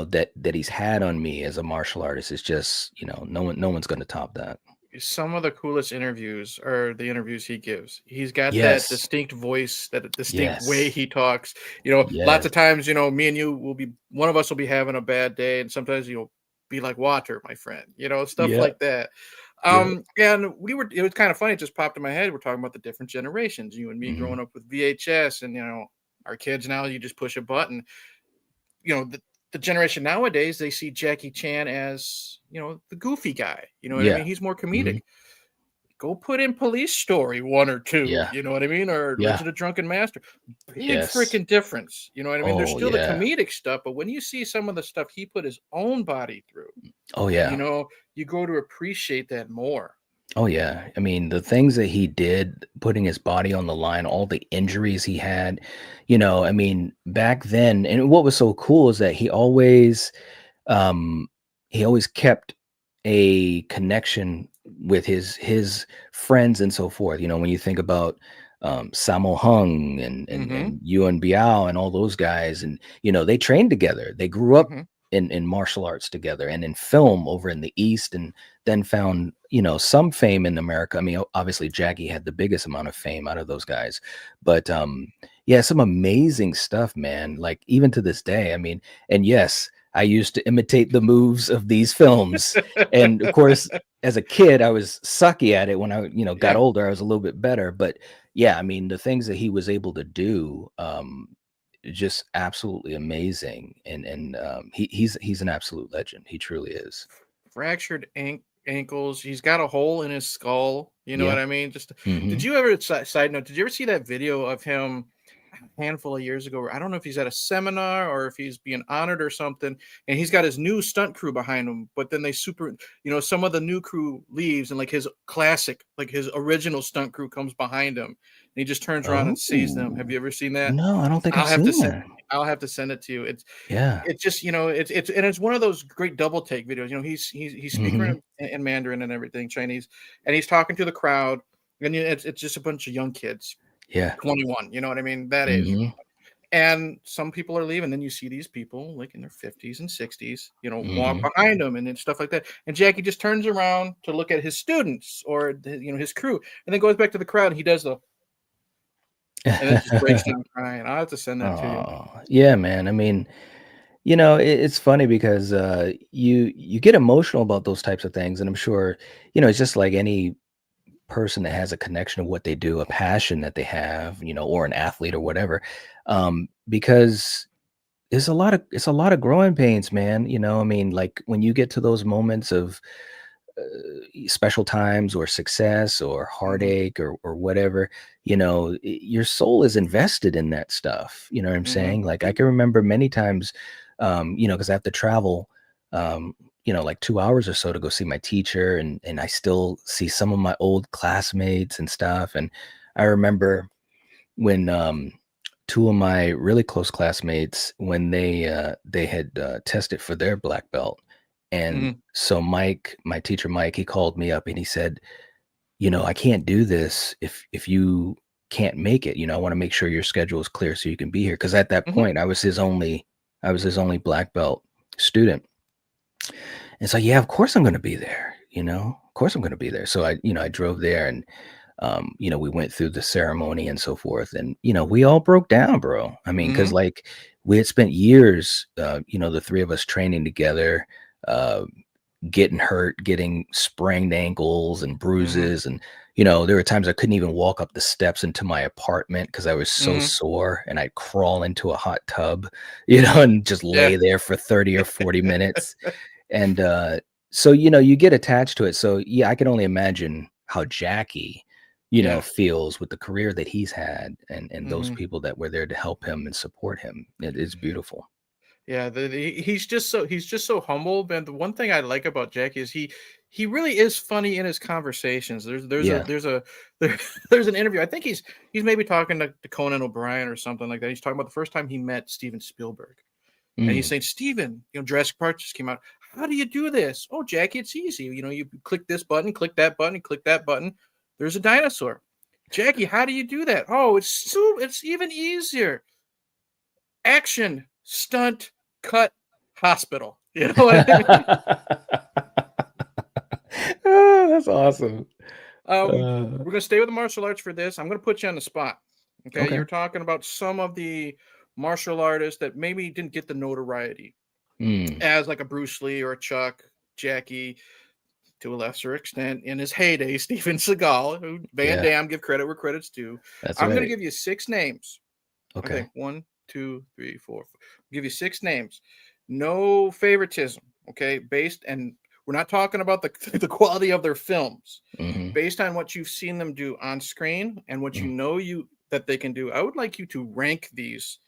Speaker 2: that he's had on me as a martial artist is just, no one's going to top that.
Speaker 1: Some of the coolest interviews are the interviews he gives. He's got that
Speaker 2: Yes.
Speaker 1: distinct voice, that distinct way
Speaker 2: Yes.
Speaker 1: he talks. Lots
Speaker 2: Yes.
Speaker 1: of times, me and you will be one of us will be having a bad day, and sometimes you'll be like water, my friend. Stuff
Speaker 2: Yeah.
Speaker 1: like that.
Speaker 2: Yeah.
Speaker 1: And it was kind of funny. It just popped in my head. We're talking about the different generations. You and me
Speaker 2: Mhm.
Speaker 1: growing up with VHS, and our kids now. You just push a button. The generation nowadays, they see Jackie Chan as the goofy guy. You know what I
Speaker 2: Yeah.
Speaker 1: mean? He's more comedic.
Speaker 2: Mhm.
Speaker 1: Go put in Police Story 1 or 2,
Speaker 2: Yeah.
Speaker 1: you know what I mean? Or
Speaker 2: Yeah.
Speaker 1: Legend of Drunken Master. Big
Speaker 2: Yes.
Speaker 1: freaking difference, you know what I mean? There's
Speaker 2: Oh,
Speaker 1: still the
Speaker 2: yeah.
Speaker 1: comedic stuff, but when you see some of the stuff he put his own body through,
Speaker 2: Oh,
Speaker 1: you
Speaker 2: yeah.
Speaker 1: know, you go to appreciate that more.
Speaker 2: Oh, yeah. I mean, the things that he did, putting his body on the line, all the injuries he had, I mean, back then, and what was so cool is that um, he always kept a connection with his friends and so forth. When you think about Sammo Hung
Speaker 1: Mhm.
Speaker 2: and Yuan Biao and all those guys, and they trained together. They grew up
Speaker 1: Mhm.
Speaker 2: in martial arts together and in film over in the East, and then found some fame in America. I mean, obviously Jackie had the biggest amount of fame out of those guys, but yeah, some amazing stuff, man. Like, even to this day, I mean, and yes, I used to imitate the moves of these films. And of course, as a kid, I was sucky at it. When I, got
Speaker 1: Yeah.
Speaker 2: older, I was a little bit better. But yeah, I mean, the things that he was able to do, just absolutely amazing. And he's an absolute legend. He truly is.
Speaker 1: Fractured ankles. He's got a hole in his skull, you know
Speaker 2: Yeah.
Speaker 1: what I mean? Just
Speaker 2: Hmm.
Speaker 1: did you ever side note, did you ever see that video of him a handful of years ago? Where I don't know if he's at a seminar or if he's being honored or something, and he's got his new stunt crew behind him, but then some of the new crew leaves, and like his classic, like his original stunt crew comes behind him, and he just turns around and sees them. Have
Speaker 2: Oh,
Speaker 1: you ever seen that?
Speaker 2: no, I don't think
Speaker 1: I'll
Speaker 2: I've
Speaker 1: have to
Speaker 2: seen
Speaker 1: send
Speaker 2: that.
Speaker 1: I'll have to send it to you.
Speaker 2: Yeah.
Speaker 1: It's just it's one of those great double take videos. He's speaking
Speaker 2: Hmm.
Speaker 1: in Mandarin and everything, Chinese, and he's talking to the crowd, and it's just a bunch of young kids,
Speaker 2: Yeah.
Speaker 1: 21, you know what I mean, that age.
Speaker 2: Hmm.
Speaker 1: And some people are leaving. Then you see these people like in their 50s and 60s, walk
Speaker 2: Hmm.
Speaker 1: behind them and stuff like that. And Jackie just turns around to look at his students or his crew, and then goes back to the crowd. And he does and then just breaks down crying. I'll have to send that to you.
Speaker 2: Oh, yeah, man. I mean, it's funny because you get emotional about those types of things, and I'm sure, it's just like any person that has a connection to what they do, a passion that they have, or an athlete or whatever. Because it's a lot of growing pains, man. I mean, like when you get to those moments of special times or success or
Speaker 1: Hmm.
Speaker 2: heartache or whatever, your soul is invested in that stuff. You know what I'm
Speaker 1: Hmm.
Speaker 2: saying? Like I can remember many times, because I have to travel, like 2 hours or so to go see my teacher, and I still see some of my old classmates and stuff. And I remember when two of my really close classmates, when they had tested for their black belt. And
Speaker 1: Hmm.
Speaker 2: so Mike, my teacher Mike, he called me up and he said, I can't do this if you can't make it. I want to make sure your schedule is clear so you can be here, because at that
Speaker 1: Hmm.
Speaker 2: point I was his only black belt student. And so, yeah, of course I'm going to be there. Of course I'm going to be there. So I drove there, and we went through the ceremony and so forth. And, we all broke down, bro. I mean, because
Speaker 1: Hmm.
Speaker 2: like we had spent years, the three of us training together, uh, getting hurt, getting sprained ankles and
Speaker 1: Hmm.
Speaker 2: bruises. And, there were times I couldn't even walk up the steps into my apartment because I was so
Speaker 1: Hmm.
Speaker 2: sore, and I'd crawl into a hot tub, and just
Speaker 1: Yeah.
Speaker 2: lay there for 30 or 40 minutes. And so, you get attached to it. So, yeah, I can only imagine how Jackie,
Speaker 1: Yeah.
Speaker 2: feels with the career that he's had, and those
Speaker 1: Hmm.
Speaker 2: people that were there to help him and support him. It is beautiful.
Speaker 1: Yeah, he's just so humble. And the one thing I like about Jackie is he really is funny in his conversations.
Speaker 2: Yeah.
Speaker 1: There, there's an interview. I think he's maybe talking to Conan O'Brien or something like that. He's talking about the first time he met Steven Spielberg, and he's
Speaker 2: Mm.
Speaker 1: saying, Steven, Jurassic Park just came out. How do you do this? Oh, Jackie, it's easy. You click this button, click that button, click that button. There's a dinosaur. Jackie, how do you do that? Oh, it's even easier. Action, stunt, cut, hospital. You know what I mean?
Speaker 2: Oh, that's awesome. Uh,
Speaker 1: We're gonna stay with the martial arts for this. I'm gonna put you on the spot. Okay,
Speaker 2: okay.
Speaker 1: you're talking about some of the martial artists that maybe didn't get the notoriety
Speaker 2: Mm,
Speaker 1: as like a Bruce Lee or a Chuck, Jackie, to a lesser extent in his heyday, Steven Seagal, who Van
Speaker 2: yeah,
Speaker 1: Damme, give credit where credit's due.
Speaker 2: that's
Speaker 1: I'm gonna
Speaker 2: right.
Speaker 1: give you six names. Okay,
Speaker 2: Okay.
Speaker 1: one, two, three, four. I'll give you six names. No favoritism. Okay, based and we're not talking about the the quality of their films.
Speaker 2: Hmm.
Speaker 1: Based on what you've seen them do on screen and what you that they can do, I would like you to rank these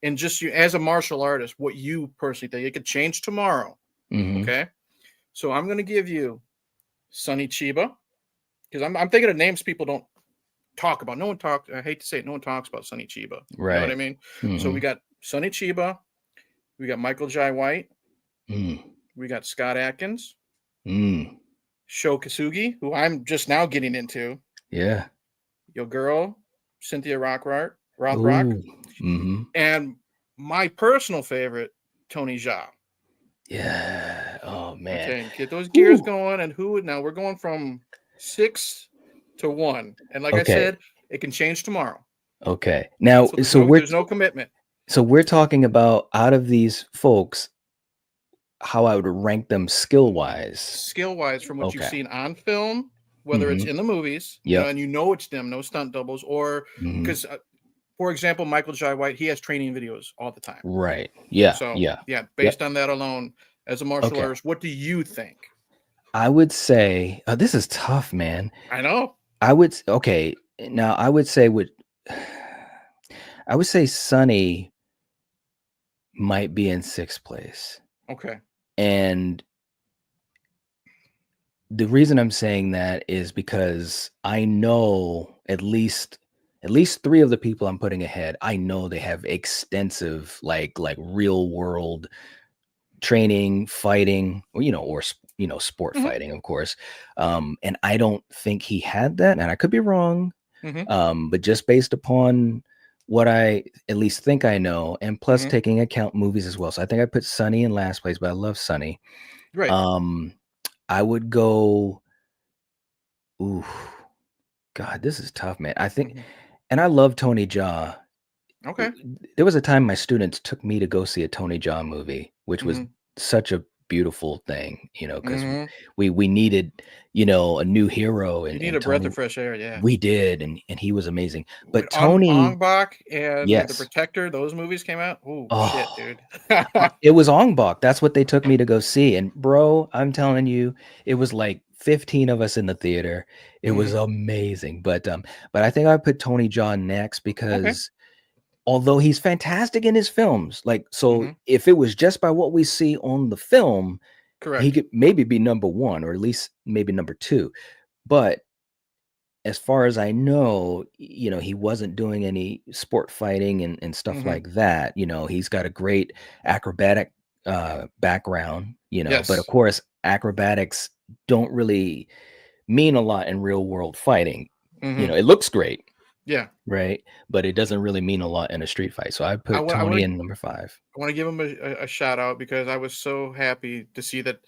Speaker 1: and just you as a martial artist, what you personally think. It could change tomorrow.
Speaker 2: Hmm.
Speaker 1: Okay, so I'm going to give you Sonny Chiba because I'm thinking of names people don't talk about. No one talks. I hate to say it. No one talks about Sonny Chiba. You know what I
Speaker 2: Right.
Speaker 1: mean? So we
Speaker 2: Hmm.
Speaker 1: got Sonny Chiba. We got Michael Jai White.
Speaker 2: Mm,
Speaker 1: We got Scott Atkins.
Speaker 2: mm,
Speaker 1: Sho Kasugi, who I'm just now getting into.
Speaker 2: yeah.
Speaker 1: Your girl, Cynthia Rothrock.
Speaker 2: Ooh. Hmm.
Speaker 1: And my personal favorite, Tony Jaa.
Speaker 2: Yeah. Oh man.
Speaker 1: Okay, get those gears
Speaker 2: Ooh.
Speaker 1: going. And who now we're going from 6 to 1. And like I
Speaker 2: Okay.
Speaker 1: said, it can change tomorrow.
Speaker 2: Okay. Now,
Speaker 1: So there's
Speaker 2: so
Speaker 1: no
Speaker 2: we're
Speaker 1: there's no commitment.
Speaker 2: so we're talking about, out of these folks, how I would rank them skill wise.
Speaker 1: Skill wise, from what you've
Speaker 2: Okay.
Speaker 1: seen on film, whether it's
Speaker 2: Hmm.
Speaker 1: in the movies,
Speaker 2: Yep.
Speaker 1: and it's them, no stunt doubles, or
Speaker 2: Hmm.
Speaker 1: because for example, Michael Jai White, he has training videos all the time.
Speaker 2: Right. Yeah.
Speaker 1: So
Speaker 2: Yeah.
Speaker 1: yeah,
Speaker 2: Yep.
Speaker 1: based on that alone, as a martial
Speaker 2: Okay.
Speaker 1: artist, what do you think?
Speaker 2: I would say, this is tough, man.
Speaker 1: I know.
Speaker 2: Okay. Now I would say Sonny might be in sixth place.
Speaker 1: Okay.
Speaker 2: And the reason I'm saying that is because I know at least three of the people I'm putting ahead. I know they have extensive, like real world training, fighting, sport
Speaker 1: Hmm.
Speaker 2: fighting, of course. And I don't think he had that, and I could be wrong.
Speaker 1: Hmm.
Speaker 2: But just based upon what I at least think I know, and plus
Speaker 1: Hmm.
Speaker 2: taking account movies as well. So I think I put Sonny in last place, but I love Sonny.
Speaker 1: Right.
Speaker 2: Um, I would go. Ooh, God, this is tough, man. I think,
Speaker 1: Hmm.
Speaker 2: and I love Tony Jaa.
Speaker 1: Okay.
Speaker 2: There was a time my students took me to go see a Tony Jaa movie, which was
Speaker 1: Hmm.
Speaker 2: such a beautiful thing, because
Speaker 1: Mhm.
Speaker 2: we needed, a new hero,
Speaker 1: You need
Speaker 2: and
Speaker 1: a breath
Speaker 2: Tony.
Speaker 1: of fresh air, yeah.
Speaker 2: We did, and he was amazing.
Speaker 1: When
Speaker 2: But Tony,
Speaker 1: Ong Bak and The
Speaker 2: yes.
Speaker 1: Protector, those movies came out. Oh shit,
Speaker 2: Oh,
Speaker 1: dude.
Speaker 2: it was Ong Bak. That's what they took me to go see. And bro, I'm telling you, it was like 15 of us in the theater. It was
Speaker 1: Mhm.
Speaker 2: amazing. But I think I put Tony Jaa next
Speaker 1: Okay.
Speaker 2: because although he's fantastic in his films, like, so
Speaker 1: Mhm.
Speaker 2: if it was just by what we see on the film, he
Speaker 1: Correct.
Speaker 2: could maybe be number one or at least maybe number two. But as far as I know, he wasn't doing any sport fighting and stuff
Speaker 1: Mhm.
Speaker 2: like that. He's got a great acrobatic background, but of
Speaker 1: Yes.
Speaker 2: course, acrobatics don't really mean a lot in real world fighting.
Speaker 1: Mhm.
Speaker 2: It looks great,
Speaker 1: Yeah.
Speaker 2: right? But it doesn't really mean a lot in a street fight. So I
Speaker 1: I
Speaker 2: put
Speaker 1: want I wanna
Speaker 2: Tony in number five.
Speaker 1: I wanna give him a shout out because I was so happy to see that.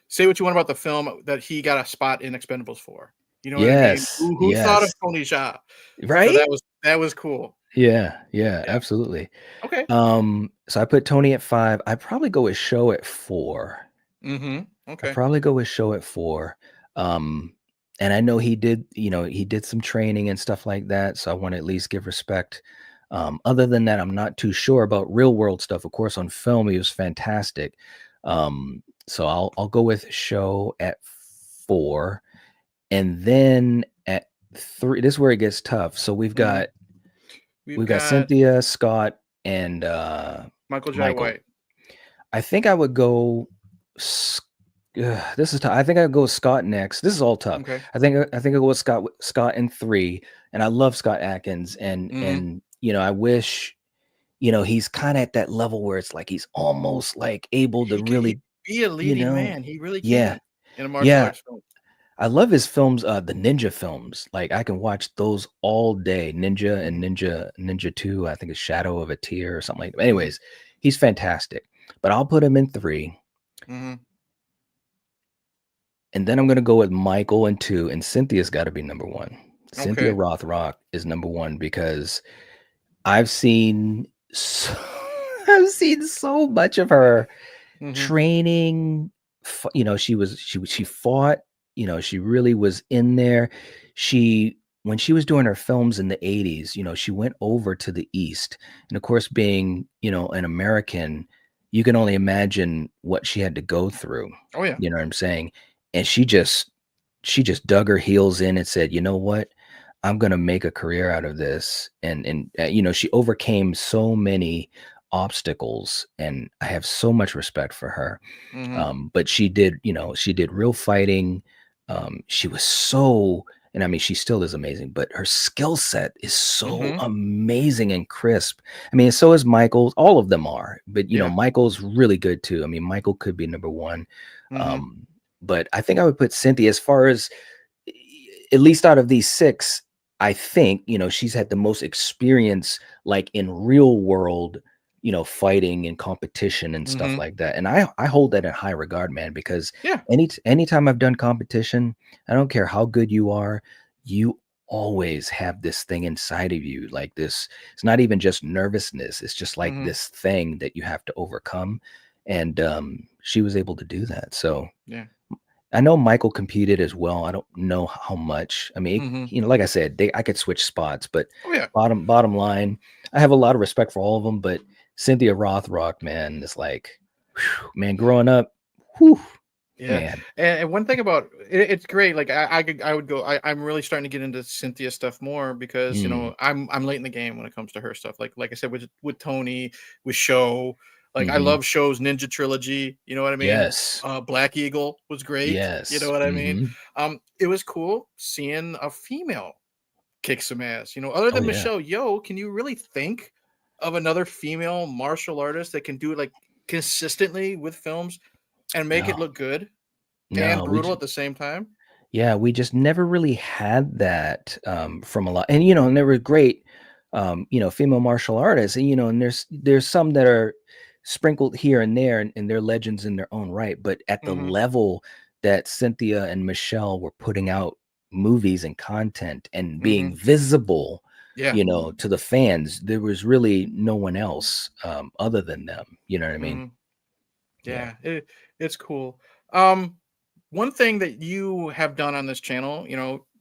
Speaker 1: Say what you want about the film, that he got a spot in Expendables 4. You know what I mean?
Speaker 2: Yes,
Speaker 1: Who thought of
Speaker 2: yes.
Speaker 1: Tony Jaa? So
Speaker 2: Right?
Speaker 1: that was cool.
Speaker 2: Yeah, yeah,
Speaker 1: Yeah.
Speaker 2: absolutely.
Speaker 1: Okay.
Speaker 2: So I put Tony at 5. I'd probably go with Show at 4.
Speaker 1: Mhm.
Speaker 2: I'd
Speaker 1: Okay.
Speaker 2: probably go with Show at 4. Um, and I know he did some training and stuff like that, so I wanna at least give respect. Other than that, I'm not too sure about real world stuff. Of course, on film, he was fantastic. So I'll go with Show at 4, and then at 3, this is where it gets tough. So
Speaker 1: Mhm. We've
Speaker 2: we've got
Speaker 1: got
Speaker 2: Cynthia, Scott, and,
Speaker 1: Michael Jai
Speaker 2: Michael.
Speaker 1: White.
Speaker 2: I think I would go s this is tough. I think I'd go with Scott next. This is all tough.
Speaker 1: Okay.
Speaker 2: I think I'll go with Scott in 3, and I love Scott Atkins,
Speaker 1: Mhm.
Speaker 2: I wish, he's kinda at that level where it's like he's almost, like, able to
Speaker 1: He
Speaker 2: really,
Speaker 1: be a
Speaker 2: you
Speaker 1: leading
Speaker 2: know
Speaker 1: man. He really
Speaker 2: Yeah,
Speaker 1: can in a martial
Speaker 2: yeah.
Speaker 1: arts film.
Speaker 2: I love his films, the ninja films. Like, I can watch those all day. Ninja and
Speaker 1: Mhm.
Speaker 2: Ninja 2, I think it's Shadow of a Tear or something like that.
Speaker 1: Mhm.
Speaker 2: Anyways, he's fantastic. But I'll put him in 3,
Speaker 1: Mhm.
Speaker 2: and then I'm gonna go with Michael in 2, and Cynthia's gotta be number 1. Cynthia
Speaker 1: Okay.
Speaker 2: Rothrock is number 1 because I've seen so I've seen so much of her
Speaker 1: Mhm.
Speaker 2: training. She fought, she really was in there. She When she was doing her films in the 80s, she went over to the East. And of course, being, an American, you can only imagine what she had to go through.
Speaker 1: Oh, yeah.
Speaker 2: You know what I'm saying? And she just dug her heels in and said, "You know what? I'm gonna make a career out of this." And she overcame so many obstacles, and I have so much respect for her.
Speaker 1: Mhm.
Speaker 2: But she did real fighting. She was so, and I mean, she still is amazing, but her skill set is so
Speaker 1: Mhm.
Speaker 2: amazing and crisp. I mean, so is Michael's. All of them are, but
Speaker 1: Yeah.
Speaker 2: Michael's really good too. I mean, Michael could be number one.
Speaker 1: Mhm.
Speaker 2: Um, but I think I would put Cynthia as far as, at least out of these six. I think she's had the most experience, like in real world, fighting and competition and stuff
Speaker 1: Mhm.
Speaker 2: like that. And I hold that in high regard, man, because
Speaker 1: Yeah.
Speaker 2: anytime I've done competition, I don't care how good you are, you always have this thing inside of you, like this. It's not even just nervousness, it's just like
Speaker 1: Mhm.
Speaker 2: this thing that you have to overcome. And she was able to do that. So
Speaker 1: Yeah.
Speaker 2: I know Michael competed as well. I don't know how much. I mean,
Speaker 1: Mhm.
Speaker 2: like I said, I could switch spots, but
Speaker 1: Oh, yeah.
Speaker 2: bottom line, I have a lot of respect for all of them. But Cynthia Rothrock, man, is like, whew, man, growing up, whew,
Speaker 1: Yeah,
Speaker 2: man.
Speaker 1: and one thing about it, it's great. Like I would go. I'm really starting to get into Cynthia stuff more because
Speaker 2: Mm,
Speaker 1: I'm late in the game when it comes to her stuff. Like I said with Tony, with Show. Like I
Speaker 2: hmm.
Speaker 1: love Show's Ninja trilogy. You know what I mean?
Speaker 2: Yes,
Speaker 1: Black Eagle was great. You know
Speaker 2: yes.
Speaker 1: what I mean?
Speaker 2: Hmm.
Speaker 1: It was cool seeing a female kick some ass. Other
Speaker 2: Oh
Speaker 1: than
Speaker 2: yeah.
Speaker 1: Michelle Yeoh, can you really think of another female martial artist that can do it like consistently with films and make it
Speaker 2: No,
Speaker 1: look good? And
Speaker 2: no.
Speaker 1: brutal at the same time?
Speaker 2: Yeah, we just never really had that, from a lot, and and they were great, female martial artists, and and there's some that are sprinkled here and there, and they're legends in their own right. But at the
Speaker 1: Mhm.
Speaker 2: level that Cynthia and Michelle were putting out movies and content and being
Speaker 1: Mhm.
Speaker 2: visible,
Speaker 1: Yeah.
Speaker 2: to the fans, there was really no one else, other than them. You know what I mean?
Speaker 1: Mhm.
Speaker 2: Yeah.
Speaker 1: Yeah, it's cool. Um, One thing that you have done on this channel,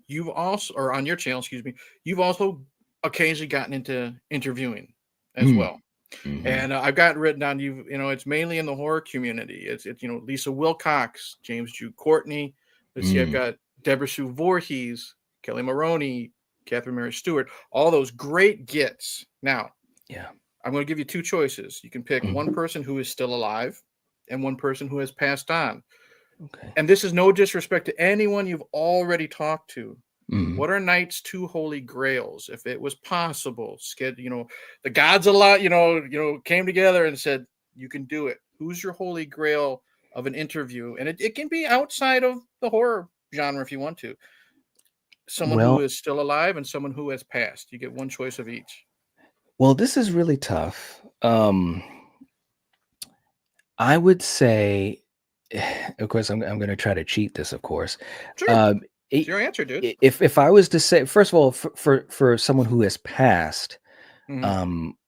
Speaker 1: you've also, or on your channel, excuse me, you've also occasionally gotten into interviewing as
Speaker 2: Mm.
Speaker 1: well.
Speaker 2: Mhm.
Speaker 1: And I've got written down it's mainly in the horror community. It's Lisa Wilcox, James Jude Courtney. Let's see, I've
Speaker 2: Mm.
Speaker 1: got Deborah Sue Voorhees, Kelly Maroney, Catherine Mary Stewart, all those great gets. Now,
Speaker 2: Yeah.
Speaker 1: I'm going to give you two choices. You can pick one
Speaker 2: Mhm.
Speaker 1: person who is still alive and one person who has passed on.
Speaker 2: Okay.
Speaker 1: And this is no disrespect to anyone you've already talked to.
Speaker 2: Mhm.
Speaker 1: What are Knight's two holy grails? If it was possible, the gods a lot, came together and said, you can do it. Who's your holy grail of an interview? And it can be outside of the horror genre if you want to. Someone who
Speaker 2: Well
Speaker 1: is still alive and someone who has passed. You get one choice of each.
Speaker 2: well, this is really tough. I would say, of course, I'm gonna try to cheat this, of course.
Speaker 1: Sure.
Speaker 2: Um,
Speaker 1: It's
Speaker 2: I
Speaker 1: your answer, dude.
Speaker 2: if I was to say, first of all, for someone who has passed,
Speaker 1: Hmm.
Speaker 2: um,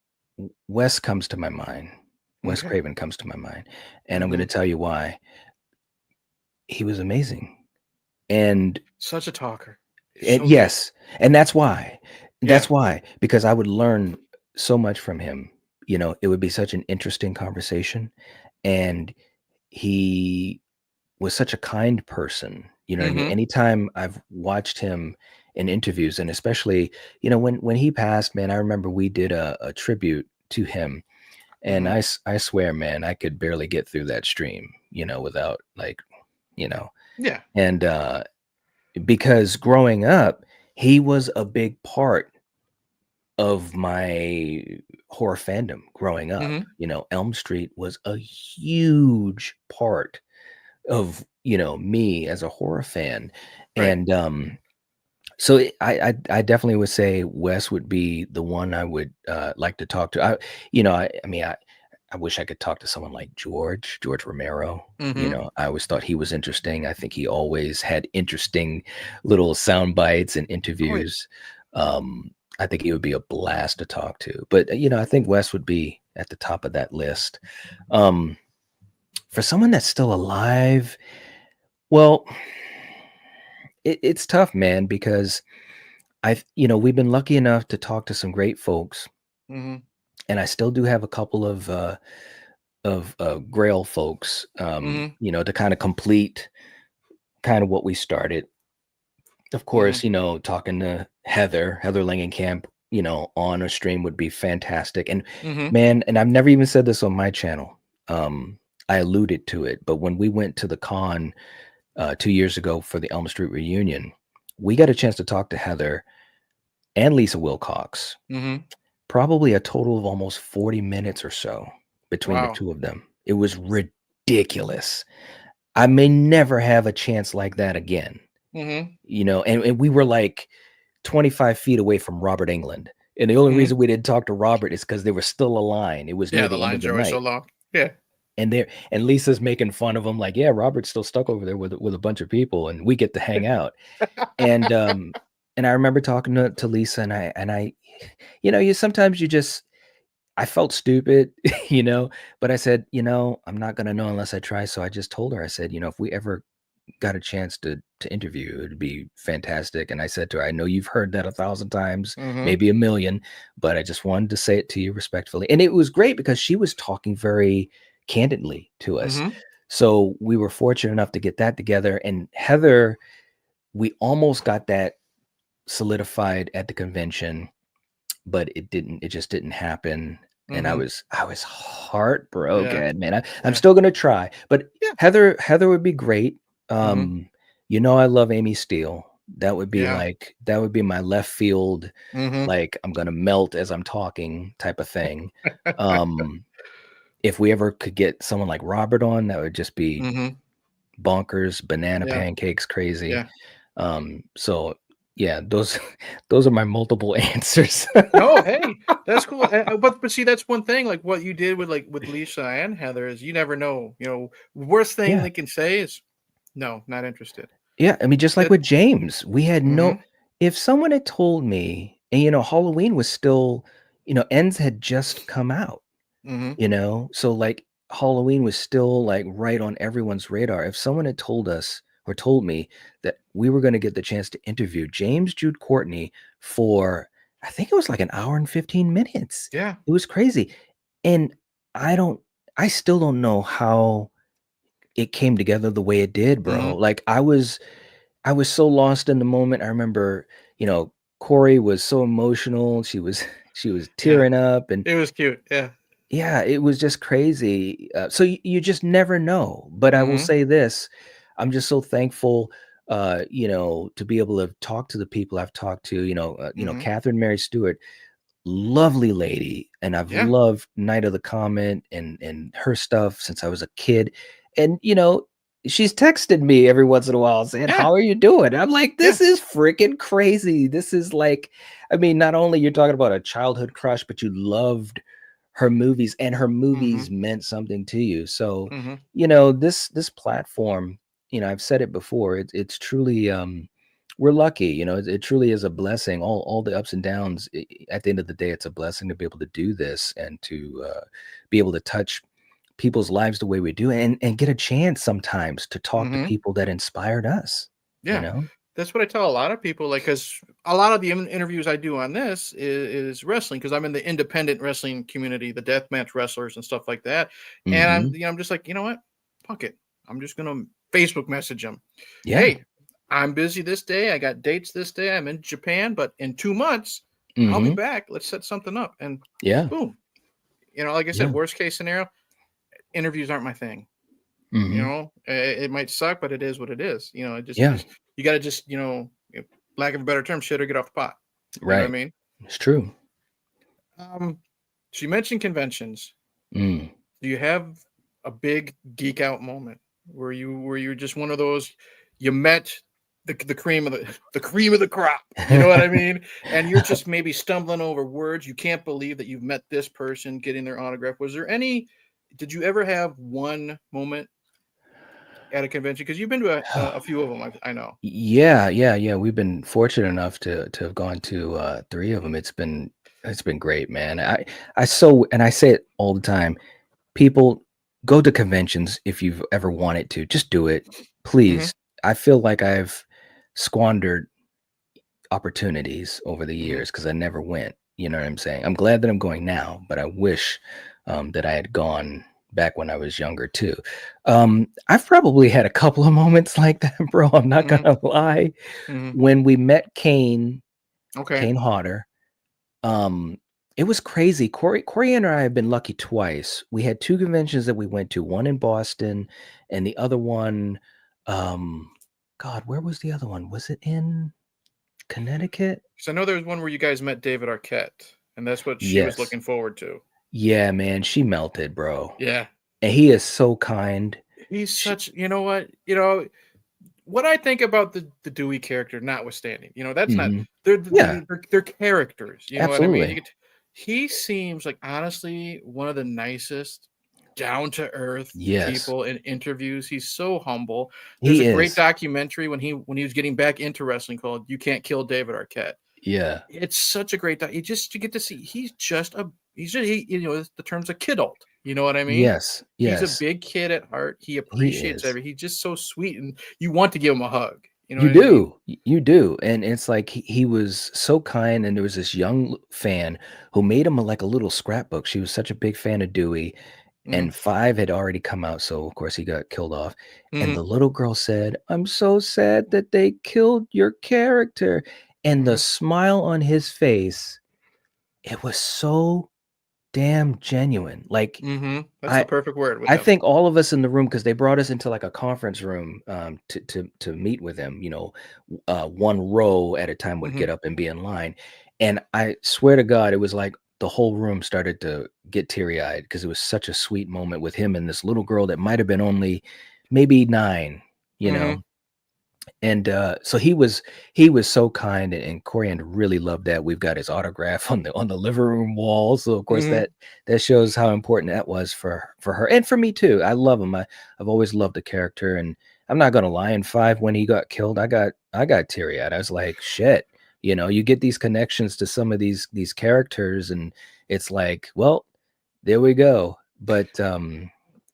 Speaker 2: Wes comes to my mind. Wes
Speaker 1: Okay.
Speaker 2: Craven comes to my mind, and I'm gonna
Speaker 1: Hmm.
Speaker 2: tell you why. He was amazing, and
Speaker 1: Such a talker. He's
Speaker 2: and
Speaker 1: so good.
Speaker 2: yes, and that's why.
Speaker 1: Yeah.
Speaker 2: That's why, because I would learn so much from him. It would be such an interesting conversation, and he was such a kind person. You know what I mean?
Speaker 1: Hmm.
Speaker 2: Anytime I've watched him in interviews, and especially, when he passed, man, I remember we did a tribute to him, and
Speaker 1: Hmm.
Speaker 2: I swear, man, I could barely get through that stream, without like, you know,
Speaker 1: Yeah.
Speaker 2: and because growing up, he was a big part of my horror fandom growing up.
Speaker 1: Hmm.
Speaker 2: Elm Street was a huge part of, me as a horror fan.
Speaker 1: Right.
Speaker 2: And so I definitely would say Wes would be the one I would like to talk to. I mean, I wish I could talk to someone like George Romero.
Speaker 1: Hmm.
Speaker 2: I always thought he was interesting. I think he always had interesting little sound bites and
Speaker 1: Oh, yeah.
Speaker 2: interviews. I think he would be a blast to talk to. But I think Wes would be at the top of that list. Um, for someone that's still alive, well, it's tough, man, because we've been lucky enough to talk to some great folks,
Speaker 1: Hmm.
Speaker 2: and I still do have a couple of Grail folks,
Speaker 1: Hmm.
Speaker 2: to kind of complete kind of what we started. Of
Speaker 1: Hmm.
Speaker 2: course, talking to Heather Langenkamp, on a stream would be fantastic. And
Speaker 1: Hmm.
Speaker 2: man, and I've never even said this on my channel. I alluded to it, but when we went to the con 2 years ago for the Elm Street reunion, we got a chance to talk to Heather and Lisa Wilcox.
Speaker 1: Hmm.
Speaker 2: Probably a total of almost 40 minutes or so between the
Speaker 1: Wow.
Speaker 2: two of them. It was ridiculous. I may never have a chance like that again,
Speaker 1: Hmm.
Speaker 2: and we were like 25 feet away from Robert England. And the only
Speaker 1: Hmm.
Speaker 2: reason we didn't talk to Robert is because there was still a line. It was near
Speaker 1: Yeah, the
Speaker 2: the end of
Speaker 1: lines
Speaker 2: the
Speaker 1: are always so
Speaker 2: night.
Speaker 1: long. Yeah.
Speaker 2: And Lisa's making fun of him, like, yeah, Robert's still stuck over there with a bunch of people, and we get to hang out. And I remember talking to Lisa, and I you sometimes you just I felt stupid, but I said, I'm not gonna know unless I try. So I just told her, I said, if we ever got a chance to interview, it'd be fantastic. And I said to her, I know you've heard that 1,000 times,
Speaker 1: Hmm.
Speaker 2: maybe a million, but I just wanted to say it to you respectfully. And it was great because she was talking very candidly to us.
Speaker 1: Hmm.
Speaker 2: So we were fortunate enough to get that together. And Heather, we almost got that solidified at the convention, but it just didn't happen. And I
Speaker 1: Hmm.
Speaker 2: was
Speaker 1: Yeah.
Speaker 2: heartbroken, man. I'm
Speaker 1: Yeah.
Speaker 2: still gonna try, but
Speaker 1: Yeah.
Speaker 2: Heather would be great.
Speaker 1: Hmm.
Speaker 2: I love Amy Steele.
Speaker 1: Yeah.
Speaker 2: That would be my left field,
Speaker 1: Hmm.
Speaker 2: like I'm gonna melt as I'm talking type of thing. Um, if we ever could get someone like Robert on, that would just be
Speaker 1: Hmm.
Speaker 2: bonkers, banana
Speaker 1: Yeah.
Speaker 2: pancakes, crazy.
Speaker 1: Yeah.
Speaker 2: So yeah, those those are my multiple answers.
Speaker 1: No, hey, that's cool. But see, that's one thing. Like what you did with Lisa and Heather is you never know. Worst thing
Speaker 2: Yeah.
Speaker 1: they can say is no, not interested.
Speaker 2: Yeah, I mean, just like
Speaker 1: That.
Speaker 2: with James, we had no
Speaker 1: Hmm.
Speaker 2: if someone had told me, and Halloween was still, Ends had just come out,
Speaker 1: Hmm.
Speaker 2: so like Halloween was still like right on everyone's radar. If someone had told us or told me that we were going to get the chance to interview James Jude Courtney for, I think it was like an hour and 15 minutes.
Speaker 1: Yeah.
Speaker 2: It was crazy. And I don't, I still don't know how it came together the way it did, bro.
Speaker 1: Hmm.
Speaker 2: Like I was so lost in the moment. I remember, you know, Corey was so emotional. She was
Speaker 1: Yeah.
Speaker 2: tearing up, and
Speaker 1: It was cute. Yeah.
Speaker 2: yeah, it was just crazy. So you just never know. But I will
Speaker 1: Hmm.
Speaker 2: say this, I'm just so thankful, you know, to be able to talk to the people I've talked to. You know,
Speaker 1: Hmm.
Speaker 2: Catherine Mary Stewart, lovely lady, and I've
Speaker 1: Yeah.
Speaker 2: loved Night of the Comment and her stuff since I was a kid. And you know, she's texted me every once in a while saying,
Speaker 1: Yeah.
Speaker 2: "How are you doing?" I'm like,
Speaker 1: Yeah.
Speaker 2: "This is freaking crazy. This is like, I mean, not only you're talking about a childhood crush, but you loved her movies and her
Speaker 1: Hmm.
Speaker 2: movies meant something to you." So,
Speaker 1: Hmm.
Speaker 2: you know, this platform, you know, I've said it before, it's truly we're lucky, you know, it truly is a blessing. All the ups and downs, at the end of the day, it's a blessing to be able to do this and to be able to touch people's lives the way we do, and get a chance sometimes to talk to
Speaker 1: Hmm.
Speaker 2: people that inspired us, you
Speaker 1: Yeah.
Speaker 2: know?
Speaker 1: That's what I tell a lot of people, like, because a lot of the interviews I do on this is wrestling, because I'm in the independent wrestling community, the deathmatch wrestlers and stuff like that. And
Speaker 2: Hmm.
Speaker 1: I'm just like, you know what? Fuck it. I'm just gonna Facebook message them.
Speaker 2: Yeah.
Speaker 1: Hey, I'm busy this day. I got dates this day. I'm in Japan, but in 2 months, I'll be
Speaker 2: Hmm.
Speaker 1: back. Let's set something up. And
Speaker 2: Yeah.
Speaker 1: boom. Like I said,
Speaker 2: Yeah.
Speaker 1: worst case scenario, interviews aren't my thing.
Speaker 2: Hmm.
Speaker 1: It might suck, but it is what it is.
Speaker 2: Yeah.
Speaker 1: You got to just, lack of a better term, shit or get off the pot. You know what I
Speaker 2: Right.
Speaker 1: mean?
Speaker 2: It's true.
Speaker 1: Um, so you mentioned conventions.
Speaker 2: Mm.
Speaker 1: Do you have a big geek out moment where you're just one of those, you met the cream of the cream of the crop? You know what I mean? And you're just maybe stumbling over words. You can't believe that you've met this person, getting their autograph. Was there any? Did you ever have one moment at a convention? Because you've been to a few of them, I know.
Speaker 2: Yeah, yeah, yeah. We've been fortunate enough to have gone to three of them. It's been great, man. I say it all the time. People, go to conventions if you've ever wanted to. Just do it,
Speaker 1: Hmm.
Speaker 2: please. I feel like I've squandered opportunities over the
Speaker 1: Hmm.
Speaker 2: years because I never went. You know what I'm saying? I'm glad that I'm going now, but I wish that I had gone back when I was younger too. I've probably had a couple of moments like that, bro. I'm not
Speaker 1: Hmm.
Speaker 2: gonna lie.
Speaker 1: Hmm.
Speaker 2: When we met
Speaker 1: Okay.
Speaker 2: Kane Hodder, um, it was crazy. Corey and I have been lucky twice. We had two conventions that we went to, one in Boston and the other one, um, God, where was the other one? Was it in Connecticut?
Speaker 1: Because I know there was one where you guys met David Arquette, and that's what she was
Speaker 2: Yes.
Speaker 1: looking forward to.
Speaker 2: Yeah, man, she melted, bro.
Speaker 1: Yeah.
Speaker 2: And he is so kind.
Speaker 1: He's
Speaker 2: She,
Speaker 1: such, you know what I think about the Dewey character, notwithstanding, that's not,
Speaker 2: mhm. Yeah,
Speaker 1: they're characters. You know what I mean?
Speaker 2: absolutely.
Speaker 1: He seems like, honestly, one of the nicest, down to earth
Speaker 2: Yes,
Speaker 1: people in interviews. He's so humble. There's
Speaker 2: he
Speaker 1: a great
Speaker 2: is.
Speaker 1: documentary when he was getting back into wrestling called "You Can't Kill David Arquette."
Speaker 2: Yeah.
Speaker 1: It's such a great you get to see he's just the terms a kidult. You know what I mean?
Speaker 2: Yes.
Speaker 1: He's a
Speaker 2: Yes.
Speaker 1: big kid at heart. He
Speaker 2: He
Speaker 1: appreciates
Speaker 2: is.
Speaker 1: he's just so sweet, and you want to give him a hug. You know
Speaker 2: You
Speaker 1: what I mean?
Speaker 2: do. You do. And it's like he was so kind, and there was this young fan who made him like a little scrapbook. She was such a big fan of Dewey,
Speaker 1: Hmm.
Speaker 2: and 5 had already come out, so of course he got killed off. And
Speaker 1: Hmm.
Speaker 2: the little girl said, "I'm so sad that they killed your character." And the
Speaker 1: Hmm.
Speaker 2: smile on his face, it was so damn genuine. Like
Speaker 1: Hmm. That's the
Speaker 2: I
Speaker 1: perfect word with
Speaker 2: I
Speaker 1: him.
Speaker 2: think all of us in the room, because they brought us into like a conference room to meet with him. You know, one row at a time would
Speaker 1: Hmm.
Speaker 2: get up and be in line, and I swear to God, it was like the whole room started to get teary eyed because it was such a sweet moment with him and this little girl that might have been only maybe 9. You
Speaker 1: Hmm.
Speaker 2: know, and so he was so kind, and Coriander really loved that. We've got his autograph on the living room wall, so of course
Speaker 1: Hmm.
Speaker 2: that shows how important that was for her and for me too. I love him. I've always loved the character, and I'm not gonna lie. In 5, when he got killed, I got teary eyed. I was like, shit. You know, you get these connections to some of these characters, and it's like, well, there we go. But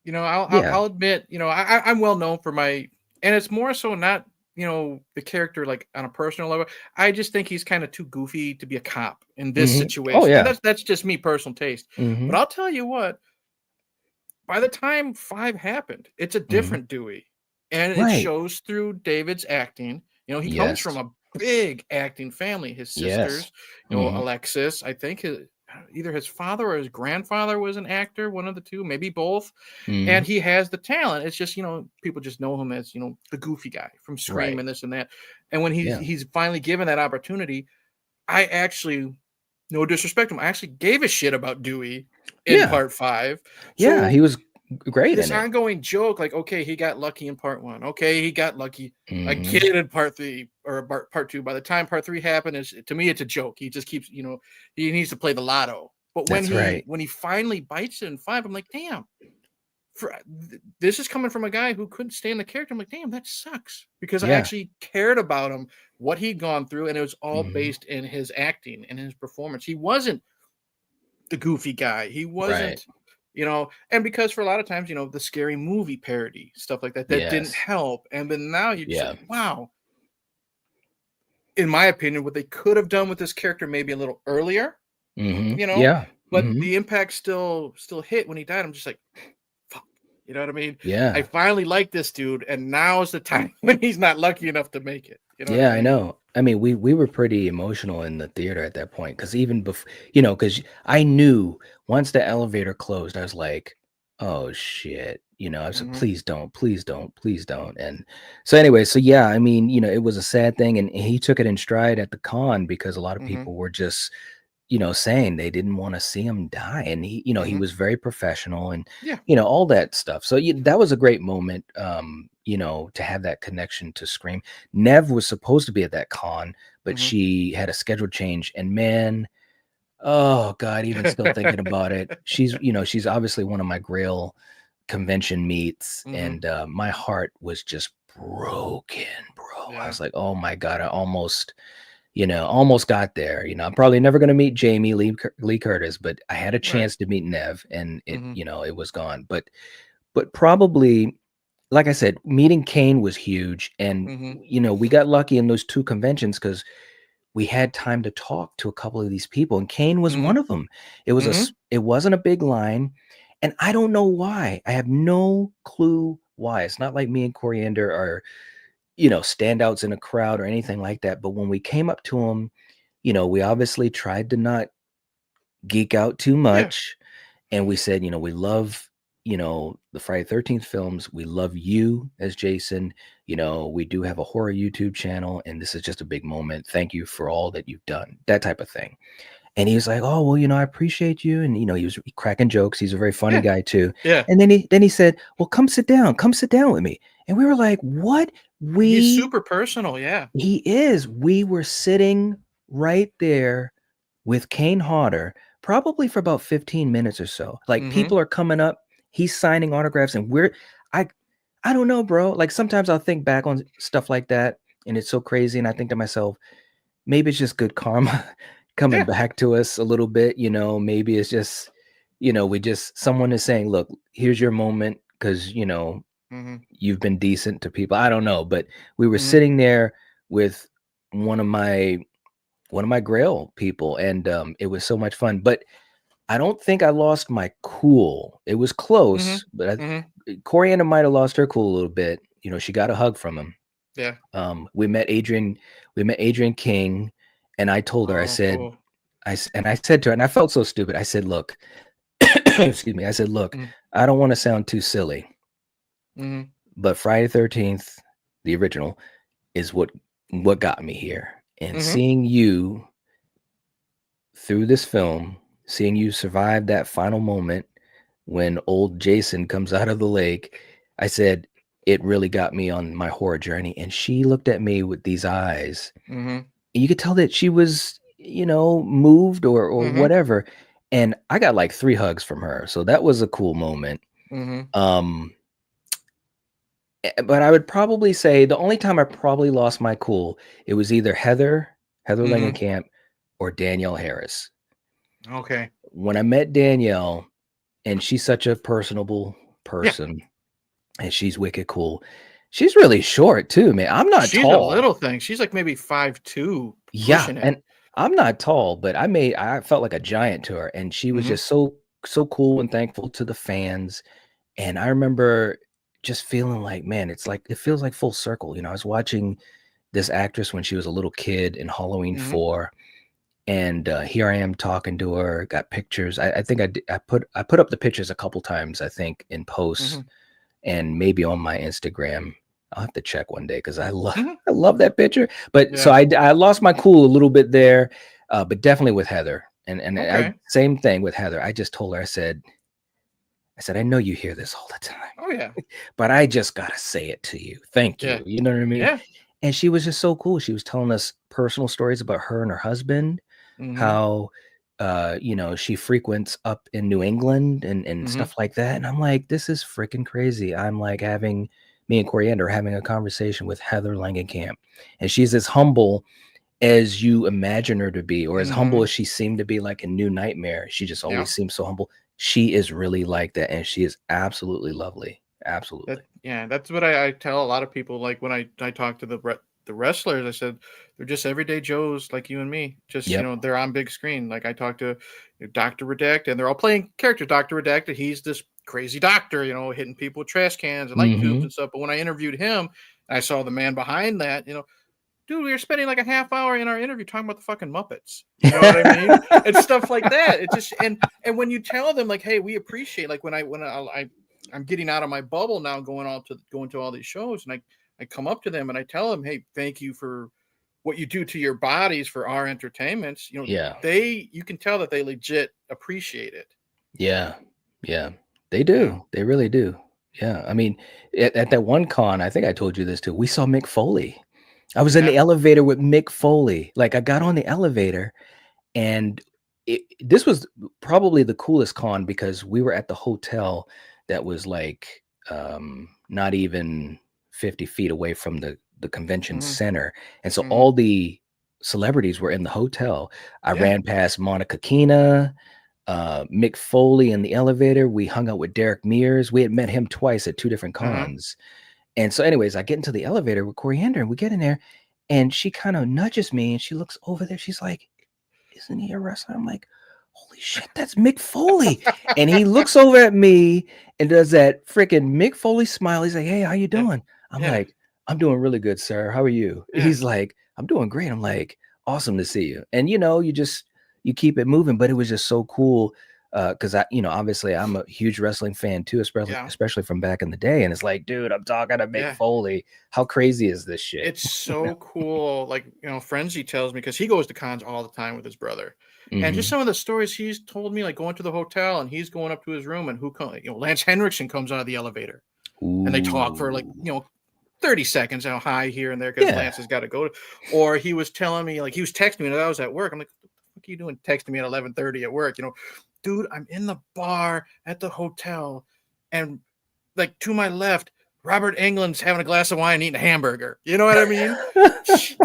Speaker 2: Yeah.
Speaker 1: I'll admit, I'm well known for my, and it's more so not, the character like on a personal level. I just think he's kind of too goofy to be a cop in this
Speaker 2: Oh
Speaker 1: situation, and
Speaker 2: yeah.
Speaker 1: that's just me personal taste. But
Speaker 2: Hmm.
Speaker 1: I'll tell you what, by the time 5 happened, it's a
Speaker 2: Hmm.
Speaker 1: different Dewey, and it
Speaker 2: Right.
Speaker 1: shows through David's acting. He comes from
Speaker 2: Yes.
Speaker 1: a big acting family. His
Speaker 2: Yes.
Speaker 1: sisters,
Speaker 2: Hmm.
Speaker 1: Alexis, I think either his father or his grandfather was an actor, one of the two, maybe both, and
Speaker 2: Hmm.
Speaker 1: he has the talent. It's just, people just know him as, the goofy guy from Scream
Speaker 2: Right.
Speaker 1: and this and that. And when he's
Speaker 2: Yeah.
Speaker 1: he's finally given that opportunity, I actually, no disrespect to him, I actually gave a shit about Dewey in
Speaker 2: Yeah.
Speaker 1: part 5.
Speaker 2: Yeah.
Speaker 1: So
Speaker 2: He was great
Speaker 1: this
Speaker 2: in it.
Speaker 1: ongoing joke, like, okay, he got lucky in part 1. Okay, he got lucky
Speaker 2: Hmm.
Speaker 1: again in part 3 or part 2. By the time part 3 happened, is to me, it's a joke. He just keeps, he needs to play the lotto. But when
Speaker 2: That's
Speaker 1: he
Speaker 2: right.
Speaker 1: when he finally bites it in 5, I'm like, damn. This is coming from a guy who couldn't stand the character. I'm like, damn, that sucks, because I
Speaker 2: Yeah.
Speaker 1: actually cared about him, what he'd gone through, and it was all
Speaker 2: Hmm.
Speaker 1: based in his acting and his performance. He wasn't the goofy guy. He
Speaker 2: Right.
Speaker 1: wasn't, and because for a lot of times, the scary movie parody stuff like that, that didn't
Speaker 2: Yes.
Speaker 1: help. And then now you're just
Speaker 2: Yeah.
Speaker 1: like, wow. In my opinion, what they could have done with this character maybe a little earlier,
Speaker 2: Hmm.
Speaker 1: you know,
Speaker 2: Yeah.
Speaker 1: but
Speaker 2: Hmm.
Speaker 1: the impact still hit when he died. I'm just like, fuck. You know what I mean? I
Speaker 2: Yeah.
Speaker 1: finally like this dude, and now is the time when he's not lucky enough to make it. You know what I
Speaker 2: Yeah, I
Speaker 1: mean?
Speaker 2: know. I mean, we were pretty emotional in the theater at that point because even before, because I knew once the elevator closed, I was like, "Oh shit!" I said,
Speaker 1: Mm-hmm.
Speaker 2: "Please don't, please don't, please don't." And so anyway, so yeah, I mean, it was a sad thing, and he took it in stride at the con because a lot of
Speaker 1: Mm-hmm.
Speaker 2: people were just, saying they didn't want to see him die, and he
Speaker 1: Mm-hmm.
Speaker 2: was very professional, and
Speaker 1: Yeah.
Speaker 2: all that stuff. So that was a great moment, to have that connection to Scream. Nev was supposed to be at that con, but
Speaker 1: Mm-hmm.
Speaker 2: she had a schedule change. And man, oh God, even still thinking about it, she's obviously one of my Grail convention meets,
Speaker 1: Mm-hmm.
Speaker 2: and my heart was just broken, bro. I
Speaker 1: Yeah.
Speaker 2: was like, oh my God, I almost got there. I'm probably never going to meet Jamie Lee Curtis, but I had a
Speaker 1: Right.
Speaker 2: chance to meet Nev, and
Speaker 1: Mm-hmm.
Speaker 2: it was gone. But probably, like I said, meeting Kane was huge. And,
Speaker 1: Mm-hmm.
Speaker 2: we got lucky in those two conventions because we had time to talk to a couple of these people. And Kane was
Speaker 1: Mm-hmm.
Speaker 2: one of them.
Speaker 1: Mm-hmm.
Speaker 2: It wasn't a big line. And I don't know why. I have no clue why. It's not like me and Coriander are, standouts in a crowd or anything like that. But when we came up to him, we obviously tried to not geek out too
Speaker 1: Yeah.
Speaker 2: much. And we said, we love, the Friday 13th films. We love you as Jason. We do have a horror YouTube channel, and this is just a big moment. Thank you for all that you've done, that type of thing. And he was like, oh, well, I appreciate you. And, he was cracking jokes. He's a very funny
Speaker 1: Yeah.
Speaker 2: guy too.
Speaker 1: Yeah.
Speaker 2: And then he said, well, come sit down with me. And we were like, what?
Speaker 1: He's super personal. Yeah.
Speaker 2: He is. We were sitting right there with Kane Hodder, probably for about 15 minutes or so. Like
Speaker 1: Mm-hmm.
Speaker 2: people are coming up, he's signing autographs, and I I don't know, bro. Like sometimes I'll think back on stuff like that, and it's so crazy. And I think to myself, maybe it's just good karma coming
Speaker 1: Yeah.
Speaker 2: back to us a little bit. Maybe it's just, someone is saying, look, here's your moment because
Speaker 1: Mm-hmm.
Speaker 2: you've been decent to people. I don't know, but we were
Speaker 1: Mm-hmm.
Speaker 2: sitting there with one of my Grail people, and it was so much fun. But I don't think I lost my cool. It was
Speaker 1: Mm-hmm.
Speaker 2: close, but
Speaker 1: Mm-hmm.
Speaker 2: Coriander might have lost her cool a little bit. She got a hug from him.
Speaker 1: Yeah.
Speaker 2: We met Adrian King, and I told her,
Speaker 1: Oh, cool.
Speaker 2: I said to her, and I felt so stupid. I said, look, excuse me. I said, look,
Speaker 1: Mm-hmm.
Speaker 2: I don't want to sound too silly,
Speaker 1: Mm-hmm.
Speaker 2: but Friday 13th, the original, is what got me here. And
Speaker 1: Mm-hmm.
Speaker 2: seeing you through this film, seeing you survive that final moment when old Jason comes out of the lake, I said, it really got me on my horror journey. And she looked at me with these eyes.
Speaker 1: Mm-hmm.
Speaker 2: And you could tell that she was, moved or
Speaker 1: Mm-hmm.
Speaker 2: whatever. And I got like 3 hugs from her. So that was a cool moment.
Speaker 1: Mm-hmm.
Speaker 2: Um, but I would probably say the only time I probably lost my cool, it was either Heather
Speaker 1: Mm-hmm.
Speaker 2: Langenkamp, or Danielle Harris.
Speaker 1: Okay.
Speaker 2: When I met Danielle, and she's such a personable
Speaker 1: Yeah.
Speaker 2: person, and she's wicked cool. She's really short too, man. I'm not
Speaker 1: She's a
Speaker 2: tall.
Speaker 1: little thing. She's like maybe 5'2",
Speaker 2: Yeah,
Speaker 1: pushing it.
Speaker 2: and I'm not tall, but I felt like a giant to her, and she was
Speaker 1: Mhm.
Speaker 2: just so cool and thankful to the fans. And I remember just feeling like, man, it's like it feels like full circle. I was watching this actress when she was a little kid in Halloween
Speaker 1: Mhm.
Speaker 2: 4, and here I am talking to her. Got pictures. I think I put up the pictures a couple times. I think in posts
Speaker 1: Mhm.
Speaker 2: and maybe on my Instagram. I'll have to check one day because I love
Speaker 1: Mhm.
Speaker 2: I love that picture. But so
Speaker 1: Yeah.
Speaker 2: I lost my cool a little bit there, but definitely with Heather. And I
Speaker 1: Okay.
Speaker 2: same thing with Heather. I just told her, I said, I know you hear this all the time,
Speaker 1: Oh, yeah.
Speaker 2: but I just gotta say it to you. Thank
Speaker 1: Yeah.
Speaker 2: you. You know what I mean?
Speaker 1: Yeah.
Speaker 2: And she was just so cool. She was telling us personal stories about her and her husband,
Speaker 1: Mhm.
Speaker 2: how she frequents up in New England and
Speaker 1: Mhm.
Speaker 2: stuff like that. And I'm like, this is freaking crazy. I'm like having me and Coriander having a conversation with Heather Langenkamp. And she's as humble as you imagine her to be, or as humble
Speaker 1: Mhm.
Speaker 2: as she seemed to be like in New Nightmare. She just
Speaker 1: Yeah.
Speaker 2: always seems so humble. She is really like that, and she is absolutely lovely. Absolutely.
Speaker 1: That's what I tell a lot of people. Like when I talk to the wrestlers, I said they're just everyday Joes like you and me. Just
Speaker 2: Yep.
Speaker 1: they're on big screen. Like I talked to Doctor Redact, and they're all playing characters. Doctor Redacted, he's this crazy doctor, hitting people with trash cans and light tubes
Speaker 2: Mm-hmm.
Speaker 1: and stuff. But when I interviewed him, I saw the man behind that. Dude, we were spending like a half hour in our interview talking about the fucking Muppets. You know what I mean? And stuff like that. It just and when you tell them like, hey, we appreciate like I'm getting out of my bubble now, going to all these shows, and I come up to them and I tell them, hey, thank you for what you do to your bodies for our entertainments.
Speaker 2: Yeah.
Speaker 1: You can tell that they legit appreciate it.
Speaker 2: Yeah. Yeah. They
Speaker 1: Yeah.
Speaker 2: do. They really do. Yeah. I mean, at that one con, I think I told you this too. We saw Mick Foley. I was in
Speaker 1: Yeah.
Speaker 2: the elevator with Mick Foley. Like I got on the elevator, and this was probably the coolest con because we were at the hotel that was like not even 50 feet away from the convention
Speaker 1: Hmm.
Speaker 2: center. And so
Speaker 1: Hmm.
Speaker 2: all the celebrities were in the hotel. I
Speaker 1: Yeah.
Speaker 2: ran past Monica Keena, Mick Foley in the elevator. We hung out with Derek Mears. We had met him twice at two different
Speaker 1: Uh-huh.
Speaker 2: cons. And so, anyways, I get into the elevator with Coriander, and we get in there, and she kind of nudges me, and she looks over there. She's like, "Isn't he a wrestler?" I'm like, "Holy shit, that's Mick Foley!" And he looks over at me and does that freaking Mick Foley smile. He's like, "Hey, how you
Speaker 1: Yeah.
Speaker 2: doing?" I'm
Speaker 1: Yeah.
Speaker 2: like, "I'm doing really good, sir. How are you?"
Speaker 1: Yeah.
Speaker 2: He's like, "I'm doing great." I'm like, "Awesome to see you." And you keep it moving, but it was just so cool because obviously I'm a huge wrestling fan too,
Speaker 1: Yeah.
Speaker 2: especially from back in the day. And it's like, dude, I'm talking to Mick
Speaker 1: Yeah.
Speaker 2: Foley. How crazy is this shit?
Speaker 1: It's so cool. Like, Frenzy tells me because he goes to cons all the time with his brother. And just
Speaker 2: Hmm.
Speaker 1: some of the stories he's told me, like going to the hotel and he's going up to his room and Lance Henriksen comes out of the elevator and they talk for like,
Speaker 2: Ooh,
Speaker 1: 30 seconds, hi here and there because
Speaker 2: yeah,
Speaker 1: Lance has got to go. Or he was telling me, like, he was texting me and I was at work. I'm like, what the fuck are you doing texting me at 11:30 at work? Dude, I'm in the bar at the hotel and like to my left, Robert Englund's having a glass of wine and eating a hamburger. You know what I mean?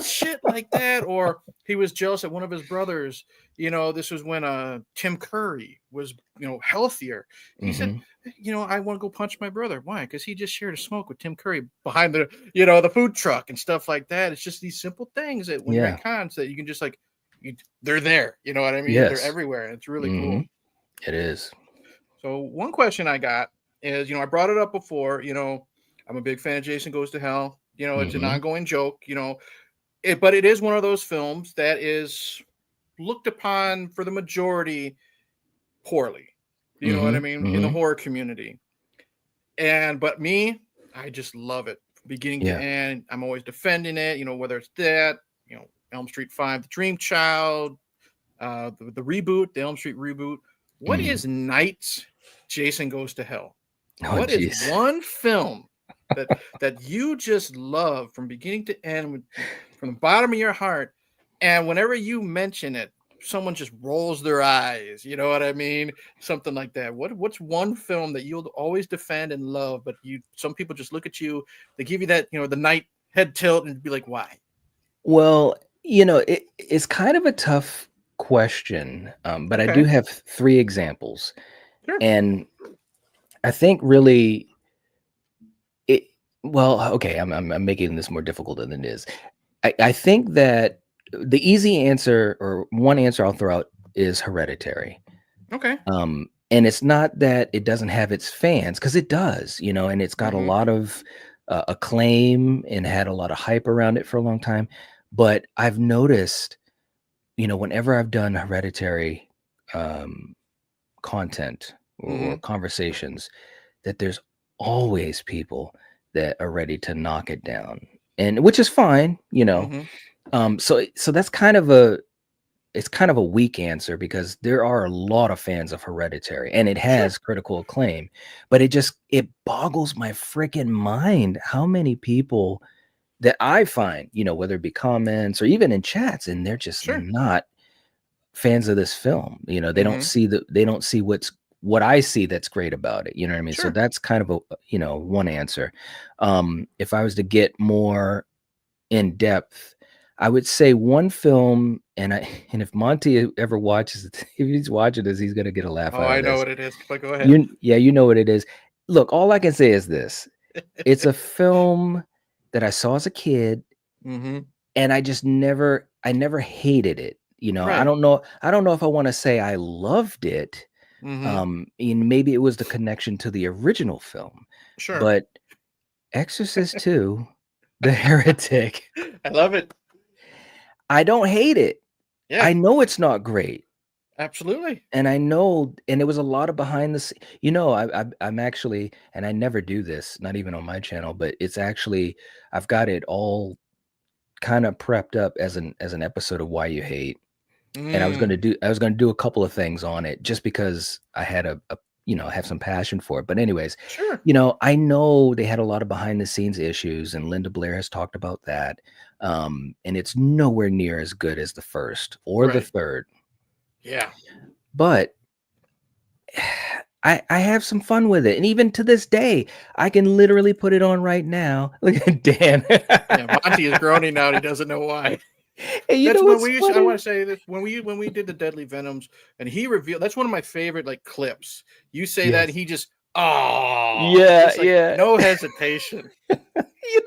Speaker 1: Shit like that. Or he was jealous at one of his brothers. This was when Tim Curry was, healthier. He said,
Speaker 2: hmm,
Speaker 1: I want to go punch my brother. Why? Because he just shared a smoke with Tim Curry behind the food truck and stuff like that. It's just these simple things that when you're
Speaker 2: yeah,
Speaker 1: at cons that you can just like, they're there. You know what I mean? They're
Speaker 2: yes,
Speaker 1: everywhere. And it's really
Speaker 2: hmm,
Speaker 1: cool.
Speaker 2: it is.
Speaker 1: So one question I got is, I brought it up before, I'm a big fan of Jason Goes to Hell. It's an
Speaker 2: Hmm.
Speaker 1: ongoing joke, but it is one of those films that is looked upon for the majority poorly. You know what I
Speaker 2: Hmm.
Speaker 1: mean? In the
Speaker 2: Hmm.
Speaker 1: horror community. But me, I just love it from beginning to
Speaker 2: Yeah.
Speaker 1: end. I'm always defending it, whether it's that, Elm Street 5, The Dream Child, the reboot, the Elm Street reboot. What
Speaker 2: Hmm.
Speaker 1: is Night's Jason Goes to Hell?
Speaker 2: Oh,
Speaker 1: What is
Speaker 2: jeez.
Speaker 1: one film that you just love from beginning to end, from the bottom of your heart, and whenever you mention it, someone just rolls their eyes? You know what I mean? Something like that. What's one film that you'll always defend and love, but some people just look at you, they give you that the night head tilt and be like, why?
Speaker 2: Well, it's kind of a tough question, but I do
Speaker 1: Okay,
Speaker 2: have three examples.
Speaker 1: sure.
Speaker 2: And I think really it. Well, okay, I'm making this more difficult than it is. I think that the easy answer or one answer I'll throw out is Hereditary.
Speaker 1: Okay.
Speaker 2: And it's not that it doesn't have its fans, because it does, and it's got a
Speaker 1: Mm-hmm.
Speaker 2: lot of acclaim and had a lot of hype around it for a long time. But I've noticed, whenever I've done Hereditary um, content or
Speaker 1: Mm-hmm.
Speaker 2: conversations, that there's always people that are ready to knock it down, and which is fine.
Speaker 1: Mm-hmm.
Speaker 2: So that's kind of a weak answer, because there are a lot of fans of Hereditary and it
Speaker 1: Sure.
Speaker 2: has critical acclaim, but it boggles my freaking mind how many people that I find, whether it be comments or even in chats, and they're just
Speaker 1: Sure.
Speaker 2: not fans of this film.
Speaker 1: Mm-hmm.
Speaker 2: They don't see what I see that's great about it. You know what I mean? So
Speaker 1: Sure.
Speaker 2: that's kind of one answer. If I was to get more in depth, I would say one film, and if Monty ever watches it, if he's watching this, he's gonna get a laugh
Speaker 1: Oh,
Speaker 2: out
Speaker 1: I
Speaker 2: of
Speaker 1: know
Speaker 2: this.
Speaker 1: what it is, but go ahead.
Speaker 2: You know what it is. Look, all I can say is this: it's a film that I saw as a kid,
Speaker 1: Mm-hmm.
Speaker 2: and I never hated it.
Speaker 1: Right.
Speaker 2: I don't know if I want to say I loved it.
Speaker 1: Mm-hmm.
Speaker 2: And maybe it was the connection to the original film,
Speaker 1: Sure.
Speaker 2: but Exorcist 2, The Heretic,
Speaker 1: I love it.
Speaker 2: I don't hate it.
Speaker 1: Yeah.
Speaker 2: I know it's not great,
Speaker 1: Absolutely.
Speaker 2: and I know, and it was a lot of behind the scenes. I'm actually, and I never do this, not even on my channel, but it's actually, I've got it all kind of prepped up as an episode of Why You Hate, and
Speaker 1: Mm.
Speaker 2: I was gonna do a couple of things on it just because I had have some passion for it. But anyways,
Speaker 1: Sure.
Speaker 2: I know they had a lot of behind the scenes issues, and Linda Blair has talked about that. And it's nowhere near as good as the first or the
Speaker 1: Right.
Speaker 2: third.
Speaker 1: Yeah.
Speaker 2: But I have some fun with it, and even to this day, I can literally put it on right now. Look at Dan.
Speaker 1: Yeah. Monty is groaning now. And he doesn't know why.
Speaker 2: And you
Speaker 1: That's
Speaker 2: know
Speaker 1: when
Speaker 2: what's
Speaker 1: we used. I
Speaker 2: funny?
Speaker 1: want to say this when we did the Deadly Venoms, and he revealed. That's one of my favorite like clips. You say that, and
Speaker 2: Yes.
Speaker 1: he just oh,
Speaker 2: Yeah,
Speaker 1: just like
Speaker 2: yeah.
Speaker 1: no hesitation.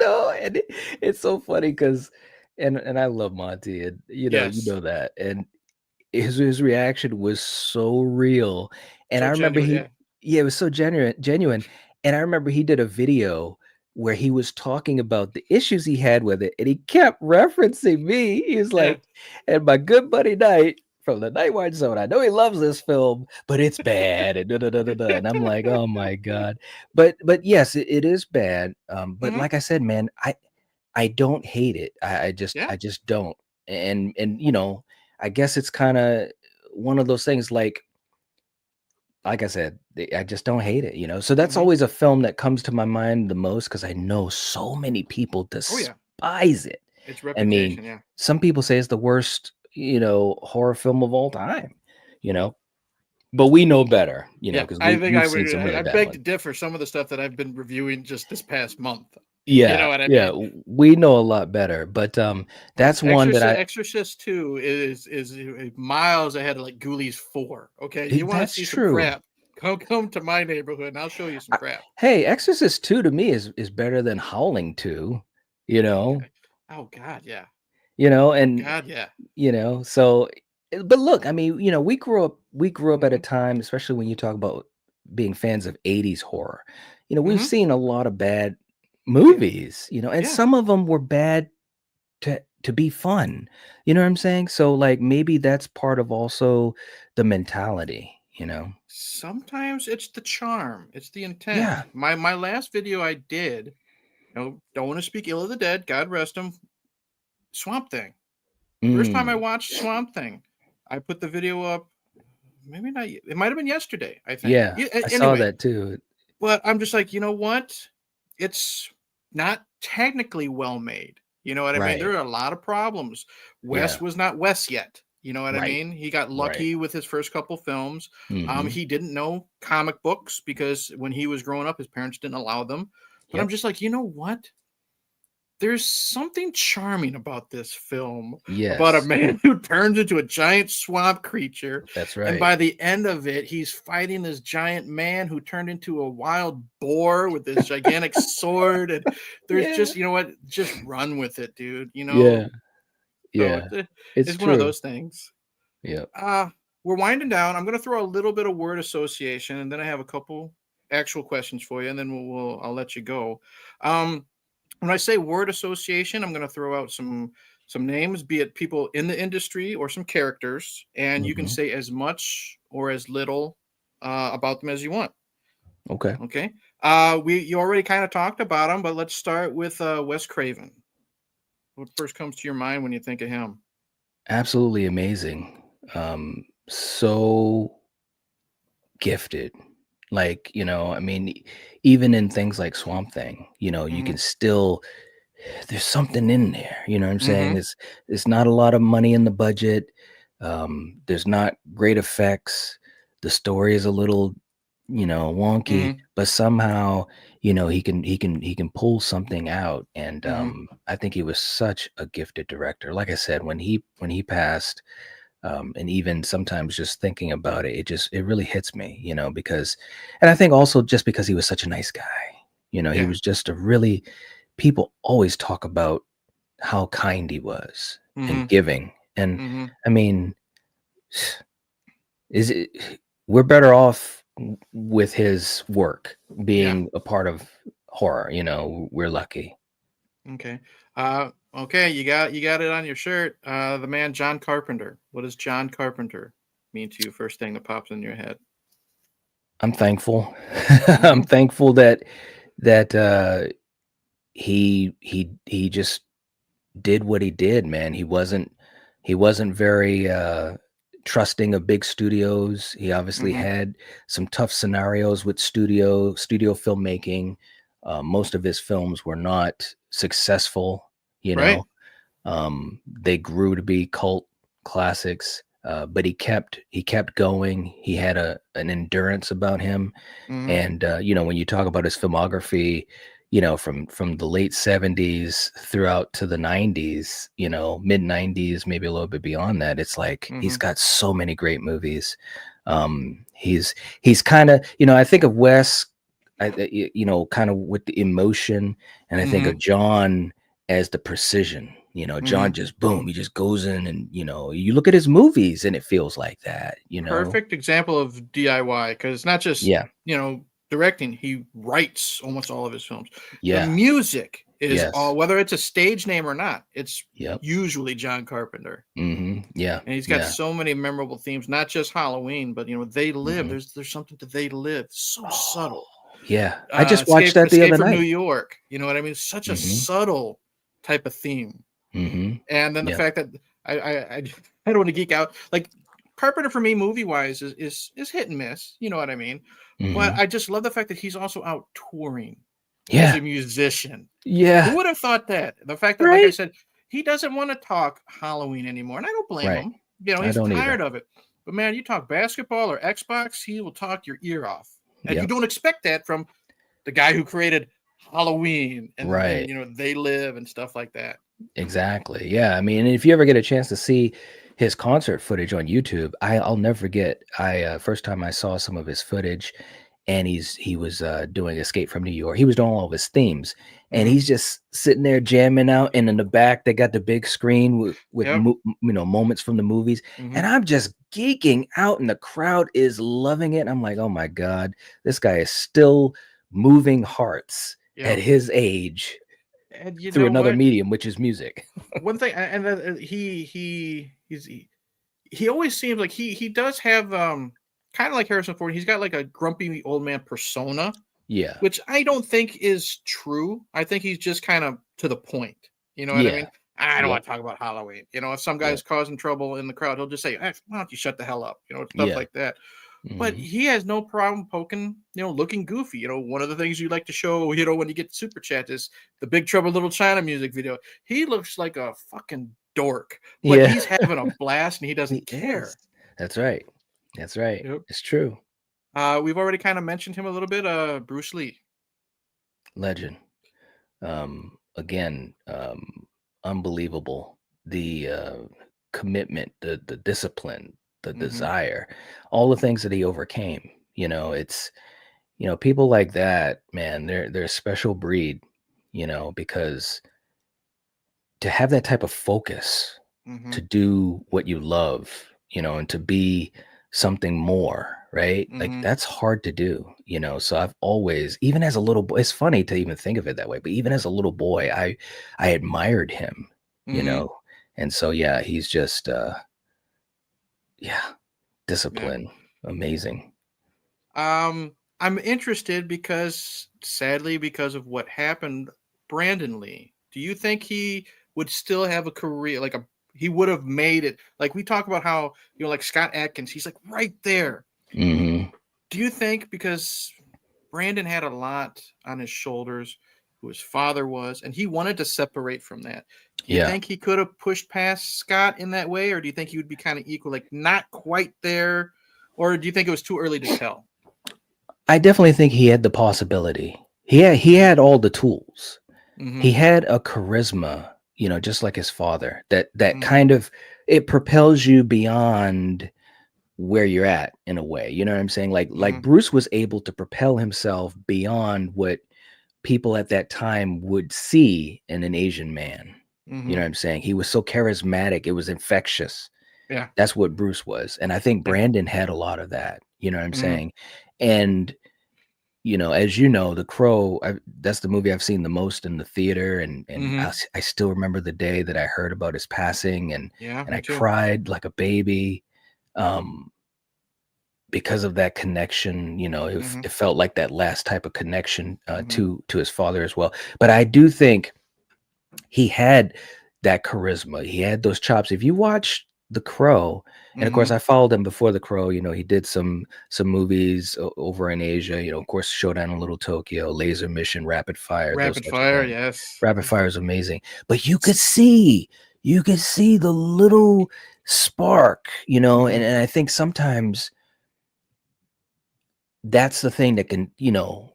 Speaker 2: And it's so funny because, and I love Monty, and you
Speaker 1: Yes.
Speaker 2: know that, and his reaction was so real, and
Speaker 1: So
Speaker 2: I remember
Speaker 1: genuine. Yeah.
Speaker 2: yeah, it was so genuine, and I remember he did a video where he was talking about the issues he had with it, and he kept referencing me. He was
Speaker 1: Yeah.
Speaker 2: like, "And my good buddy Knight from the Nightwatch Zone, I know he loves this film, but it's bad," and da da da da da. And I'm like, "Oh my god!" But yes, it is bad. But
Speaker 1: Hmm.
Speaker 2: like I said, man, I don't hate it.
Speaker 1: Yeah.
Speaker 2: I just don't. And I guess it's kind of one of those things, like I said, I just don't hate it. So that's
Speaker 1: Hmm.
Speaker 2: always a film that comes to my mind the most, because I know so many people
Speaker 1: Oh yeah.
Speaker 2: despise it.
Speaker 1: It's
Speaker 2: I mean,
Speaker 1: reputation. Yeah.
Speaker 2: some people say it's the worst, horror film of all time, you know, but we know better,
Speaker 1: Yeah.
Speaker 2: because
Speaker 1: I think
Speaker 2: we've
Speaker 1: I would.
Speaker 2: seen some really
Speaker 1: I
Speaker 2: bad
Speaker 1: beg to
Speaker 2: ones.
Speaker 1: differ. Some of the stuff that I've been reviewing just this past month. You know
Speaker 2: Yeah,
Speaker 1: what I
Speaker 2: yeah,
Speaker 1: mean?
Speaker 2: we know a lot better, but
Speaker 1: Yes,
Speaker 2: that's one that
Speaker 1: Exorcist 2 is miles ahead of like Ghoulies 4. Okay, you want to
Speaker 2: that's
Speaker 1: see some
Speaker 2: true.
Speaker 1: crap? Come to my neighborhood and I'll show you some
Speaker 2: I
Speaker 1: crap.
Speaker 2: Hey, Exorcist 2 to me is better than Howling 2, you know?
Speaker 1: Okay. Oh God, yeah. Oh
Speaker 2: And
Speaker 1: God, yeah.
Speaker 2: so but look, I mean, we grew up at a
Speaker 1: Hmm.
Speaker 2: time, especially when you talk about being fans of 80s horror. We've
Speaker 1: Hmm.
Speaker 2: seen a lot of bad
Speaker 1: Oh yeah,
Speaker 2: movies, and
Speaker 1: yeah.
Speaker 2: some of them were bad to be fun. You know what I'm saying? So like maybe that's part of also the mentality.
Speaker 1: Sometimes it's the charm, it's the intent.
Speaker 2: Yeah.
Speaker 1: My last video I did, don't want to speak ill of the dead. God rest him. Swamp Thing. First time I
Speaker 2: Mm.
Speaker 1: watched Swamp Thing, I put the video up. Maybe not. It might have been yesterday. I think.
Speaker 2: Yeah,
Speaker 1: Yeah.
Speaker 2: I saw
Speaker 1: Anyway,
Speaker 2: that too.
Speaker 1: but I'm just like, you know what? It's not technically well made. You know what I mean? There
Speaker 2: Right.
Speaker 1: are a lot of problems. Wes
Speaker 2: Yeah.
Speaker 1: was not Wes yet. You know what I
Speaker 2: Right.
Speaker 1: mean? He got
Speaker 2: Right.
Speaker 1: lucky with his first couple films.
Speaker 2: Mhm.
Speaker 1: He didn't know comic books because when he was growing up, his parents didn't allow them. But I'm
Speaker 2: Yep.
Speaker 1: just like, you know what? there's something charming about this film, about a
Speaker 2: Yes,
Speaker 1: man who turns into a giant swamp creature,
Speaker 2: that's
Speaker 1: and
Speaker 2: right.
Speaker 1: by the end of it, he's fighting this giant man who turned into a wild boar with this gigantic sword, and there's
Speaker 2: Yeah.
Speaker 1: just, you know what? Just run with it, dude, you know?
Speaker 2: Yeah.
Speaker 1: So
Speaker 2: Yeah. It's
Speaker 1: it's one of
Speaker 2: true.
Speaker 1: those things.
Speaker 2: Yep.
Speaker 1: We're winding down. I'm gonna throw a little bit of word association, and then I have a couple actual questions for you, and then I'll let you go. Um, when I say word association, I'm going to throw out some names, be it people in the industry or some characters, and you can
Speaker 2: Mhm.
Speaker 1: say as much or as little about them as you want.
Speaker 2: Okay.
Speaker 1: Okay. We you already kind of talked about him, but let's start with Wes Craven. What first comes to your mind when you think of him?
Speaker 2: Absolutely amazing. So gifted. Like, I mean, even in things like Swamp Thing, you
Speaker 1: Mm-hmm.
Speaker 2: can still there's something in there, you know what I'm saying?
Speaker 1: Mm-hmm.
Speaker 2: It's not a lot of money in the budget. There's not great effects. The story is a little, wonky,
Speaker 1: Mm-hmm.
Speaker 2: but somehow, he can pull something out. And
Speaker 1: Mm-hmm.
Speaker 2: I think he was such a gifted director. Like I said, when he passed, and even sometimes just thinking about it, it really hits me, because, and I think also just because he was such a nice guy, he
Speaker 1: Yeah.
Speaker 2: was just a really, people always talk about how kind he was
Speaker 1: Mm-hmm.
Speaker 2: and giving. And
Speaker 1: Mm-hmm.
Speaker 2: I mean, is it, we're better off with his work
Speaker 1: Yeah.
Speaker 2: being a part of horror, we're lucky.
Speaker 1: Okay. Okay, you got it on your shirt. The man John Carpenter. What does John Carpenter mean to you? First thing that pops in your head.
Speaker 2: I'm thankful. I'm
Speaker 1: Mm-hmm.
Speaker 2: thankful that he just did what he did, man. He wasn't very trusting of big studios. He obviously
Speaker 1: Mm-hmm.
Speaker 2: had some tough scenarios with studio filmmaking. Most of his films were not successful, you
Speaker 1: Right.
Speaker 2: know. They grew to be cult classics, but he kept going. He had an endurance about him.
Speaker 1: Mm-hmm.
Speaker 2: And when you talk about his filmography, from the late 70s throughout to the 90s, mid 90s, maybe a little bit beyond that, it's like he's
Speaker 1: Mm-hmm.
Speaker 2: got so many great movies. He's kind of, I think of Wes, kind of with the emotion, and I think
Speaker 1: Mm-hmm.
Speaker 2: of John as the precision.
Speaker 1: Mm-hmm.
Speaker 2: John just boom, he just goes in, and you look at his movies and it feels like that.
Speaker 1: Perfect example of DIY because it's not just
Speaker 2: Yeah.
Speaker 1: directing. He writes almost all of his films. The
Speaker 2: Yeah.
Speaker 1: music is all
Speaker 2: Yes.
Speaker 1: whether it's a stage name or not. It's
Speaker 2: Yep.
Speaker 1: usually John Carpenter.
Speaker 2: Yeah.
Speaker 1: And he's got
Speaker 2: Yeah.
Speaker 1: so many memorable themes, not just Halloween, but They Live.
Speaker 2: Mhm.
Speaker 1: There's something to They Live, so
Speaker 2: Oh,
Speaker 1: subtle.
Speaker 2: yeah. I just watched that the
Speaker 1: Escape
Speaker 2: other
Speaker 1: from New
Speaker 2: night.
Speaker 1: York. You know what I mean? Such a
Speaker 2: Mhm.
Speaker 1: subtle type of theme.
Speaker 2: Mhm.
Speaker 1: And then the
Speaker 2: Yep.
Speaker 1: fact that I I don't want to geek out. Like Carpenter for me, movie wise, is hit and miss. You know what I mean? But
Speaker 2: Mhm.
Speaker 1: I just love the fact that he's also out touring as
Speaker 2: Yeah.
Speaker 1: a musician. Who
Speaker 2: Yeah.
Speaker 1: would have thought that? The fact that, like I
Speaker 2: Right?
Speaker 1: said, he doesn't want to talk Halloween anymore, and I don't blame
Speaker 2: Right.
Speaker 1: him.
Speaker 2: I
Speaker 1: He's
Speaker 2: don't
Speaker 1: tired
Speaker 2: either.
Speaker 1: of it. But man, you talk basketball or Xbox, he will talk your ear off, and you
Speaker 2: Yep.
Speaker 1: don't expect that from the guy who created Halloween and
Speaker 2: Right.
Speaker 1: They Live and stuff like that.
Speaker 2: Exactly. Yeah. I mean, if you ever get a chance to see his concert footage on YouTube, I'll never forget. First time I saw some of his footage, and he was doing Escape from New York. He was doing all of his themes, and
Speaker 1: Hmm.
Speaker 2: he's just sitting there jamming out. And in the back, they got the big screen with
Speaker 1: Yep.
Speaker 2: moments from the movies,
Speaker 1: Hmm.
Speaker 2: and I'm just geeking out, and the crowd is loving it. I'm like, oh my god, this guy is still moving hearts at
Speaker 1: Yep.
Speaker 2: his age
Speaker 1: And you
Speaker 2: through
Speaker 1: know
Speaker 2: another
Speaker 1: what?
Speaker 2: medium, which is music.
Speaker 1: One thing, and he always seems like he does have kind of like Harrison Ford. He's got like a grumpy old man persona,
Speaker 2: Yeah.
Speaker 1: which I don't think is true. I think he's just kind of to the point. You know what I
Speaker 2: Yeah.
Speaker 1: mean? I don't
Speaker 2: Yep.
Speaker 1: want to talk about Halloween. If some guy's
Speaker 2: Yep.
Speaker 1: causing trouble in the crowd, he'll just say, "Why don't you shut the hell up?" Stuff
Speaker 2: Yeah.
Speaker 1: like that. But
Speaker 2: Mhm.
Speaker 1: he has no problem poking, looking goofy. One of the things you like to show, when you get super chat is the Big Trouble Little China music video. He looks like a fucking dork, but
Speaker 2: Yeah.
Speaker 1: he's having a blast and he
Speaker 2: He
Speaker 1: doesn't
Speaker 2: is.
Speaker 1: care.
Speaker 2: That's right. That's right.
Speaker 1: Yep.
Speaker 2: It's true.
Speaker 1: We've already kind of mentioned him a little bit. Bruce Lee.
Speaker 2: Legend. again, unbelievable. The commitment, the discipline, the
Speaker 1: Mhm.
Speaker 2: desire, all the things that he overcame. It's people like that, man. They're a special breed. Because to have that type of focus, to
Speaker 1: Mhm.
Speaker 2: do what you love, and to be something more, right? Like
Speaker 1: Mhm.
Speaker 2: that's hard to do. So I've always, even as a little boy, it's funny to even think of it that way, but even as a little boy, I admired him, you
Speaker 1: Mhm.
Speaker 2: know. And so yeah, he's just yeah,
Speaker 1: Yeah.
Speaker 2: discipline, amazing.
Speaker 1: I'm interested because sadly, because of what happened, Brandon Lee, do you think he would still have a career like he would have made it? Like we talk about how, like Scott Adkins, he's like right there.
Speaker 2: Hmm.
Speaker 1: Do you think because Brandon had a lot on his shoulders, who his father was, and he wanted to separate from that? Do you
Speaker 2: Yeah.
Speaker 1: think he could have pushed past Scott in that way, or do you think he would be kind of equal, like not quite there, or do you think it was too early to tell?
Speaker 2: I definitely think he had the possibility. He had all the tools.
Speaker 1: Mm-hmm.
Speaker 2: He had a charisma, just like his father, that
Speaker 1: Mm-hmm.
Speaker 2: kind of, it propels you beyond where you're at in a way. You know what I'm saying? Like
Speaker 1: Mm-hmm.
Speaker 2: Bruce was able to propel himself beyond what people at that time would see in an Asian man. You
Speaker 1: Mm-hmm.
Speaker 2: know what I'm saying? He was so charismatic, it was infectious.
Speaker 1: Yeah.
Speaker 2: That's what Bruce was. And I think
Speaker 1: Yeah.
Speaker 2: Brandon had a lot of that. You know what I'm
Speaker 1: Mm-hmm.
Speaker 2: saying? And as you know, The Crow, that's the movie I've seen the most in the theater, and
Speaker 1: Mm-hmm.
Speaker 2: I still remember the day that I heard about his passing,
Speaker 1: Yeah,
Speaker 2: and
Speaker 1: me
Speaker 2: I
Speaker 1: too.
Speaker 2: cried like a baby, um, because of that connection.
Speaker 1: Mm-hmm.
Speaker 2: It felt like that last type of connection
Speaker 1: Mm-hmm.
Speaker 2: to his father as well. But I do think he had that charisma. He had those chops. If you watch The Crow, and of course
Speaker 1: Mm-hmm.
Speaker 2: I followed him before The Crow, he did some movies over in Asia, of course Showdown in Little Tokyo, Laser Mission, Rapid Fire, those
Speaker 1: Rapid
Speaker 2: types of
Speaker 1: fire,
Speaker 2: things.
Speaker 1: yes.
Speaker 2: Rapid Fire is amazing. But you could see the little spark,
Speaker 1: Mm-hmm.
Speaker 2: and I think sometimes that's the thing that can,
Speaker 1: Mm-hmm.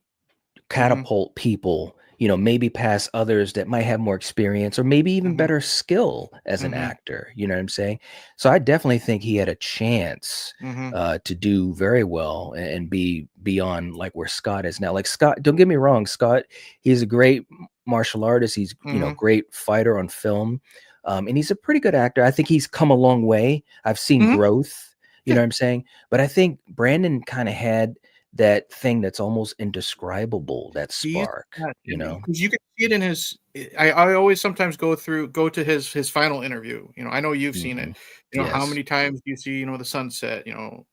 Speaker 2: catapult people, maybe past others that might have more experience or maybe even
Speaker 1: Mm-hmm.
Speaker 2: better skill as an
Speaker 1: Mm-hmm.
Speaker 2: actor. You know what I'm saying? So I definitely think he had a chance
Speaker 1: Mm-hmm.
Speaker 2: to do very well and be beyond like where Scott is now. Like Scott, don't get me wrong, Scott, he's a great martial artist. He's
Speaker 1: Mm-hmm.
Speaker 2: great fighter on film, and he's a pretty good actor. I think he's come a long way. I've seen
Speaker 1: Mm-hmm.
Speaker 2: growth. You know
Speaker 1: Yeah.
Speaker 2: what I'm saying? But I think Brandon kind of had that thing that's almost indescribable, that
Speaker 1: He's
Speaker 2: spark,
Speaker 1: got
Speaker 2: you know?
Speaker 1: because you can see it in his. I always sometimes go to his final interview. I know you've seen it.
Speaker 2: Mhm.
Speaker 1: How
Speaker 2: Yes.
Speaker 1: many times you see the sunset.
Speaker 2: Mhm.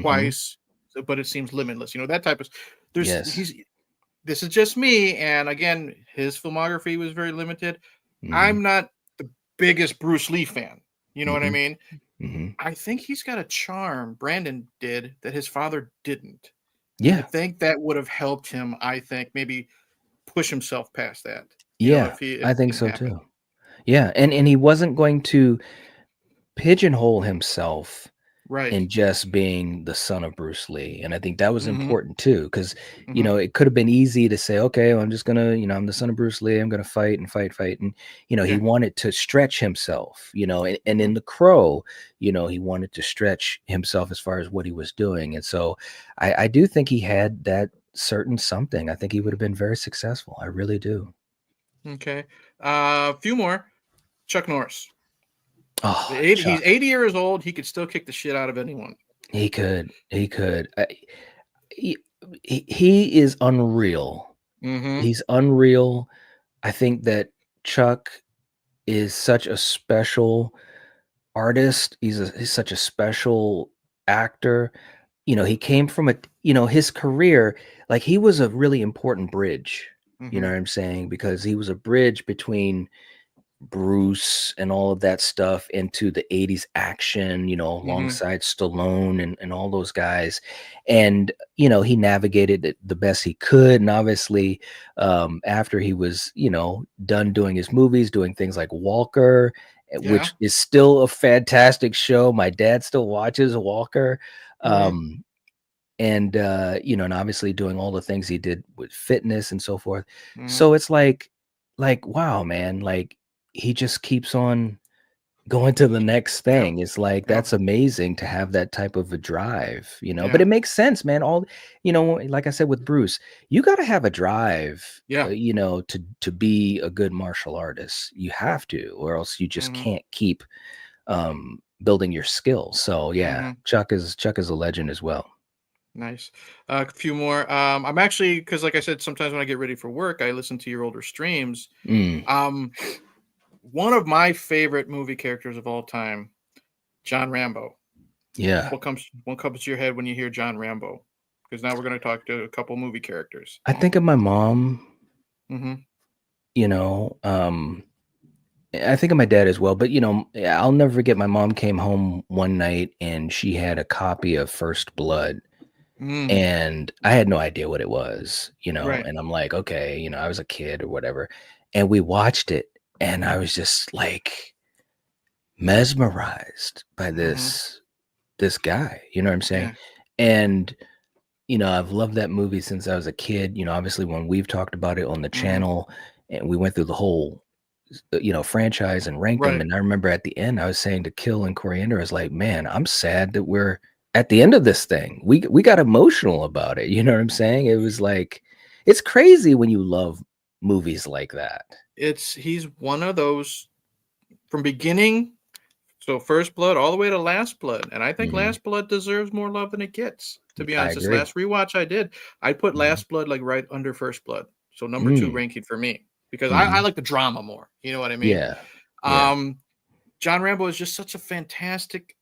Speaker 1: Twice, but it seems limitless. That type of. There's
Speaker 2: Yes.
Speaker 1: he's This is just me, and again, his filmography was very limited.
Speaker 2: Mhm.
Speaker 1: I'm not the biggest Bruce Lee fan. You know what I
Speaker 2: Mhm.
Speaker 1: mean?
Speaker 2: Mhm.
Speaker 1: I think he's got a charm Brandon did that his father didn't. And I
Speaker 2: Yeah.
Speaker 1: think that would have helped him, I think, maybe push himself past that,
Speaker 2: Yeah.
Speaker 1: if
Speaker 2: I
Speaker 1: it
Speaker 2: think
Speaker 1: didn't
Speaker 2: so
Speaker 1: happen.
Speaker 2: too. Yeah, and he wasn't going to pigeonhole himself
Speaker 1: Right.
Speaker 2: in just being the son of Bruce Lee, and I think that was
Speaker 1: Mhm.
Speaker 2: important too, because
Speaker 1: Mhm.
Speaker 2: it could have been easy to say, "Okay, well, I'm just gonna, I'm the son of Bruce Lee. I'm gonna fight and fight, fight," and he
Speaker 1: Yeah.
Speaker 2: wanted to stretch himself, and
Speaker 1: Mhm.
Speaker 2: in The Crow, he wanted to stretch himself as far as what he was doing, and so I do think he had that certain something. I think he would have been very successful. I really do.
Speaker 1: Okay. A few more. Chuck Norris.
Speaker 2: Oh,
Speaker 1: 80, he's
Speaker 2: Chuck,
Speaker 1: 80 years old. He could still kick the shit out of anyone.
Speaker 2: he could. He, he is unreal.
Speaker 1: Mhm.
Speaker 2: He's unreal. I think that Chuck is such a special artist. He's such a special actor. He came from his career, like he was a really important bridge. You know
Speaker 1: Mhm.
Speaker 2: what I'm saying? Because he was a bridge between Bruce and all of that stuff into the 80s action,
Speaker 1: Mhm.
Speaker 2: alongside Stallone and all those guys. And, he navigated it the best he could. And obviously, after he was, done doing his movies, doing things like Walker,
Speaker 1: Yeah.
Speaker 2: which is still a fantastic show. My dad still watches Walker.
Speaker 1: Mhm.
Speaker 2: Um, and obviously doing all the things he did with fitness and so forth.
Speaker 1: Mhm.
Speaker 2: So it's like, like, wow, man, like he just keeps on going to the next
Speaker 1: Yep.
Speaker 2: thing. It's like,
Speaker 1: Yep.
Speaker 2: that's amazing to have that type of a drive, but
Speaker 1: Yeah.
Speaker 2: it makes sense, man. Like I said with Bruce, you got to have a drive,
Speaker 1: Yeah.
Speaker 2: to be a good martial artist. You have to, or else you just
Speaker 1: Hmm.
Speaker 2: can't keep building your skill. So yeah,
Speaker 1: Hmm.
Speaker 2: Chuck is a legend as well.
Speaker 1: Nice. A few more. I'm actually, because like I said, sometimes when I get ready for work, I listen to your older streams.
Speaker 2: Mm,
Speaker 1: Um, One of my favorite movie characters of all time, John Rambo.
Speaker 2: yeah.
Speaker 1: What comes to your head when you hear John Rambo? Because now we're going to talk to a couple movie characters.
Speaker 2: I think of my mom,
Speaker 1: Hmm.
Speaker 2: you know, I think of my dad as well, but I'll never forget my mom came home one night and she had a copy of First Blood,
Speaker 1: Mm,
Speaker 2: and I had no idea what it was,
Speaker 1: right.
Speaker 2: and I'm like, okay, I was a kid or whatever. And we watched it and I was just like mesmerized by
Speaker 1: Hmm.
Speaker 2: this guy, you know what I'm saying?
Speaker 1: Yeah.
Speaker 2: And I've loved that movie since I was a kid. Obviously when we've talked about it on the
Speaker 1: Hmm.
Speaker 2: channel and we went through the whole franchise and ranked them.
Speaker 1: Right.
Speaker 2: And I remember at the end, I was saying to Kill and Coriander, I was like, man, I'm sad that we're at the end of this thing. We got emotional about it. You know what I'm saying? It was like, it's crazy when you love movies like that.
Speaker 1: He's one of those from beginning. So First Blood all the way to Last Blood, and I think
Speaker 2: Hmm.
Speaker 1: Last Blood deserves more love than it gets. To be
Speaker 2: I
Speaker 1: honest, this
Speaker 2: agree.
Speaker 1: last rewatch I did, I put
Speaker 2: Hmm.
Speaker 1: Last Blood like right under First Blood, so number two
Speaker 2: Mm.
Speaker 1: ranking for me because I
Speaker 2: Hmm.
Speaker 1: like the drama more. You know what I mean?
Speaker 2: Yeah. Yeah.
Speaker 1: Um, John Rambo is just such a fantastic,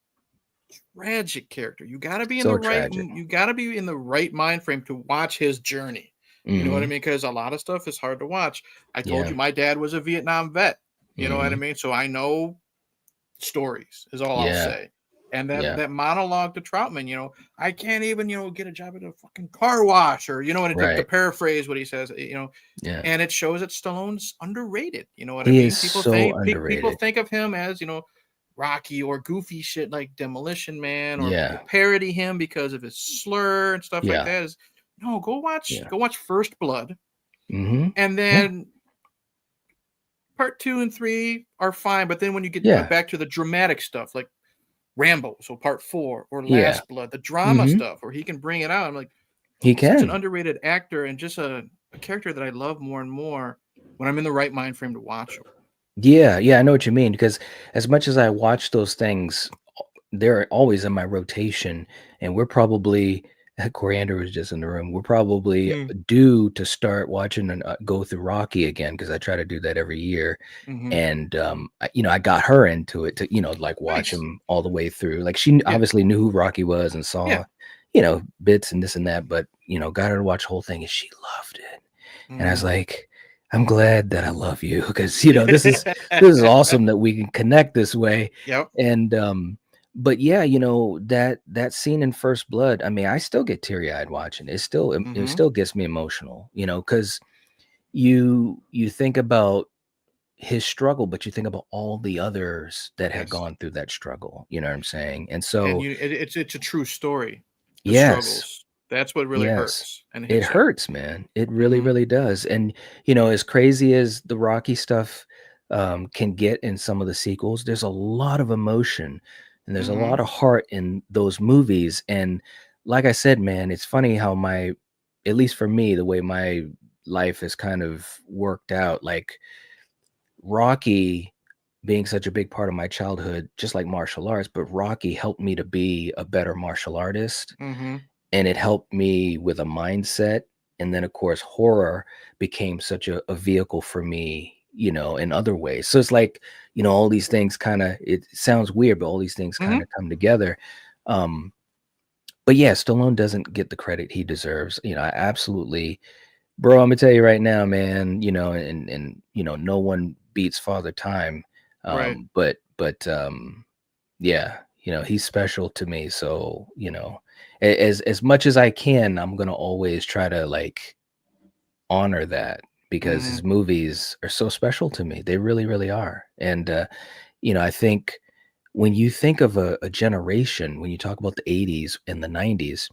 Speaker 1: tragic character. You got to be in the
Speaker 2: So
Speaker 1: right,
Speaker 2: tragic.
Speaker 1: you got to be in the right mind frame to watch his journey. You know what I
Speaker 2: Hmm.
Speaker 1: mean? Because a lot of stuff is hard to watch. I told
Speaker 2: Yeah.
Speaker 1: you my dad was a Vietnam vet. You know what I
Speaker 2: Hmm.
Speaker 1: mean? So I know stories is all I'll
Speaker 2: Yeah.
Speaker 1: say. And that
Speaker 2: Yeah.
Speaker 1: that monologue to Troutman, I can't even, get a job at a fucking car wash or, and to
Speaker 2: Right.
Speaker 1: paraphrase what he says,
Speaker 2: Yeah.
Speaker 1: and it shows that Stallone's underrated. You know what I
Speaker 2: He is
Speaker 1: mean?
Speaker 2: so
Speaker 1: People
Speaker 2: underrated.
Speaker 1: think of him as, Rocky or goofy shit like Demolition Man, or
Speaker 2: Yeah.
Speaker 1: people parody him because of his slur and stuff like
Speaker 2: Yeah.
Speaker 1: that. No,
Speaker 2: Yeah.
Speaker 1: go watch First Blood,
Speaker 2: Hmm.
Speaker 1: and
Speaker 2: Yeah.
Speaker 1: then part two and three are fine, but then when you get
Speaker 2: Yeah.
Speaker 1: back to the dramatic stuff, like Rambo, so part four, or
Speaker 2: Yeah.
Speaker 1: Last Blood, the drama
Speaker 2: Hmm.
Speaker 1: stuff, where he can bring it out. I'm like,
Speaker 2: He
Speaker 1: such an
Speaker 2: can.
Speaker 1: underrated actor and just a character that I love more and more when I'm in the right mind frame to watch him.
Speaker 2: Yeah, yeah, I know what you mean because as much as I watch those things, they're always in my rotation, and we're probably Coriander was just in the room. We're probably
Speaker 1: Mm,
Speaker 2: due to start watching and go through Rocky again because I try to do that every year.
Speaker 1: hmm.
Speaker 2: And I got her into it to like watch
Speaker 1: Nice.
Speaker 2: him all the way through. Like she
Speaker 1: Yeah.
Speaker 2: obviously knew who Rocky was and
Speaker 1: Yeah.
Speaker 2: saw bits and this and that, but got her to watch the whole thing and she loved it. And I was
Speaker 1: Hmm.
Speaker 2: like, I'm glad that I love you because this is awesome that we can connect this way.
Speaker 1: Yep.
Speaker 2: And but yeah, that scene in First Blood, I mean, I still get teary-eyed watching it. It
Speaker 1: Hmm.
Speaker 2: still gets me emotional, because you think about his struggle, but you think about all the others that had
Speaker 1: Yes.
Speaker 2: gone through that struggle, you know what I'm saying? And
Speaker 1: And
Speaker 2: so
Speaker 1: it's a true story. The
Speaker 2: yes.
Speaker 1: struggles. That's what really
Speaker 2: Yes.
Speaker 1: hurts and
Speaker 2: It
Speaker 1: hits you.
Speaker 2: hurts, man. It really,
Speaker 1: Hmm.
Speaker 2: really does. And, as crazy as the Rocky stuff can get in some of the sequels, there's a lot of emotion and there's a
Speaker 1: Hmm.
Speaker 2: lot of heart in those movies. And like I said, man, it's funny how at least for me, the way my life has kind of worked out, like Rocky being such a big part of my childhood, just like martial arts, but Rocky helped me to be a better martial artist
Speaker 1: Hmm.
Speaker 2: and it helped me with a mindset. And then, of course, horror became such a vehicle for me, in other ways. So it's like, all these things kind of, it sounds weird, but all these things kind
Speaker 1: Hmm.
Speaker 2: of come together. Um, but yeah, Stallone doesn't get the credit he deserves. I absolutely, bro, I'm gonna tell you right now, man, and no one beats Father Time.
Speaker 1: Right.
Speaker 2: But yeah, he's special to me. So, as much as I can, I'm gonna always try to like honor that because his
Speaker 1: Hmm.
Speaker 2: movies are so special to me. They really, really are. And I think when you think of a generation, when you talk about the 80s and the 90s,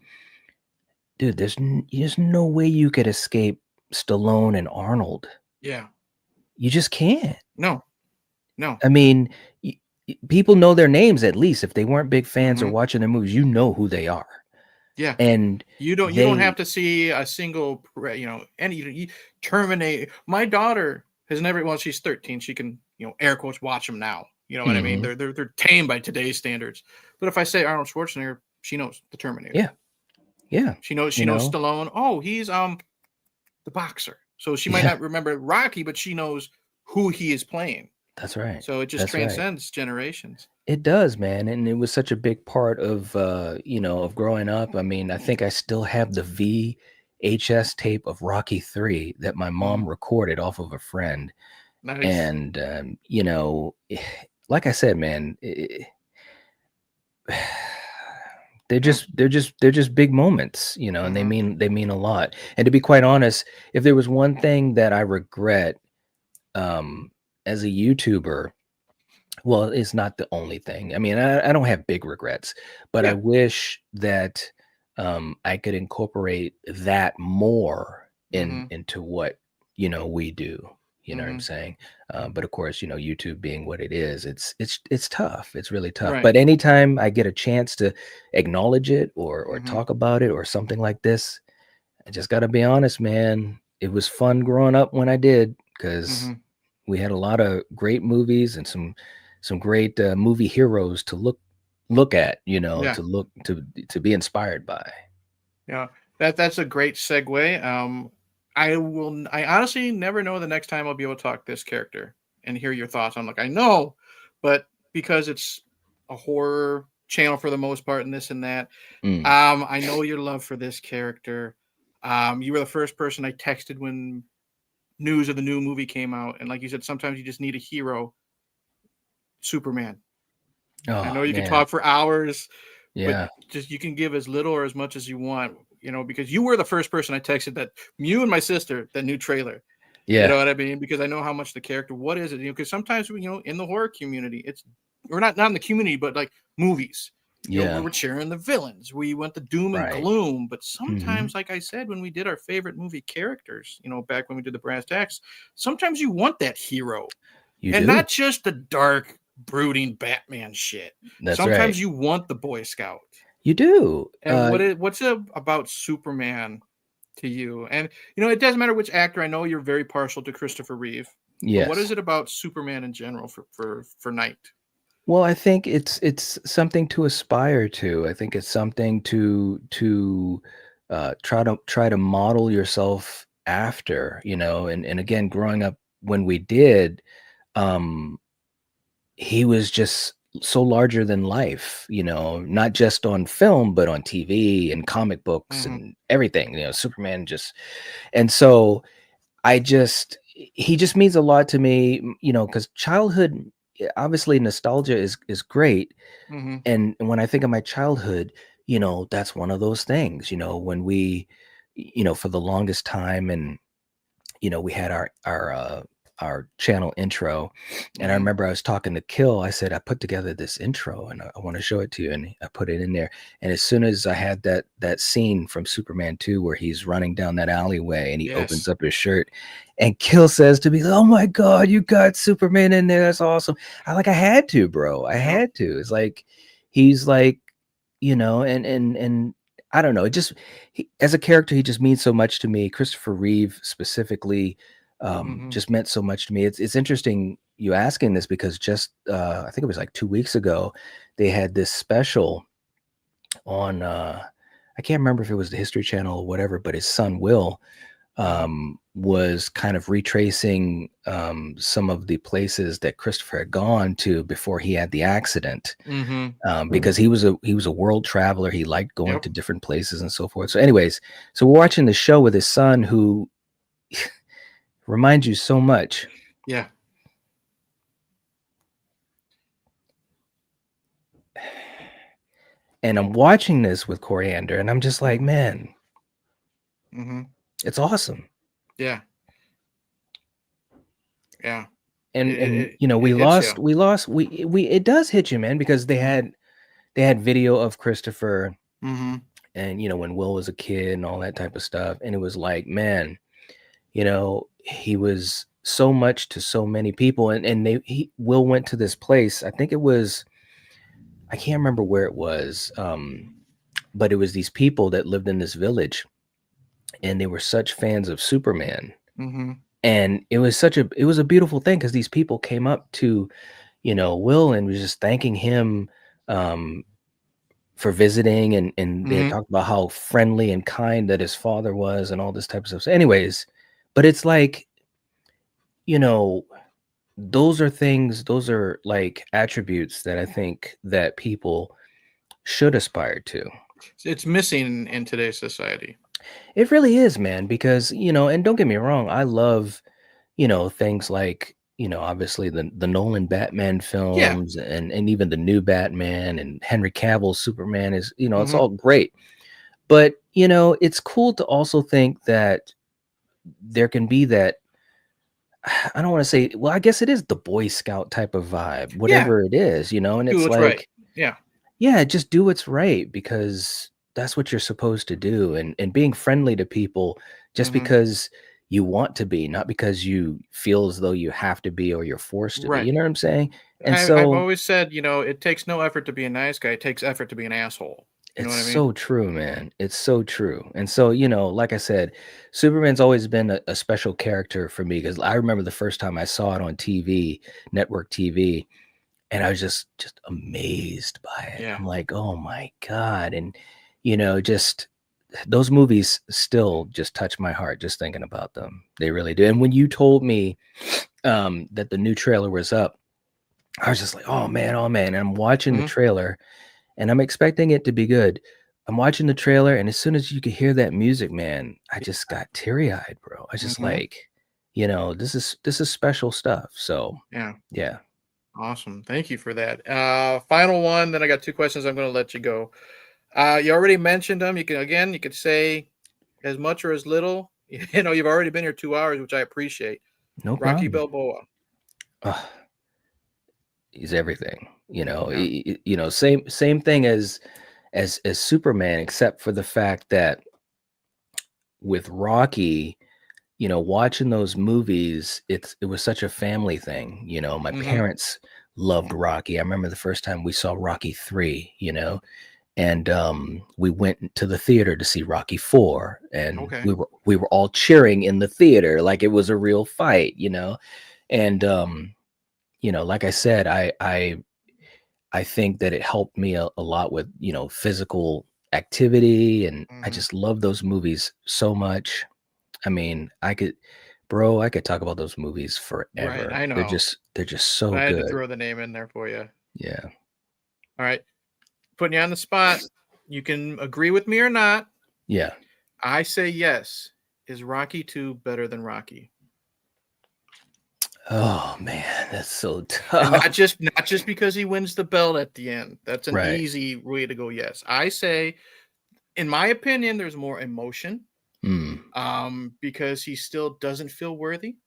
Speaker 2: dude, there's no way you could escape Stallone and Arnold.
Speaker 1: Yeah.
Speaker 2: You just can't.
Speaker 1: No, no.
Speaker 2: I mean, people know their names at least. If they weren't big fans or
Speaker 1: Mhm.
Speaker 2: watching their movies, you know who they are.
Speaker 1: Yeah.
Speaker 2: And
Speaker 1: You don't have
Speaker 2: they
Speaker 1: to see a single, any Terminator. My daughter has never. Well, she's 13. She can, air quotes, watch them now. You know what I mean?
Speaker 2: Mhm.
Speaker 1: They're tame by today's standards. But if I say Arnold Schwarzenegger, she knows the Terminator.
Speaker 2: Yeah. Yeah.
Speaker 1: She knows Stallone. Oh, he's the boxer. So she might
Speaker 2: Yeah.
Speaker 1: not remember Rocky, but she knows who he is playing.
Speaker 2: That's right.
Speaker 1: So it just
Speaker 2: That's right.
Speaker 1: transcends generations.
Speaker 2: It does, man, and it was such a big part of, of growing up. I mean, I think I still have the VHS tape of Rocky 3 that my mom
Speaker 1: Mm,
Speaker 2: recorded off of a friend,
Speaker 1: nice.
Speaker 2: and, like I said, man, they're
Speaker 1: Yeah.
Speaker 2: just big moments, and they
Speaker 1: Hmm.
Speaker 2: mean a lot. And to be quite honest, if there was one thing that I regret, um, as a YouTuber, well, it's not the only thing. I mean, I don't have big regrets, but I
Speaker 1: Yeah.
Speaker 2: wish that, I could incorporate that more
Speaker 1: Hmm.
Speaker 2: into what, we do. You know what I'm
Speaker 1: Hmm.
Speaker 2: saying? But of course, YouTube being what it is, it's tough. It's really tough.
Speaker 1: Right.
Speaker 2: But anytime I get a chance to acknowledge it or
Speaker 1: Hmm.
Speaker 2: talk about it or something like this, I just got to be honest, man. It was fun growing up when I did, because
Speaker 1: Hmm.
Speaker 2: we had a lot of great movies and some great movie heroes to look at,
Speaker 1: Yeah.
Speaker 2: to be inspired by.
Speaker 1: Yeah. That's a great segue. I honestly never know the next time I'll be able to talk this character and hear your thoughts on. Like, I know, but because it's a horror channel for the most part and this and that,
Speaker 2: Mm.
Speaker 1: I know your love for this character. You were the first person I texted when news of the new movie came out, and like you said, sometimes you just need a hero. Superman. I
Speaker 2: Oh
Speaker 1: know you can
Speaker 2: man,
Speaker 1: talk for hours, but
Speaker 2: yeah,
Speaker 1: just you can give as little or as much as you want. Because you were the first person I texted that you and my sister that new trailer. You
Speaker 2: yeah,
Speaker 1: know what I mean? Because I know how much the character. What is it? Because sometimes in the horror community, it's or not in the community, but like movies.
Speaker 2: yeah,
Speaker 1: We're cheering the villains. We want the doom and
Speaker 2: right.
Speaker 1: gloom. But
Speaker 2: Hmm.
Speaker 1: sometimes, like I said, when we did our favorite movie characters, back when we did the brass tacks, sometimes you want that hero.
Speaker 2: You
Speaker 1: And
Speaker 2: do.
Speaker 1: not just the dark, brooding Batman shit.
Speaker 2: That's right.
Speaker 1: Sometimes you want the Boy Scout.
Speaker 2: You do.
Speaker 1: And what's it about Superman to you? And it doesn't matter which actor. I know you're very partial to Christopher Reeve, but what is
Speaker 2: Yes.
Speaker 1: it about Superman in general for Night?
Speaker 2: Well, I think it's something to aspire to. I think it's something to try to model yourself after, and again, growing up when we did, um, he was just so larger than life, not just on film, but on TV and comic books
Speaker 1: Hmm.
Speaker 2: and everything, Superman just, and so he just means a lot to me, because childhood, obviously nostalgia is great.
Speaker 1: Hmm.
Speaker 2: And when I think of my childhood, that's one of those things, when we, for the longest time, and we had our channel intro, and I
Speaker 1: Hmm.
Speaker 2: remember I was talking to Kill. I said I put together this intro, and I want to show it to you, and I put it in there. And as soon as I had that scene from Superman 2 where he's running down that alleyway and he opens
Speaker 1: Yes.
Speaker 2: up his shirt, and Kill says to me, "Oh my God, you got Superman in there! That's awesome!" I had to, bro. I
Speaker 1: Yep.
Speaker 2: had to. It's like he's like, and I don't know. As a character, he just means so much to me. Christopher Reeve specifically,
Speaker 1: Hmm.
Speaker 2: just meant so much to me. It's interesting you asking this, because just I think it was like 2 weeks ago, they had this special on. I can't remember if it was the History Channel or whatever, but his son Will
Speaker 1: Hmm.
Speaker 2: was kind of retracing some of the places that Christopher had gone to before he had the accident,
Speaker 1: Hmm.
Speaker 2: because he was a world traveler. He liked going
Speaker 1: Yep.
Speaker 2: to different places and so forth. So, anyways, so we're watching the show with his son, who reminds you so much.
Speaker 1: Yeah.
Speaker 2: And I'm watching this with Coriander, and I'm just like, man,
Speaker 1: Hmm.
Speaker 2: it's awesome.
Speaker 1: Yeah. Yeah.
Speaker 2: And
Speaker 1: It,
Speaker 2: and
Speaker 1: it
Speaker 2: you know,
Speaker 1: it
Speaker 2: we
Speaker 1: hits you.
Speaker 2: lost, we it does hit you, man, because
Speaker 1: Hmm.
Speaker 2: they had video of Christopher,
Speaker 1: Hmm.
Speaker 2: and when Will was a kid and all that type of stuff, and it was like, man, he was so much to so many people, and Will went to this place. I think it was, I can't remember where it was, but it was these people that lived in this village, and they were such fans of Superman,
Speaker 1: Mm-hmm.
Speaker 2: and it was a beautiful thing because these people came up to, Will, and was just thanking him, um, for visiting, and they had
Speaker 1: Mm-hmm.
Speaker 2: talked about how friendly and kind that his father was and all this type of stuff. So anyways, but it's like, you know, those are like attributes that I think that people should aspire to.
Speaker 1: It's missing in today's society.
Speaker 2: It really is, man, because, and don't get me wrong, I love, things like, obviously the Nolan Batman
Speaker 1: Yeah.
Speaker 2: films, and even the new Batman, and Henry Cavill's Superman is, it's
Speaker 1: Mm-hmm.
Speaker 2: all great. But, it's cool to also think that there can be that, I don't want to say, well, I guess it is the Boy Scout type of vibe,
Speaker 1: Yeah.
Speaker 2: whatever it is, and
Speaker 1: Do
Speaker 2: it's
Speaker 1: what's right.
Speaker 2: like,
Speaker 1: Yeah.
Speaker 2: yeah, just do what's right because that's what you're supposed to do, and being friendly to people just
Speaker 1: Mm-hmm.
Speaker 2: because you want to be, not because you feel as though you have to be or you're forced to be.
Speaker 1: Right.
Speaker 2: You know what I'm saying? And
Speaker 1: I've
Speaker 2: so
Speaker 1: always said, it takes no effort to be a nice guy. It takes effort to be an asshole. You know
Speaker 2: it's
Speaker 1: what I mean?
Speaker 2: so true, man. It's so true. And so, like I said, Superman's always been a special character for me because I remember the first time I saw it on TV, network TV, and I was just amazed by it.
Speaker 1: Yeah.
Speaker 2: I'm like, "Oh my god." And just those movies still just touch my heart just thinking about them. They really do. And when you told me that the new trailer was up, I was just like, "Oh man, oh man." And I'm watching the
Speaker 1: Mm-hmm.
Speaker 2: trailer and I'm expecting it to be good. I'm watching the trailer, and as soon as you could hear that music, man, I just got teary-eyed, bro. I just
Speaker 1: Mm-hmm.
Speaker 2: like, this is special stuff. So,
Speaker 1: Yeah.
Speaker 2: yeah.
Speaker 1: Awesome. Thank you for that. Final one. Then I got two questions. I'm going to let you go. You already mentioned them. You could say as much or as little. You've already been here 2 hours, which I appreciate.
Speaker 2: No
Speaker 1: Rocky
Speaker 2: problem.
Speaker 1: Balboa.
Speaker 2: Ugh, he's everything.
Speaker 1: Yeah.
Speaker 2: Same thing as Superman, except for the fact that with Rocky, watching those movies, it was such a family thing. My
Speaker 1: Mm-hmm.
Speaker 2: parents loved Rocky. I remember the first time we saw Rocky 3, and we went to the theater to see Rocky 4, and
Speaker 1: Okay.
Speaker 2: we were all cheering in the theater like it was a real fight, and like I said, I think that it helped me a lot with, physical activity, and I
Speaker 1: Mm-hmm.
Speaker 2: just love those movies so much. I mean, I could talk about those movies
Speaker 1: Right.
Speaker 2: forever.
Speaker 1: I know.
Speaker 2: They're just
Speaker 1: But
Speaker 2: so
Speaker 1: I had to
Speaker 2: good.
Speaker 1: throw the name in there for you.
Speaker 2: Yeah.
Speaker 1: All right. Putting you on the spot. You can agree with me or not.
Speaker 2: Yeah.
Speaker 1: I say yes. Is Rocky 2 better than Rocky?
Speaker 2: Oh man, that's so
Speaker 1: And
Speaker 2: tough.
Speaker 1: not just because he wins the belt at the end. That's an
Speaker 2: Right.
Speaker 1: easy way to go yes. I say, in my opinion, there's more emotion.
Speaker 2: Mm,
Speaker 1: Because he still doesn't feel worthy.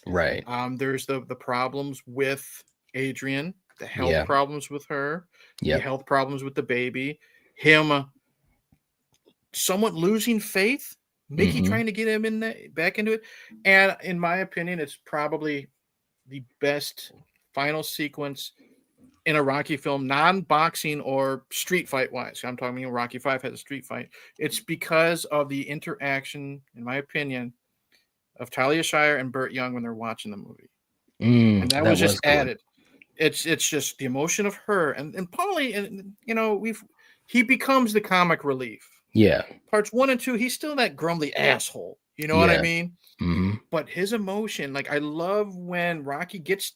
Speaker 2: right.
Speaker 1: There's the problems with Adrian, the health
Speaker 2: Yeah.
Speaker 1: problems with her, the
Speaker 2: Yep.
Speaker 1: health problems with the baby, him somewhat losing faith, Mickey
Speaker 2: Mhm.
Speaker 1: trying to get him back into it. And in my opinion, it's probably the best final sequence in a Rocky film, non-boxing or street fight wise. I'm talking Rocky 5 has a street fight. It's because of the interaction, in my opinion, of Talia Shire and Burt Young when they're watching the movie. And that
Speaker 2: That
Speaker 1: was just
Speaker 2: was good.
Speaker 1: added. It's just the emotion of her and Paulie, and we've he becomes the comic relief.
Speaker 2: Yeah.
Speaker 1: Parts 1 and 2, he's still that grumbly asshole. You know what I
Speaker 2: Yeah.
Speaker 1: mean?
Speaker 2: Mhm.
Speaker 1: But his emotion, like I love when Rocky gets,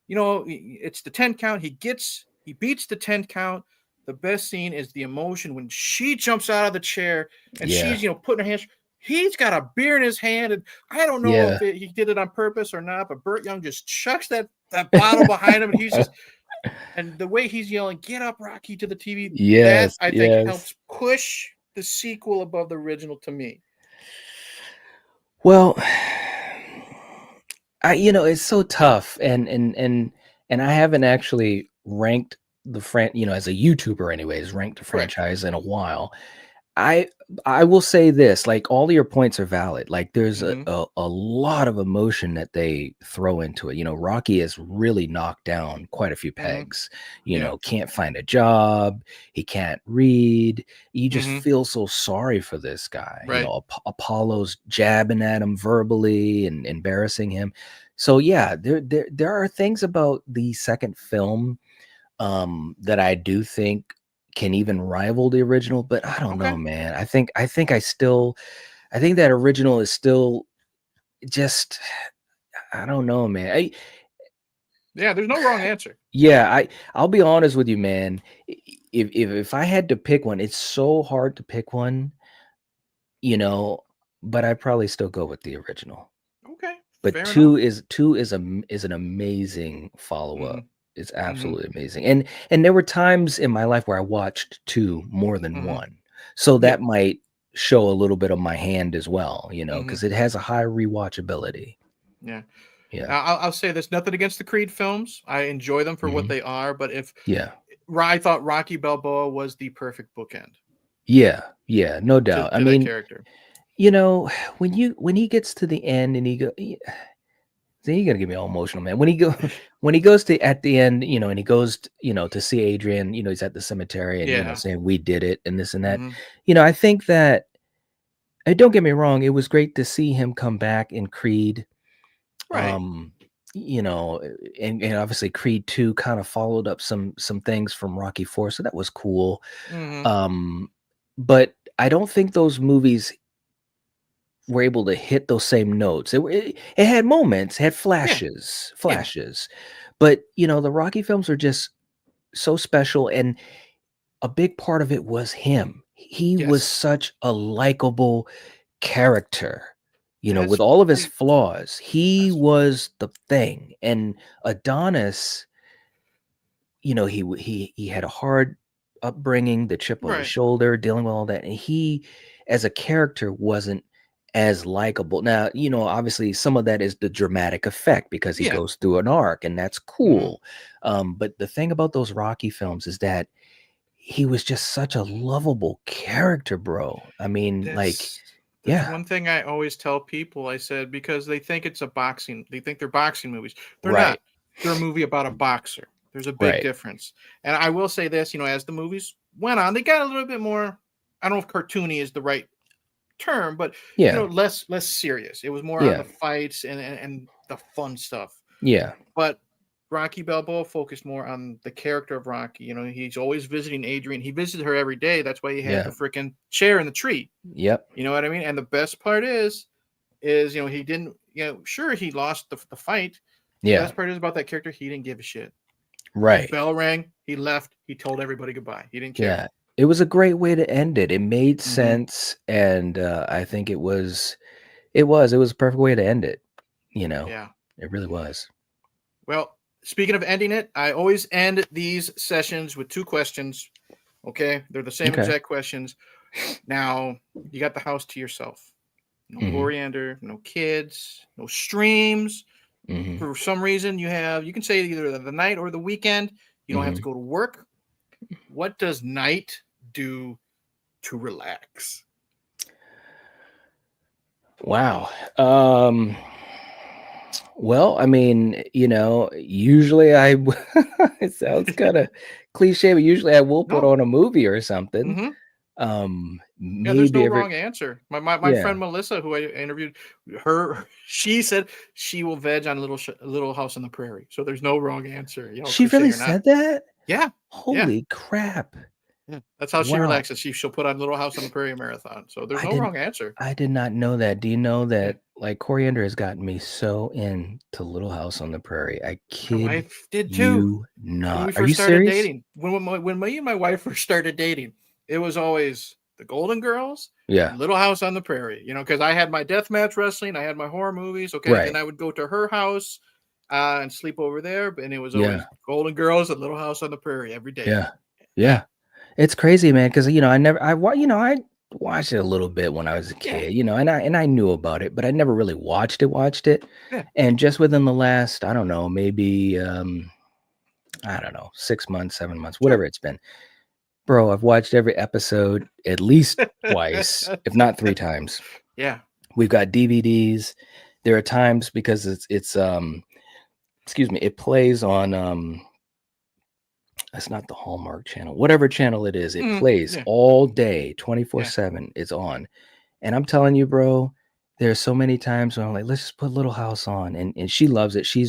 Speaker 1: it's the 10 count. He beats the 10 count. The best scene is the emotion when she jumps out of the chair and
Speaker 2: Yeah.
Speaker 1: she's, putting her hands. He's got a beer in his hand, and I don't know
Speaker 2: Yeah.
Speaker 1: if he did it on purpose or not. But Burt Young just chucks that bottle behind him, and he's just, and the way he's yelling, "Get up, Rocky!" to the TV, that
Speaker 2: Yes,
Speaker 1: I think
Speaker 2: yes.
Speaker 1: helps push the sequel above the original to me.
Speaker 2: Well, it's so tough, and I haven't actually ranked as a YouTuber anyways, ranked the
Speaker 1: Correct.
Speaker 2: franchise in a while. I I will say this, like, all of your points are valid. Like, there's a
Speaker 1: Mhm.
Speaker 2: a lot of emotion that they throw into it. Rocky has really knocked down quite a few
Speaker 1: Mhm.
Speaker 2: pegs.
Speaker 1: Yeah.
Speaker 2: Can't find a job, he can't read. You just
Speaker 1: Mhm.
Speaker 2: feel so sorry for this guy.
Speaker 1: Right.
Speaker 2: Apollo's jabbing at him verbally and embarrassing him. So yeah, there are things about the second film that I do think can even rival the original, but I don't know,
Speaker 1: Okay.
Speaker 2: man. I think that original is still just I don't know, man.
Speaker 1: Yeah, there's no wrong answer.
Speaker 2: Yeah, I'll be honest with you, man. If I had to pick one, it's so hard to pick one, you know, but I'd probably still go with the original.
Speaker 1: Okay.
Speaker 2: But
Speaker 1: Fair enough.
Speaker 2: two is an amazing follow-up.
Speaker 1: Mhm.
Speaker 2: It's
Speaker 1: Mhm.
Speaker 2: absolutely amazing. And there were times in my life where I watched 2 more than
Speaker 1: Mhm.
Speaker 2: 1. So
Speaker 1: Yeah.
Speaker 2: that might show a little bit of my hand as well,
Speaker 1: Mhm.
Speaker 2: because it has a high rewatchability.
Speaker 1: Yeah.
Speaker 2: Yeah.
Speaker 1: Now, I'll say this: nothing against the Creed films. I enjoy them for what
Speaker 2: Mhm.
Speaker 1: they are. But if
Speaker 2: Yeah.
Speaker 1: I thought Rocky Balboa was the perfect bookend
Speaker 2: Yeah. Yeah, no
Speaker 1: to
Speaker 2: doubt. I
Speaker 1: that
Speaker 2: mean,
Speaker 1: character.
Speaker 2: you know, when he gets to the end and see, you're gonna get me all emotional, man. When he goes to at the end, and he goes, to see Adrian, he's at the cemetery and
Speaker 1: Yeah.
Speaker 2: saying we did it and this and that.
Speaker 1: Mhm.
Speaker 2: I think that don't get me wrong, it was great to see him come back in Creed.
Speaker 1: Right.
Speaker 2: Um, you know, and obviously Creed 2 kind of followed up some things from Rocky 4, so that was cool.
Speaker 1: Mhm.
Speaker 2: Um, but I don't think those movies were able to hit those same notes. It had moments, had
Speaker 1: Yeah.
Speaker 2: flashes,
Speaker 1: Yeah.
Speaker 2: flashes. But, the Rocky films are just so special, and a big part of it was him. He was
Speaker 1: Yes.
Speaker 2: such a likable character. With
Speaker 1: That's
Speaker 2: all of his
Speaker 1: we.
Speaker 2: flaws, he
Speaker 1: That's
Speaker 2: was the thing. And Adonis, he had a hard upbringing, the chip on his
Speaker 1: right.
Speaker 2: shoulder, dealing with all that, and he, as a character, wasn't as likable. Now, obviously, some of that is the dramatic effect because he
Speaker 1: Yeah.
Speaker 2: goes through an arc, and that's
Speaker 1: Mhm.
Speaker 2: cool. But the thing about those Rocky films is that he was just such a lovable character, bro. I mean, like,
Speaker 1: That's
Speaker 2: yeah,
Speaker 1: one thing I always tell people. I said because they think it's a boxing. They think they're boxing movies. They're
Speaker 2: right,
Speaker 1: not. They're a movie about a boxer. There's a big
Speaker 2: right,
Speaker 1: difference. And I will say this, as the movies went on, they got a little bit more. I don't know if cartoony is the right term, but
Speaker 2: yeah,
Speaker 1: less serious. It was more on
Speaker 2: yeah,
Speaker 1: the fights and the fun stuff.
Speaker 2: yeah,
Speaker 1: But Rocky Balboa focused more on the character of Rocky. He's always visiting Adrian. He visited her every day. That's why he had the
Speaker 2: yeah,
Speaker 1: freaking chair in the tree.
Speaker 2: yep,
Speaker 1: You know what I mean? And the best part is he didn't. Sure he lost the fight. The
Speaker 2: yeah,
Speaker 1: best part is about that character. He didn't give a shit. The
Speaker 2: right.
Speaker 1: bell rang. He left. He told everybody goodbye. He didn't care.
Speaker 2: Yeah, it was a great way to end it. It made
Speaker 1: Hmm.
Speaker 2: sense, and, I think it was a perfect way to end it, you know?
Speaker 1: Yeah.
Speaker 2: It really was.
Speaker 1: Well, speaking of ending it, I always end these sessions with two questions. Okay, they're the same
Speaker 2: Okay.
Speaker 1: exact questions. Now you got the house to yourself. No
Speaker 2: Mhm,
Speaker 1: coriander, no kids, no streams.
Speaker 2: mhm,
Speaker 1: For some reason, you can say either the night or the weekend. You don't have to
Speaker 2: mhm.
Speaker 1: go to work. What does night do to relax?
Speaker 2: Wow. Well, I mean, usually I w it sounds kinda cliche, but usually I will put
Speaker 1: No.
Speaker 2: on a movie or something.
Speaker 1: Hmm. Yeah, there's no
Speaker 2: Maybe every
Speaker 1: wrong answer. My
Speaker 2: yeah.
Speaker 1: friend Melissa, who I interviewed, she said she will veg on Little House on the Prairie. So there's no wrong answer,
Speaker 2: She
Speaker 1: cliche
Speaker 2: really
Speaker 1: or not.
Speaker 2: said that?
Speaker 1: Yeah, yeah,
Speaker 2: Holy crap.
Speaker 1: yeah. That's how she
Speaker 2: Wow.
Speaker 1: relaxes. She'll put on Little House on the Prairie marathon. So there's
Speaker 2: I
Speaker 1: no
Speaker 2: didn't
Speaker 1: wrong answer.
Speaker 2: I did not know that. Do you know
Speaker 1: Yeah,
Speaker 2: that, like, coriander has gotten me so into Little House on the Prairie? I
Speaker 1: my
Speaker 2: kid
Speaker 1: wife did too.
Speaker 2: you
Speaker 1: When we
Speaker 2: not. Are you
Speaker 1: first started
Speaker 2: serious?
Speaker 1: dating, when me and my wife first started dating, it was always the Golden Girls
Speaker 2: Yeah.
Speaker 1: and Little House on the Prairie. Because I had my deathmatch wrestling, I had my horror movies. Okay, then
Speaker 2: Right.
Speaker 1: I would go to her house and sleep over there, and it was
Speaker 2: Yeah.
Speaker 1: always Golden Girls and Little House on the Prairie every day.
Speaker 2: Yeah.
Speaker 1: Yeah,
Speaker 2: Yeah. It's crazy, man, 'cause, I never I watched it a little bit when I was a
Speaker 1: yeah,
Speaker 2: kid, and I knew about it, but I never really watched it.
Speaker 1: yeah.
Speaker 2: And just within the last, I don't know, maybe, I don't know, 6 months, 7 months,
Speaker 1: Sure.
Speaker 2: whatever it's been, Bro, I've watched every episode at least twice, if not 3 times.
Speaker 1: Yeah.
Speaker 2: We've got DVDs. There are times because it's excuse me, it plays on it's not the Hallmark channel. Whatever channel it is, it plays
Speaker 1: Yeah.
Speaker 2: all day,
Speaker 1: Yeah.
Speaker 2: 24/7. It's on. And I'm telling you, bro, there's so many times when I'm like, let's just put Little House on. And she loves it. I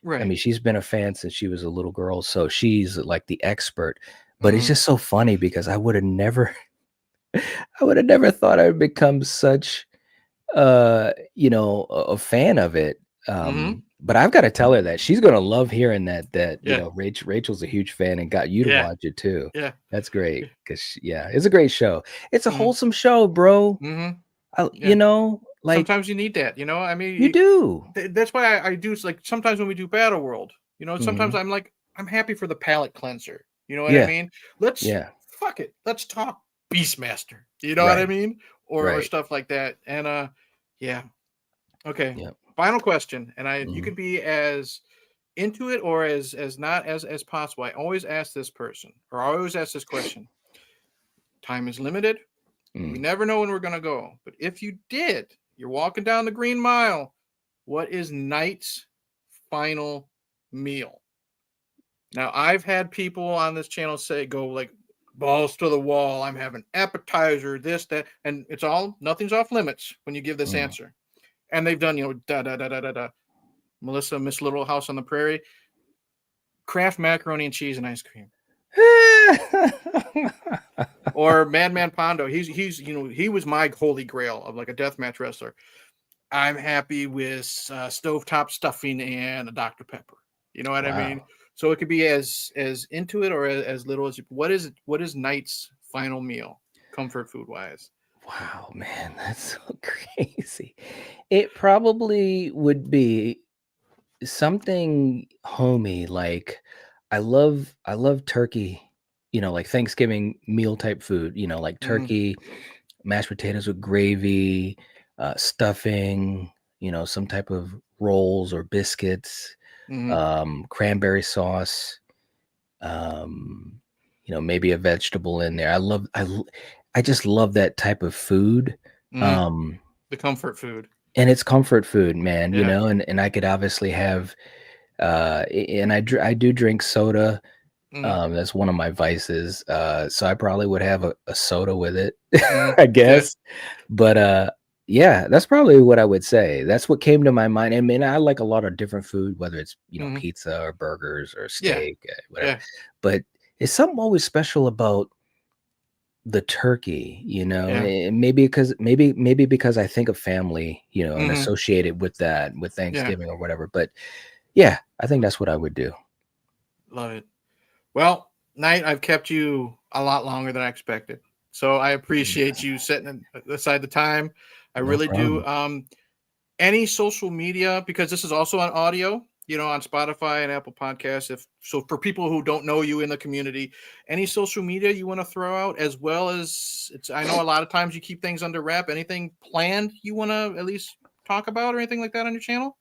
Speaker 1: Right.
Speaker 2: mean, she's been a fan since she was a little girl, so she's like the expert. But it's
Speaker 1: Mhm.
Speaker 2: just so funny because I would have never I would have never thought I would become such a fan of it.
Speaker 1: Mhm.
Speaker 2: But I've got to tell her that she's gonna love hearing
Speaker 1: Yeah.
Speaker 2: Rachel's a huge fan and got you to
Speaker 1: Yeah.
Speaker 2: watch it too.
Speaker 1: Yeah.
Speaker 2: That's
Speaker 1: Yeah.
Speaker 2: great because yeah, it's a great show. It's a
Speaker 1: Mhm.
Speaker 2: wholesome show, bro.
Speaker 1: Mhm.
Speaker 2: I,
Speaker 1: Yeah.
Speaker 2: like
Speaker 1: Sometimes you need that, I mean,
Speaker 2: you do.
Speaker 1: that's why I do like sometimes when we do Battle World, sometimes
Speaker 2: Hmm.
Speaker 1: I'm like I'm happy for the palate cleanser. You know what I
Speaker 2: Yeah,
Speaker 1: mean? Let's
Speaker 2: yeah,
Speaker 1: fuck it. Let's talk Beastmaster. You know what I
Speaker 2: right,
Speaker 1: mean? Or
Speaker 2: right.
Speaker 1: stuff like that. And yeah. Okay.
Speaker 2: Yep.
Speaker 1: Final question. And you
Speaker 2: Hmm.
Speaker 1: could be as into it or as not as possible. I always ask this person or I always ask this question. Time is limited. We
Speaker 2: Mm.
Speaker 1: never know when we're going to go. But if you did, you're walking down the Green Mile. What is Knight's final meal? Now, I've had people on this channel say, go like balls to the wall. I'm having appetizer, this, that. And nothing's off limits when you give this
Speaker 2: Mm.
Speaker 1: answer. And they've done, da, da, da, da, da, da. Melissa, Miss Little House on the Prairie, Kraft macaroni and cheese and ice cream. Or Madman Pondo. He was my holy grail of like a deathmatch wrestler. I'm happy with stovetop stuffing and a Dr. Pepper. You know what I mean?
Speaker 2: Wow.
Speaker 1: So it could be as into it or as little as what is Knight's final meal, comfort food wise?
Speaker 2: Wow, man, that's so crazy. It probably would be something homey, like I love turkey, like Thanksgiving meal type food, like
Speaker 1: Mm-hmm.
Speaker 2: turkey, mashed potatoes with gravy, stuffing, some type of rolls or biscuits,
Speaker 1: Mm-hmm.
Speaker 2: cranberry sauce, um, maybe a vegetable in there. I just love that type of food.
Speaker 1: Mm-hmm.
Speaker 2: Um,
Speaker 1: The comfort food.
Speaker 2: and it's comfort food, man,
Speaker 1: Yeah.
Speaker 2: and I could obviously have and I do drink soda.
Speaker 1: Mm-hmm.
Speaker 2: That's one of my vices. So I probably would have a soda with it,
Speaker 1: Mm-hmm.
Speaker 2: I
Speaker 1: Yeah.
Speaker 2: guess. But yeah, that's probably what I would say. That's what came to my mind. I mean, I like a lot of different food, whether it's
Speaker 1: Mm-hmm.
Speaker 2: pizza or burgers or
Speaker 1: Yeah.
Speaker 2: steak, whatever.
Speaker 1: Yeah.
Speaker 2: But it's something always special about the turkey,
Speaker 1: Yeah.
Speaker 2: and maybe because I think of family, and
Speaker 1: Mm-hmm.
Speaker 2: associate it with that, with
Speaker 1: Yeah.
Speaker 2: Thanksgiving or whatever. But yeah, I think that's what I would do.
Speaker 1: Love it. Well, Knight, I've kept you a lot longer than I expected. So I appreciate you setting aside the time. I
Speaker 2: No
Speaker 1: really do.
Speaker 2: problem.
Speaker 1: Any social media, because this is also on audio, on Spotify and Apple Podcasts. If so, for people who don't know you in the community, any social media you want to throw out, as well as I know a lot of times you keep things under wrap. Anything planned you want to at least talk about or anything like that on your channel?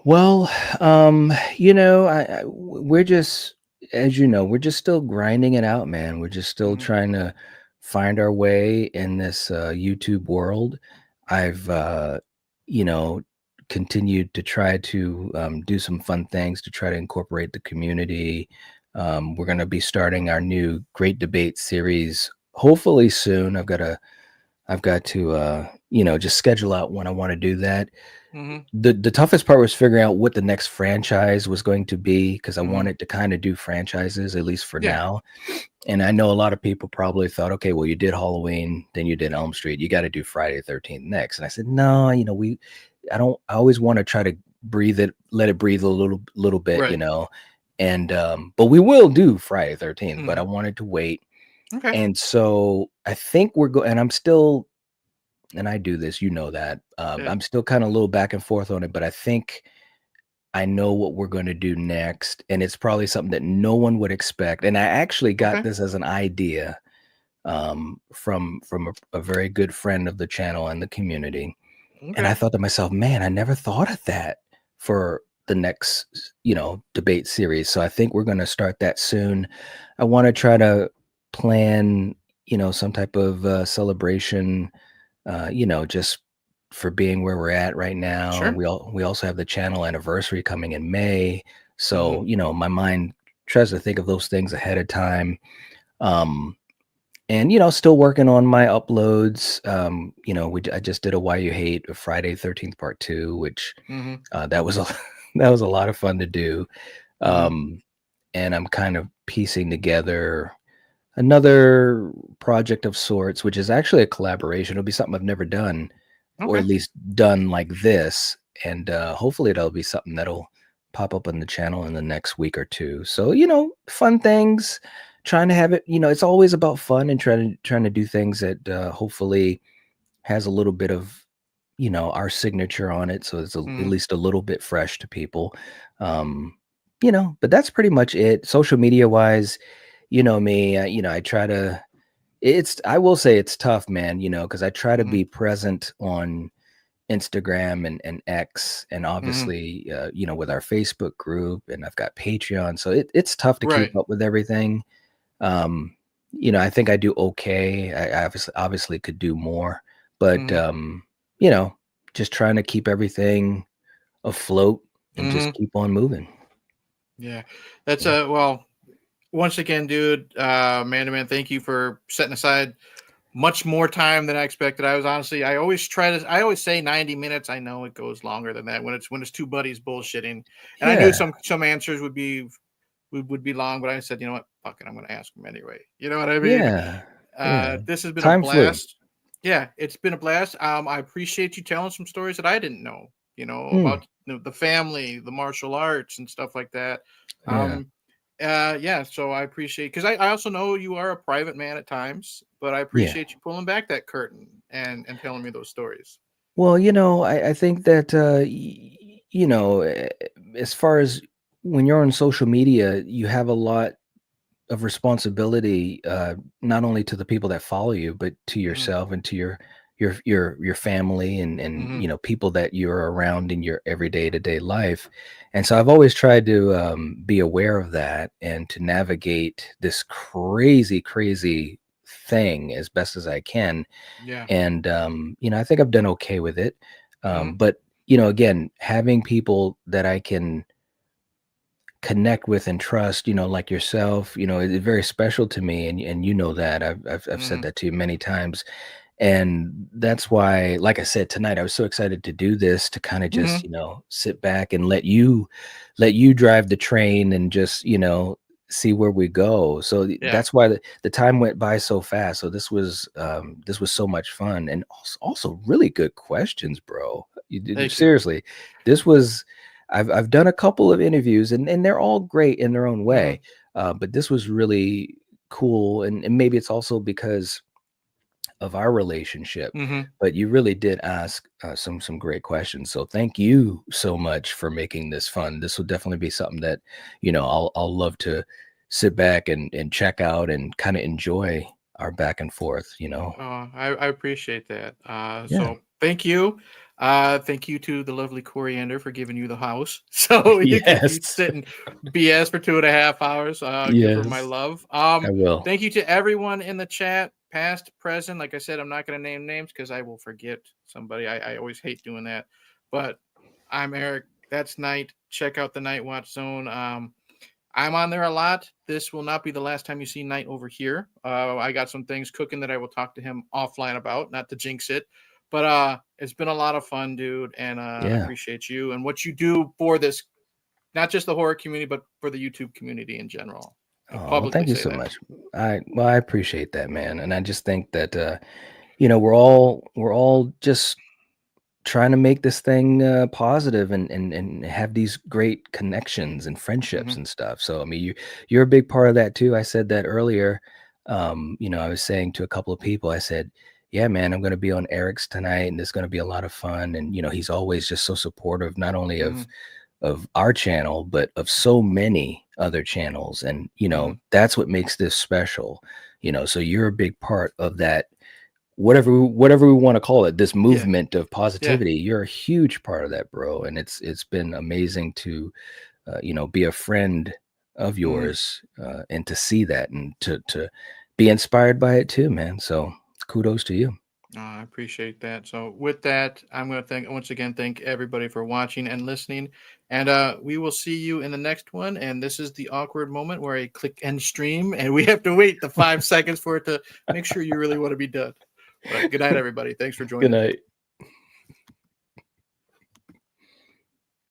Speaker 2: Well, we're just, as you know, we're just still grinding it out, man. We're just still
Speaker 1: Hmm.
Speaker 2: trying to find our way in this YouTube world. I've, you know, continued to try to do some fun things to try to incorporate the community. We're going to be starting our new Great Debate series hopefully soon. I've got to, just schedule out when I want to do that.
Speaker 1: Hmm.
Speaker 2: The toughest part was figuring out what the next franchise was going to be because I
Speaker 1: Hmm.
Speaker 2: wanted to kind of do franchises at least for
Speaker 1: Yeah.
Speaker 2: now. And I know a lot of people probably thought, okay, well, you did Halloween, then you did Elm Street, you got to do Friday the 13th next. And I said, no, I always want to try to let it breathe a little bit,
Speaker 1: Right.
Speaker 2: And but we will do Friday the 13th, but I
Speaker 1: Hmm.
Speaker 2: wanted to wait.
Speaker 1: Okay.
Speaker 2: And so I think we're going, and I'm still, and I do this, that.
Speaker 1: Yeah.
Speaker 2: I'm still kind of a little back and forth on it, but I think I know what we're going to do next, and it's probably something that no one would expect. And I actually got
Speaker 1: Okay.
Speaker 2: this as an idea from a very good friend of the channel and the community, and I
Speaker 1: Okay.
Speaker 2: thought to myself, man, I never thought of that for the next debate series. So I think we're going to start that soon. I want to try to plan, some type of celebration, just for being where we're at right now.
Speaker 1: Sure.
Speaker 2: We also have the channel anniversary coming in May.
Speaker 1: Hmm.
Speaker 2: So, my mind tries to think of those things ahead of time. Um, and still working on my uploads. I just did a Why You Hate a Friday 13th Part 2, which
Speaker 1: Hmm.
Speaker 2: that was a that was a lot of fun to do.
Speaker 1: Hmm.
Speaker 2: Um, and I'm kind of piecing together another project of sorts, which is actually a collaboration. It'll be something I've never done, or at
Speaker 1: Okay.
Speaker 2: least done like this. And hopefully it'll be something that'll pop up on the channel in the next week or two. So, fun things, trying to have it, it's always about fun and trying to do things that hopefully has a little bit of, our signature on it. So it's at
Speaker 1: Hmm.
Speaker 2: least a little bit fresh to people. Um, but that's pretty much it. Social media wise, me, I try to, I will say it's tough, man, because I try to
Speaker 1: Hmm.
Speaker 2: be present on Instagram and X, and
Speaker 1: Hmm.
Speaker 2: obviously, with our Facebook group, and I've got Patreon. So it's tough to keep
Speaker 1: Right.
Speaker 2: up with everything. Um, I think I do okay. I obviously could do more, but
Speaker 1: Hmm.
Speaker 2: you know, just trying to keep everything afloat and
Speaker 1: Hmm.
Speaker 2: just keep on moving.
Speaker 1: Yeah. That's
Speaker 2: Yeah.
Speaker 1: well, once again, dude, man to man, thank you for setting aside much more time than I expected. I was honestly, I always say 90 minutes. I know it goes longer than that when it's two buddies bullshitting. And I knew
Speaker 2: Yeah.
Speaker 1: some answers would be long, but I said, you know what? Fuck it, I'm gonna ask them anyway. You know what I mean?
Speaker 2: Yeah. Yeah.
Speaker 1: This has been a
Speaker 2: Time flew.
Speaker 1: blast. Yeah, it's been a blast. I appreciate you telling some stories that I didn't know,
Speaker 2: Mm,
Speaker 1: about the family, the martial arts and stuff like that.
Speaker 2: yeah.
Speaker 1: Um, yeah, so I appreciate because I also know you are a private man at times, but I
Speaker 2: Yeah.
Speaker 1: appreciate you pulling back that curtain and telling me those stories.
Speaker 2: Well, I think that as far as when you're on social media, you have a lot of responsibility, not only to the people that follow you, but to
Speaker 1: Hmm.
Speaker 2: yourself and to your family and
Speaker 1: Hmm.
Speaker 2: people that you're around in your everyday to day life. And so I've always tried to be aware of that and to navigate this crazy thing as best as I can.
Speaker 1: Yeah.
Speaker 2: And I think I've done okay with it.
Speaker 1: Hmm.
Speaker 2: But again, having people that I can connect with and trust, like yourself, it's very special to me, and you know that I've said
Speaker 1: Hmm.
Speaker 2: that to you many times, and that's why, like I said tonight, I was so excited to do this to kind of just
Speaker 1: Hmm.
Speaker 2: sit back and let you drive the train and just see where we go. So
Speaker 1: Yeah.
Speaker 2: that's why the time went by so fast. So this was so much fun, and also really good questions, bro. You did
Speaker 1: Thank you.
Speaker 2: seriously. This was I've done a couple of interviews, and they're all great in their own
Speaker 1: Hmm.
Speaker 2: way. But this was really cool, and maybe it's also because of our relationship.
Speaker 1: Hmm.
Speaker 2: But you really did ask some great questions. So thank you so much for making this fun. This will definitely be something that I'll love to sit back and check out and kind of enjoy our back and forth.
Speaker 1: I appreciate that.
Speaker 2: Yeah.
Speaker 1: So thank you. Thank you to the lovely Coriander for giving you the house. So you could you
Speaker 2: Yes.
Speaker 1: sit and BS for 2.5 hours. Give her my
Speaker 2: Yes.
Speaker 1: love.
Speaker 2: I will.
Speaker 1: Thank you to everyone in the chat, past, present. Like I said, I'm not gonna name names because I will forget somebody. I always hate doing that. But I'm Eric. That's Night. Check out the Nightwatch Zone. I'm on there a lot. This will not be the last time you see Knight over here. I got some things cooking that I will talk to him offline about, not to jinx it. But it's been a lot of fun, dude, and I
Speaker 2: Yeah.
Speaker 1: appreciate you and what you do for this, not just the horror community, but for the YouTube community in general. I
Speaker 2: Oh, well,
Speaker 1: publicly
Speaker 2: thank you
Speaker 1: say
Speaker 2: so
Speaker 1: that.
Speaker 2: much. I appreciate that, man. And I just think that we're all just trying to make this thing positive and have these great connections and friendships
Speaker 1: Hmm.
Speaker 2: and stuff. So I mean, you're a big part of that too. I said that earlier. I was saying to a couple of people, I said, "Yeah, man, I'm going to be on Eric's tonight, and it's going to be a lot of fun." And he's always just so supportive, not only of
Speaker 1: Hmm.
Speaker 2: our channel, but of so many other channels. And
Speaker 1: Hmm.
Speaker 2: that's what makes this special. So you're a big part of that, whatever we want to call it, this
Speaker 1: Yeah.
Speaker 2: movement of
Speaker 1: Yeah.
Speaker 2: positivity. You're a huge part of that, bro, and it's been amazing to be a friend of
Speaker 1: Hmm.
Speaker 2: yours, and to see that and to be inspired by it too, man. So kudos to you.
Speaker 1: I appreciate that. So with that, I'm going to once again thank everybody for watching and listening, and we will see you in the next one. And this is the awkward moment where I click end stream, and we have to wait the 5 seconds for it to make sure you really want to be done. But good night, everybody. Thanks for
Speaker 2: Good
Speaker 1: joining me.
Speaker 2: night.